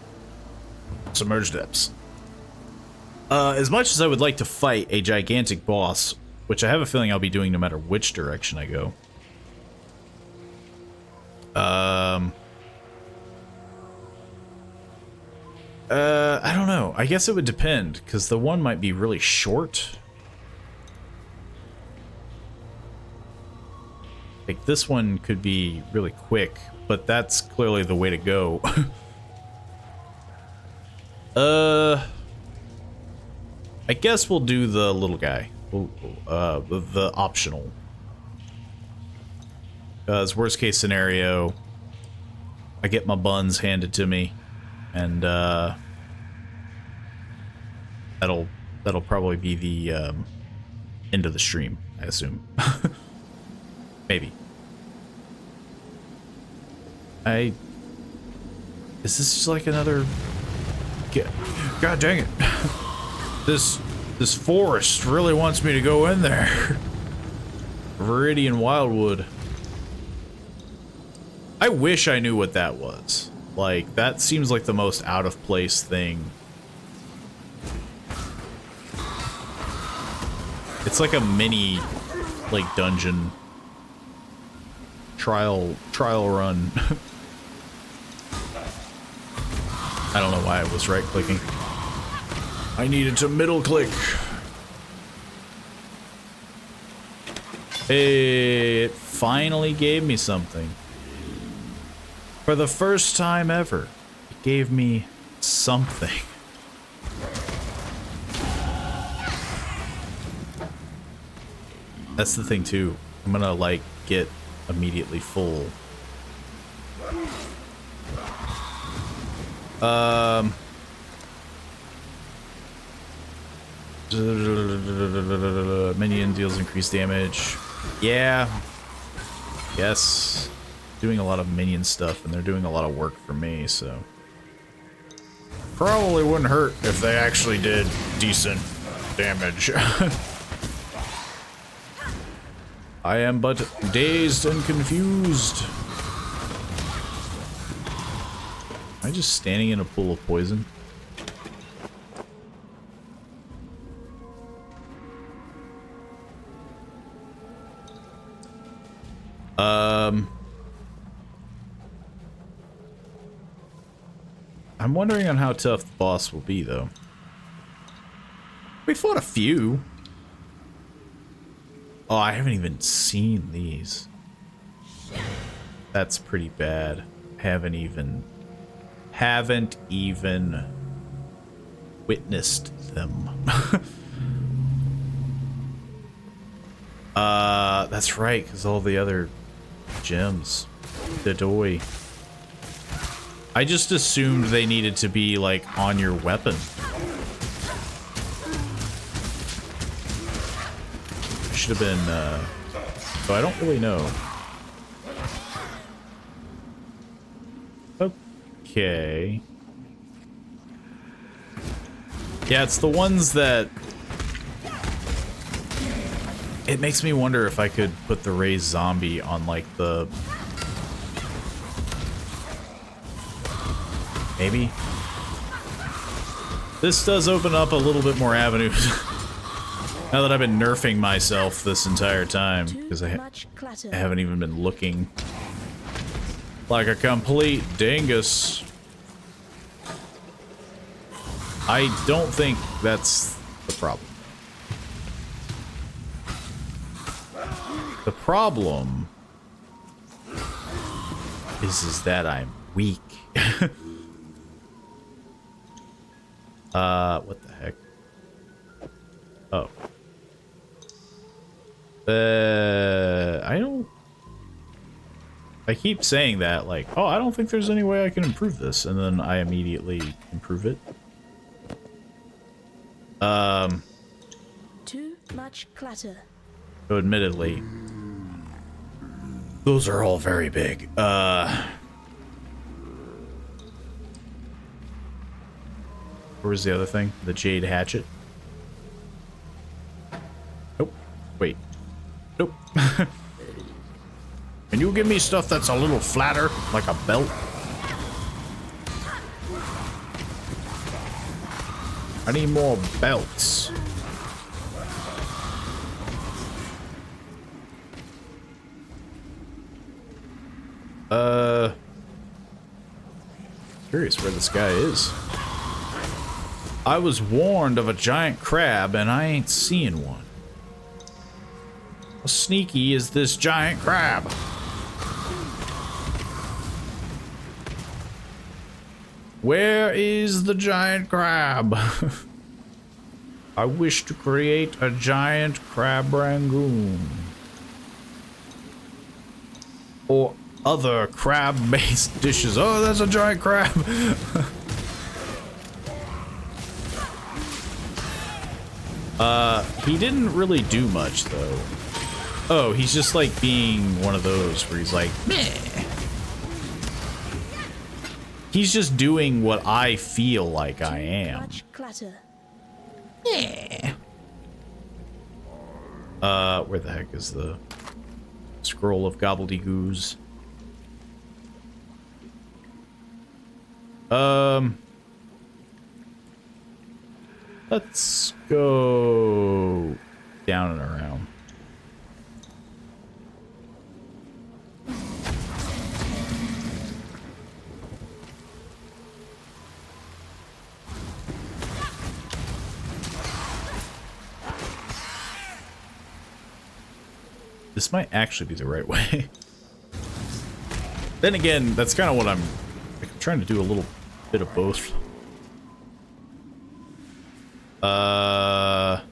Submerged depths. As much as I would like to fight a gigantic boss, which I have a feeling I'll be doing no matter which direction I go. I don't know. I guess it would depend, because the one might be really short. Like, this one could be really quick, but that's clearly the way to go. I guess we'll do the little guy. The optional. Because worst case scenario, I get my buns handed to me, and that'll probably be the end of the stream, I assume. Maybe. Is this just like another... God dang it. This forest really wants me to go in there. Viridian Wildwood. I wish I knew what that was. Like, that seems like the most out of place thing. It's like a mini, like, dungeon trial run. I don't know why I was right clicking. I needed to middle click. Hey, it finally gave me something. For the first time ever, it gave me something. That's the thing too. I'm gonna like get immediately full. Minion deals increased damage. Yeah. Yes. Doing a lot of minion stuff, and they're doing a lot of work for me, so. Probably wouldn't hurt if they actually did decent damage. I am but dazed and confused. Am I just standing in a pool of poison? I'm wondering on how tough the boss will be, though. We fought a few. Oh, I haven't even seen these. That's pretty bad. Haven't even witnessed them. That's right, because all the other gems. The doy. I just assumed they needed to be, like, on your weapon. Should have been, so I don't really know. Okay. Yeah, it's the ones that... It makes me wonder if I could put the raised zombie on, like, the... Maybe? This does open up a little bit more avenues. Now that I've been nerfing myself this entire time, because I haven't even been looking like a complete dingus. I don't think that's the problem. The problem is that I'm weak. What the heck? Oh. I keep saying that, like, oh, I don't think there's any way I can improve this, and then I immediately improve it. Too much clutter. So admittedly, those are all very big. Where was the other thing? The jade hatchet? Nope. Wait. Nope. Can you give me stuff that's a little flatter, like a belt? I need more belts. Curious where this guy is. I was warned of a giant crab and I ain't seeing one. How sneaky is this giant crab? Where is the giant crab? I wish to create a giant crab rangoon. Or other crab-based dishes. Oh, that's a giant crab. He didn't really do much, though. Oh, he's just like being one of those where he's like, meh. He's just doing what I feel like I am. Much clutter. Yeah. Where the heck is the scroll of gobbledygoos? Let's go down and around. This might actually be the right way. Then again, that's kind of what I'm trying to do, a little bit of both. That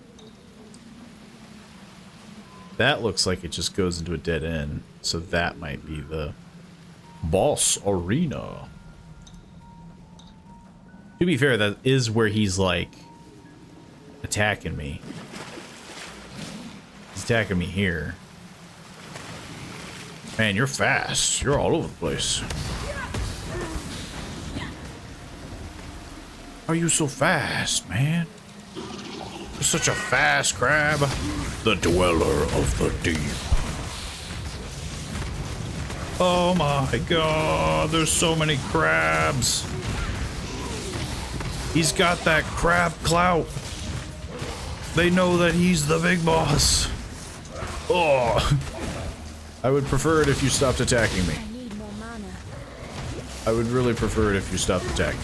looks like it just goes into a dead end, so that might be the boss arena. To be fair, that is where he's like attacking me. He's attacking me here. Man, you're fast. You're all over the place. How are you so fast, man? You're such a fast crab. The dweller of the deep. Oh my god, there's so many crabs. He's got that crab clout. They know that he's the big boss. Oh. I would prefer it if you stopped attacking me. I need more mana. I would really prefer it if you stopped attacking.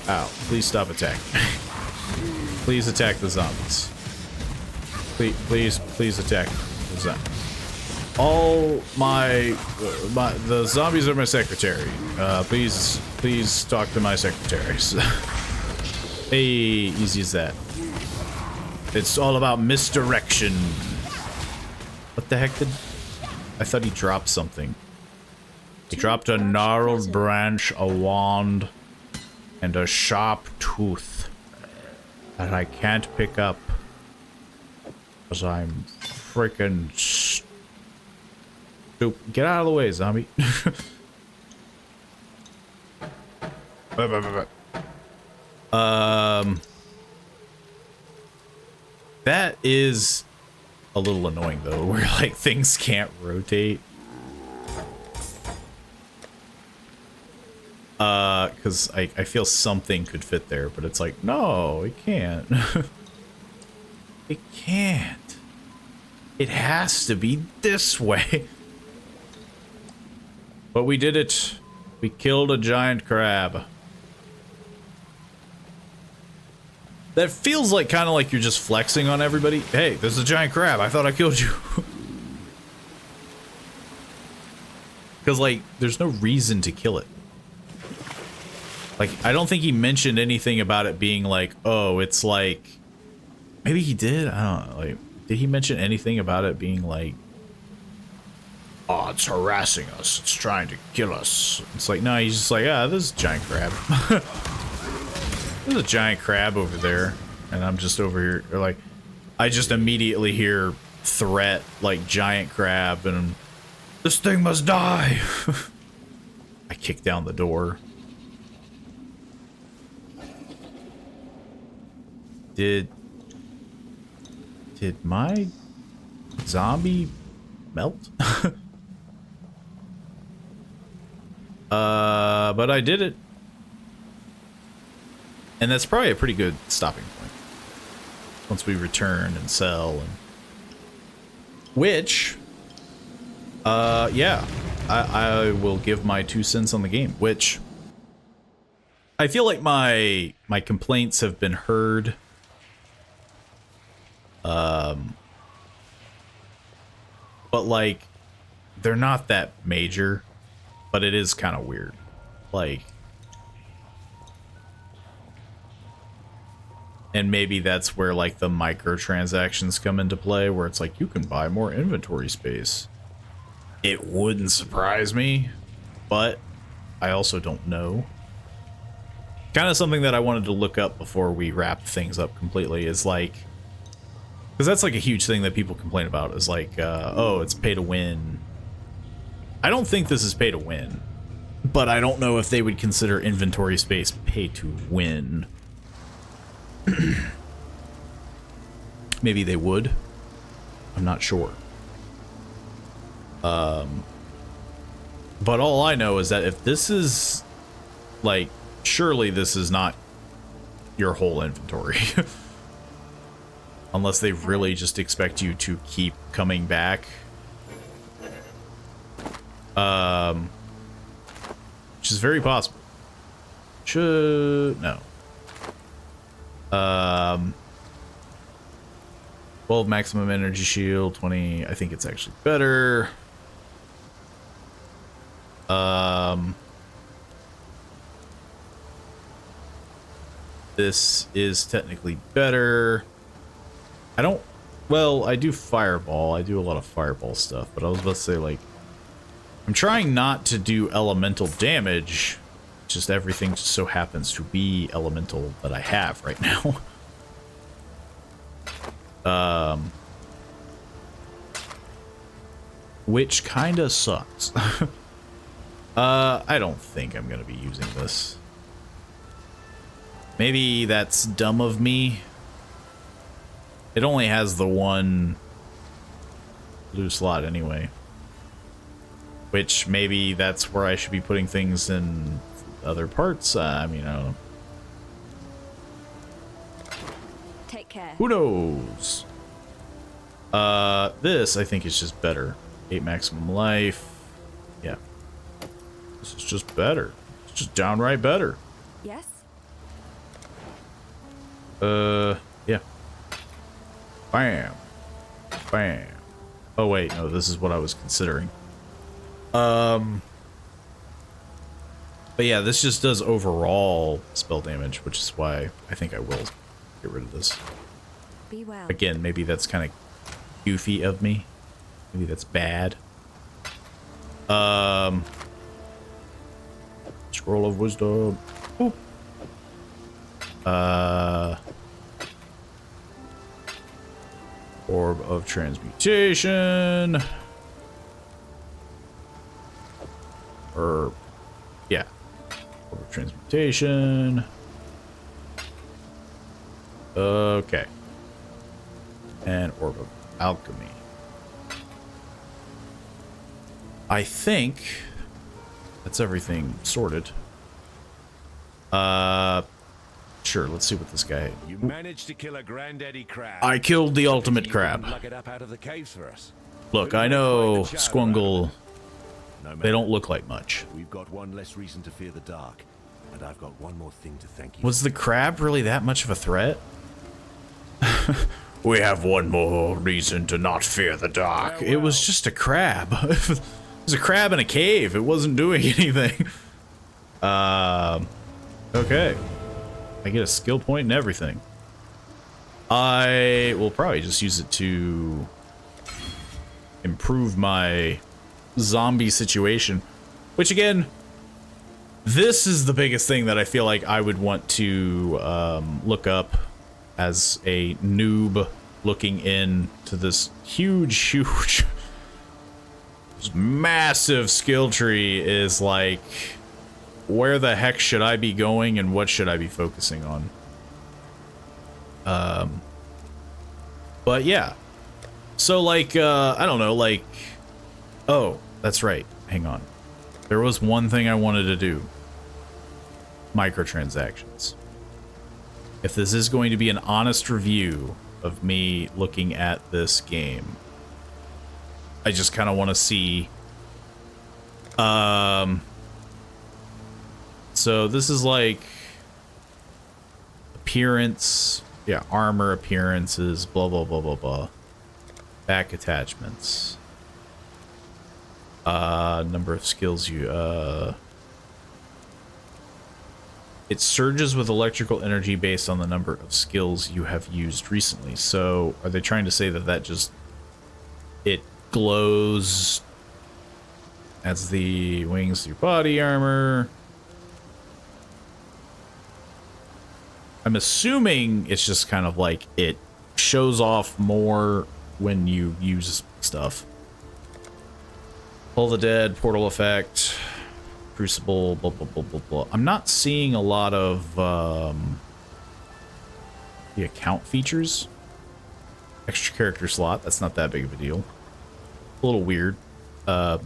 Ow, please stop attacking. Please attack the zombies. Please attack the zombies. All the zombies are my secretary. Please talk to my secretaries. Hey, easy as that. It's all about misdirection. What the heck did... I thought he dropped something. He dropped a gnarled branch, a wand, and a sharp tooth that I can't pick up because I'm freaking stupid. Get out of the way, zombie. That is a little annoying though, where like things can't rotate. Because I feel something could fit there, but it's like, no, it can't. It can't. It has to be this way. But we did it. We killed a giant crab. That feels like kind of like you're just flexing on everybody. Hey, there's a giant crab. I thought I killed you. Because, like, there's no reason to kill it. Like, I don't think he mentioned anything about it being like, oh, it's like... Maybe he did? I don't know. Like, did he mention anything about it being like... Oh, it's harassing us. It's trying to kill us. It's like, no, he's just like, ah, this is a giant crab. There's a giant crab over there. And I'm just over here. Or like, I just immediately hear threat, like giant crab, and this thing must die. I kick down the door. Did my zombie melt? But I did it. And that's probably a pretty good stopping point. Once we return and sell and... Which... yeah. I will give my 2 cents on the game, which... I feel like my complaints have been heard. But like, they're not that major, but it is kind of weird. Like, and maybe that's where like the microtransactions come into play, where it's like you can buy more inventory space. It wouldn't surprise me, but I also don't know. Kind of something that I wanted to look up before we wrap things up completely is like, because that's like a huge thing that people complain about is like, oh, it's pay to win. I don't think this is pay to win, but I don't know if they would consider inventory space pay to win. Maybe they would. I'm not sure. But all I know is that if this is like, surely this is not your whole inventory. Unless they really just expect you to keep coming back. Which is very possible. No. 12 maximum energy shield, 20. I think it's actually better. This is technically better. I don't, well, I do fireball. I do a lot of fireball stuff, but I was about to say, like, I'm trying not to do elemental damage. Just everything just so happens to be elemental that I have right now. Which kind of sucks. I don't think I'm going to be using this. Maybe that's dumb of me. It only has the one blue slot anyway. Which maybe that's where I should be putting things in other parts. I mean, I don't know. Take care. Who knows? This I think is just better. 8 maximum life. Yeah. This is just better. It's just downright better. Yes? Yeah. Bam. Bam. Oh, wait. No, this is what I was considering. But yeah, this just does overall spell damage, which is why I think I will get rid of this. Be well. Again, maybe that's kind of goofy of me. Maybe that's bad. Scroll of Wisdom. Ooh. Orb of Transmutation. Or, yeah. Orb of Transmutation. Okay. And Orb of Alchemy. I think that's everything sorted. Sure, let's see what this guy... You managed to kill a granddaddy crab. I killed the ultimate crab. Lug it up out of the caves for us. Look, I know Squungle, No they don't look like much. We've got one less reason to fear the dark, and I've got one more thing to thank you. Was the crab really that much of a threat? We have one more reason to not fear the dark. Farewell. It was just a crab. It was a crab in a cave. It wasn't doing anything. Okay. I get a skill point and everything. I will probably just use it to improve my zombie situation. Which again, this is the biggest thing that I feel like I would want to look up as a noob looking into this huge this massive skill tree is like, where the heck should I be going and what should I be focusing on? But yeah. So like, I don't know, like, oh, that's right. Hang on. There was one thing I wanted to do. Microtransactions. If this is going to be an honest review of me looking at this game, I just kind of want to see, so this is like appearance, yeah, armor appearances, blah, blah, blah, blah, blah. Back attachments. Number of skills you, it surges with electrical energy based on the number of skills you have used recently. So are they trying to say that that just, it glows as the wings through body armor? I'm assuming it's just kind of like it shows off more when you use stuff. Pull the Dead, Portal Effect, Crucible, blah, blah, blah, blah, blah. I'm not seeing a lot of the account features. Extra character slot, that's not that big of a deal. A little weird, but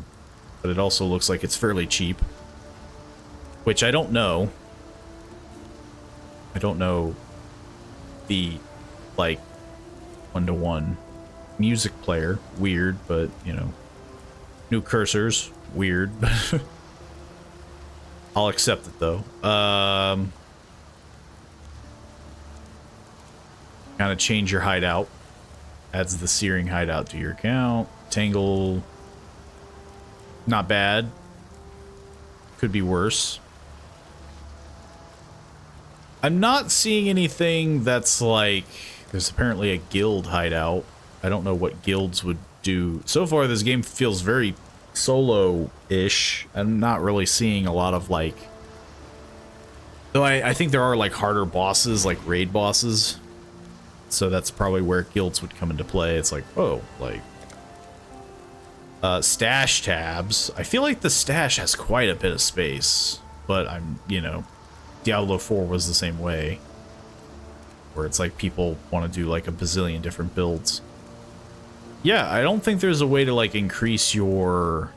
it also looks like it's fairly cheap. Which I don't know. I don't know the, like, one-to-one music player. Weird, but, you know. New cursors. Weird, but I'll accept it, though. Kind of change your hideout. Adds the Searing Hideout to your account. Tangle, not bad. Could be worse. I'm not seeing anything that's like... There's apparently a guild hideout. I don't know what guilds would do. So far, this game feels very solo-ish. I'm not really seeing a lot of, like... Though I think there are, like, harder bosses, like raid bosses. So that's probably where guilds would come into play. It's like, oh, like... stash tabs. I feel like the stash has quite a bit of space. But I'm, you know... Diablo 4 was the same way. Where it's like people want to do like a bazillion different builds. Yeah, I don't think there's a way to like increase your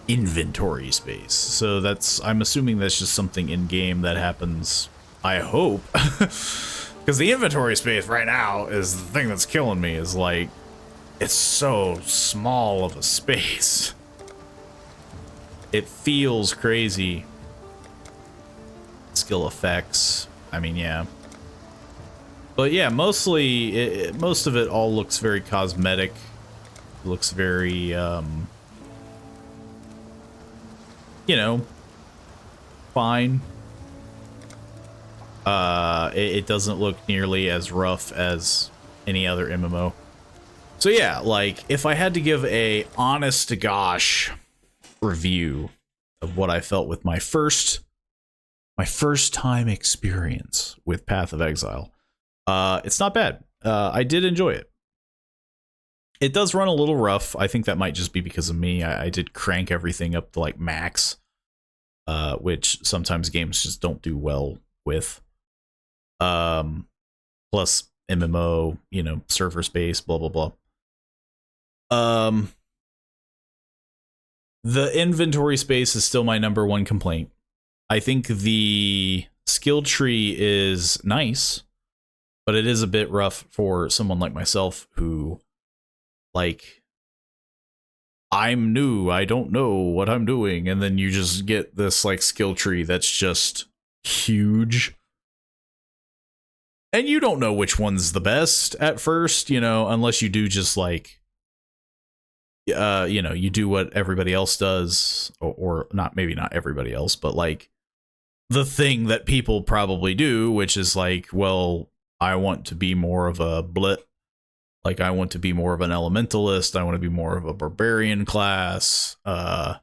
inventory space. So that's, I'm assuming that's just something in game that happens, I hope. Because the inventory space right now is the thing that's killing me, is like, it's so small of a space. It feels crazy. Skill effects. I mean, yeah. But yeah, mostly, most of it all looks very cosmetic. It looks very, you know, fine. It doesn't look nearly as rough as any other MMO. So yeah, like, if I had to give a honest to gosh review of what I felt with my first time experience with Path of Exile, it's not bad. I did enjoy it. It does run a little rough. I think that might just be because of me. I did crank everything up to like max, which sometimes games just don't do well with. Plus MMO, you know, server space, blah blah blah. The inventory space is still my number one complaint. I think the skill tree is nice, but it is a bit rough for someone like myself who, like, I'm new, I don't know what I'm doing, and then you just get this, like, skill tree that's just huge. And you don't know which one's the best at first, you know, unless you do just, like, you know, you do what everybody else does, or not, maybe not everybody else, but, like, the thing that people probably do, which is like, well, I want to be more of a blit. Like, I want to be more of an elementalist. I want to be more of a barbarian class. So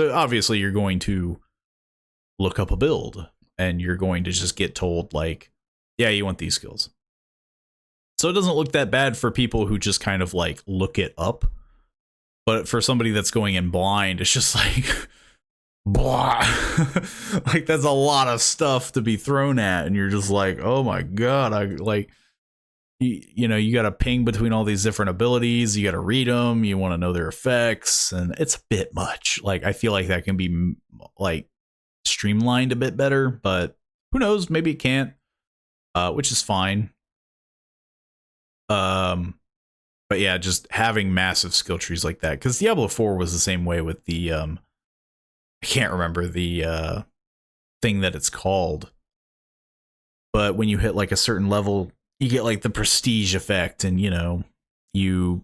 obviously you're going to look up a build and you're going to just get told like, yeah, you want these skills. So it doesn't look that bad for people who just kind of like look it up. But for somebody that's going in blind, it's just like, blah. Like, that's a lot of stuff to be thrown at, and you're just like, oh my god, I like, you know, you got to ping between all these different abilities, you got to read them, you want to know their effects, and it's a bit much. Like, I feel like that can be like streamlined a bit better, but who knows, maybe it can't, which is fine. But yeah, just having massive skill trees like that, because Diablo 4 was the same way with the I can't remember the thing that it's called, but when you hit like a certain level, you get like the prestige effect, and you know, you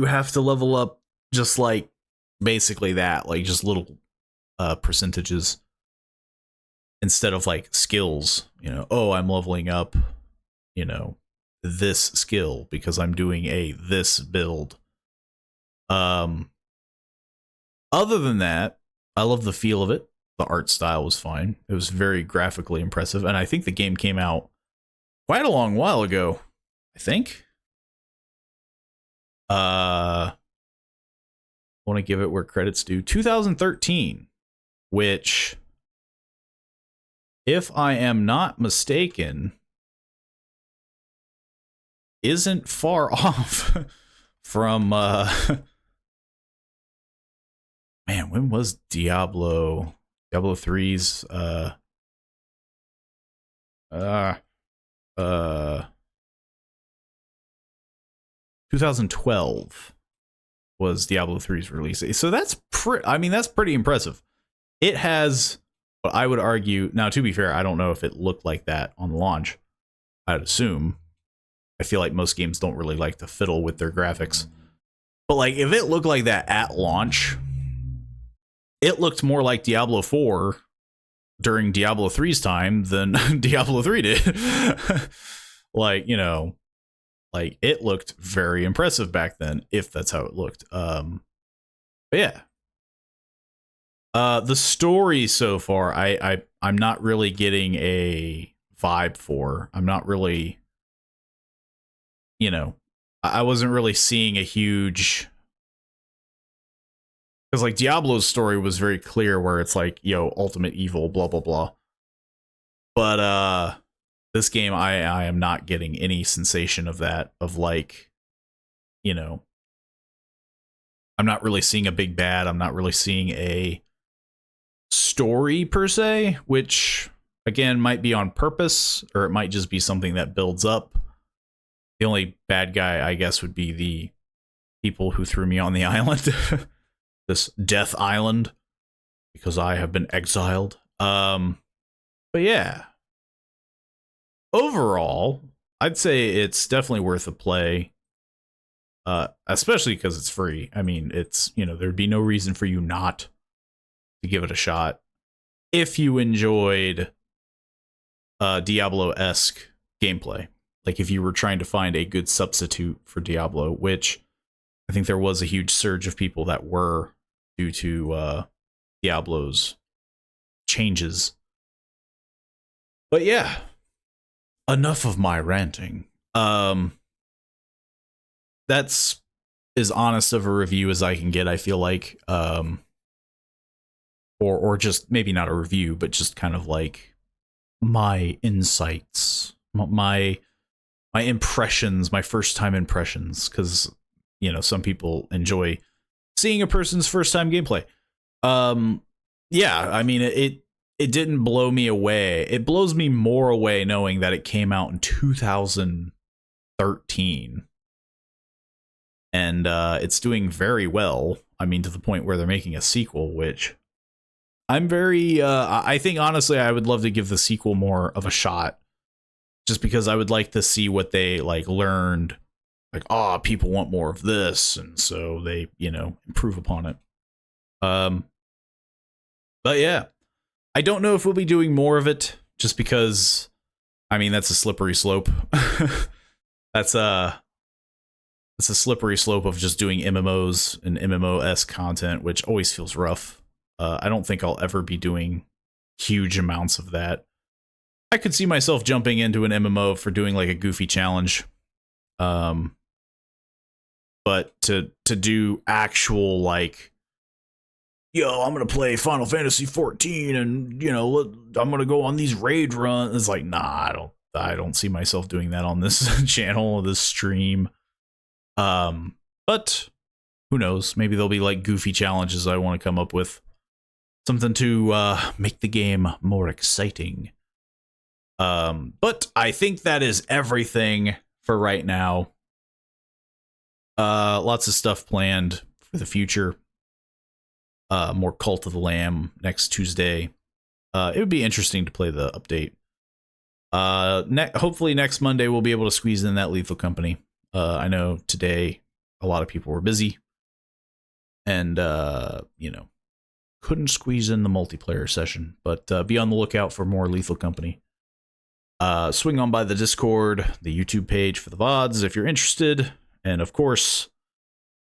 have to level up just like basically that, like just little percentages instead of like skills, you know, oh, I'm leveling up, you know, this skill because I'm doing this build. Other than that, I love the feel of it. The art style was fine. It was very graphically impressive, and I think the game came out quite a long while ago, I think. I want to give it where credit's due. 2013, which, if I am not mistaken, isn't far off from man, when was Diablo 3's 2012 was Diablo 3's release. So that's that's pretty impressive. It has what I would argue, now to be fair, I don't know if it looked like that on launch. I'd assume. I feel like most games don't really like to fiddle with their graphics. But like, if it looked like that at launch, it looked more like Diablo 4 during Diablo 3's time than Diablo 3 did. Like, you know, like it looked very impressive back then, if that's how it looked. But yeah. The story so far, I'm not really getting a vibe for. I'm not really, you know, I wasn't really seeing a huge, because like Diablo's story was very clear where it's like, yo, ultimate evil, blah blah blah. But this game, I am not getting any sensation of that, of like, you know, I'm not really seeing a big bad. I'm not really seeing a story per se, which again might be on purpose, or it might just be something that builds up. The only bad guy, I guess, would be the people who threw me on the island, this Death Island, because I have been exiled. But yeah, overall, I'd say it's definitely worth a play, especially because it's free. I mean, it's, you know, there'd be no reason for you not to give it a shot if you enjoyed Diablo-esque gameplay. Like if you were trying to find a good substitute for Diablo, which I think there was a huge surge of people that were due to Diablo's changes. But yeah, enough of my ranting. That's as honest of a review as I can get, I feel like. Or just maybe not a review, but just kind of like my insights, my impressions, my first time impressions, because, you know, some people enjoy seeing a person's first time gameplay. Yeah, I mean, it didn't blow me away. It blows me more away knowing that it came out in 2013. And it's doing very well. I mean, to the point where they're making a sequel, which I'm very, I think, honestly, I would love to give the sequel more of a shot. Just because I would like to see what they, like, learned. Like, oh, people want more of this. And so they, you know, improve upon it. But yeah. I don't know if we'll be doing more of it. Just because, I mean, that's a slippery slope. That's a slippery slope of just doing MMOs and MMO-esque content, which always feels rough. I don't think I'll ever be doing huge amounts of that. I could see myself jumping into an MMO for doing like a goofy challenge. But to do actual, like, yo, I'm going to play Final Fantasy 14 and, you know, I'm going to go on these raid runs. It's like, nah, I don't see myself doing that on this channel, this stream. But who knows? Maybe there'll be like goofy challenges I want to come up with. Something to make the game more exciting. But I think that is everything for right now. Lots of stuff planned for the future. More Cult of the Lamb next Tuesday. It would be interesting to play the update. Hopefully next Monday we'll be able to squeeze in that Lethal Company. I know today a lot of people were busy. And, you know, couldn't squeeze in the multiplayer session. But be on the lookout for more Lethal Company. Swing on by the Discord, the YouTube page for the VODs if you're interested. And of course,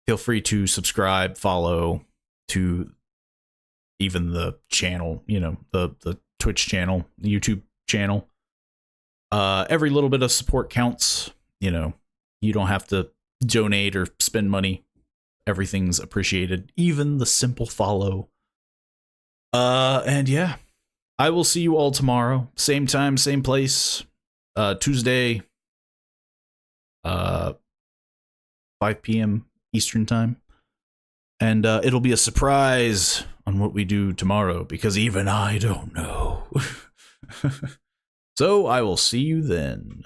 feel free to subscribe, follow to even the channel, you know, the Twitch channel, the YouTube channel. Every little bit of support counts. You know, you don't have to donate or spend money. Everything's appreciated, even the simple follow. And yeah. I will see you all tomorrow. Same time, same place. Tuesday, 5 p.m. Eastern time. And it'll be a surprise on what we do tomorrow, because even I don't know. So I will see you then.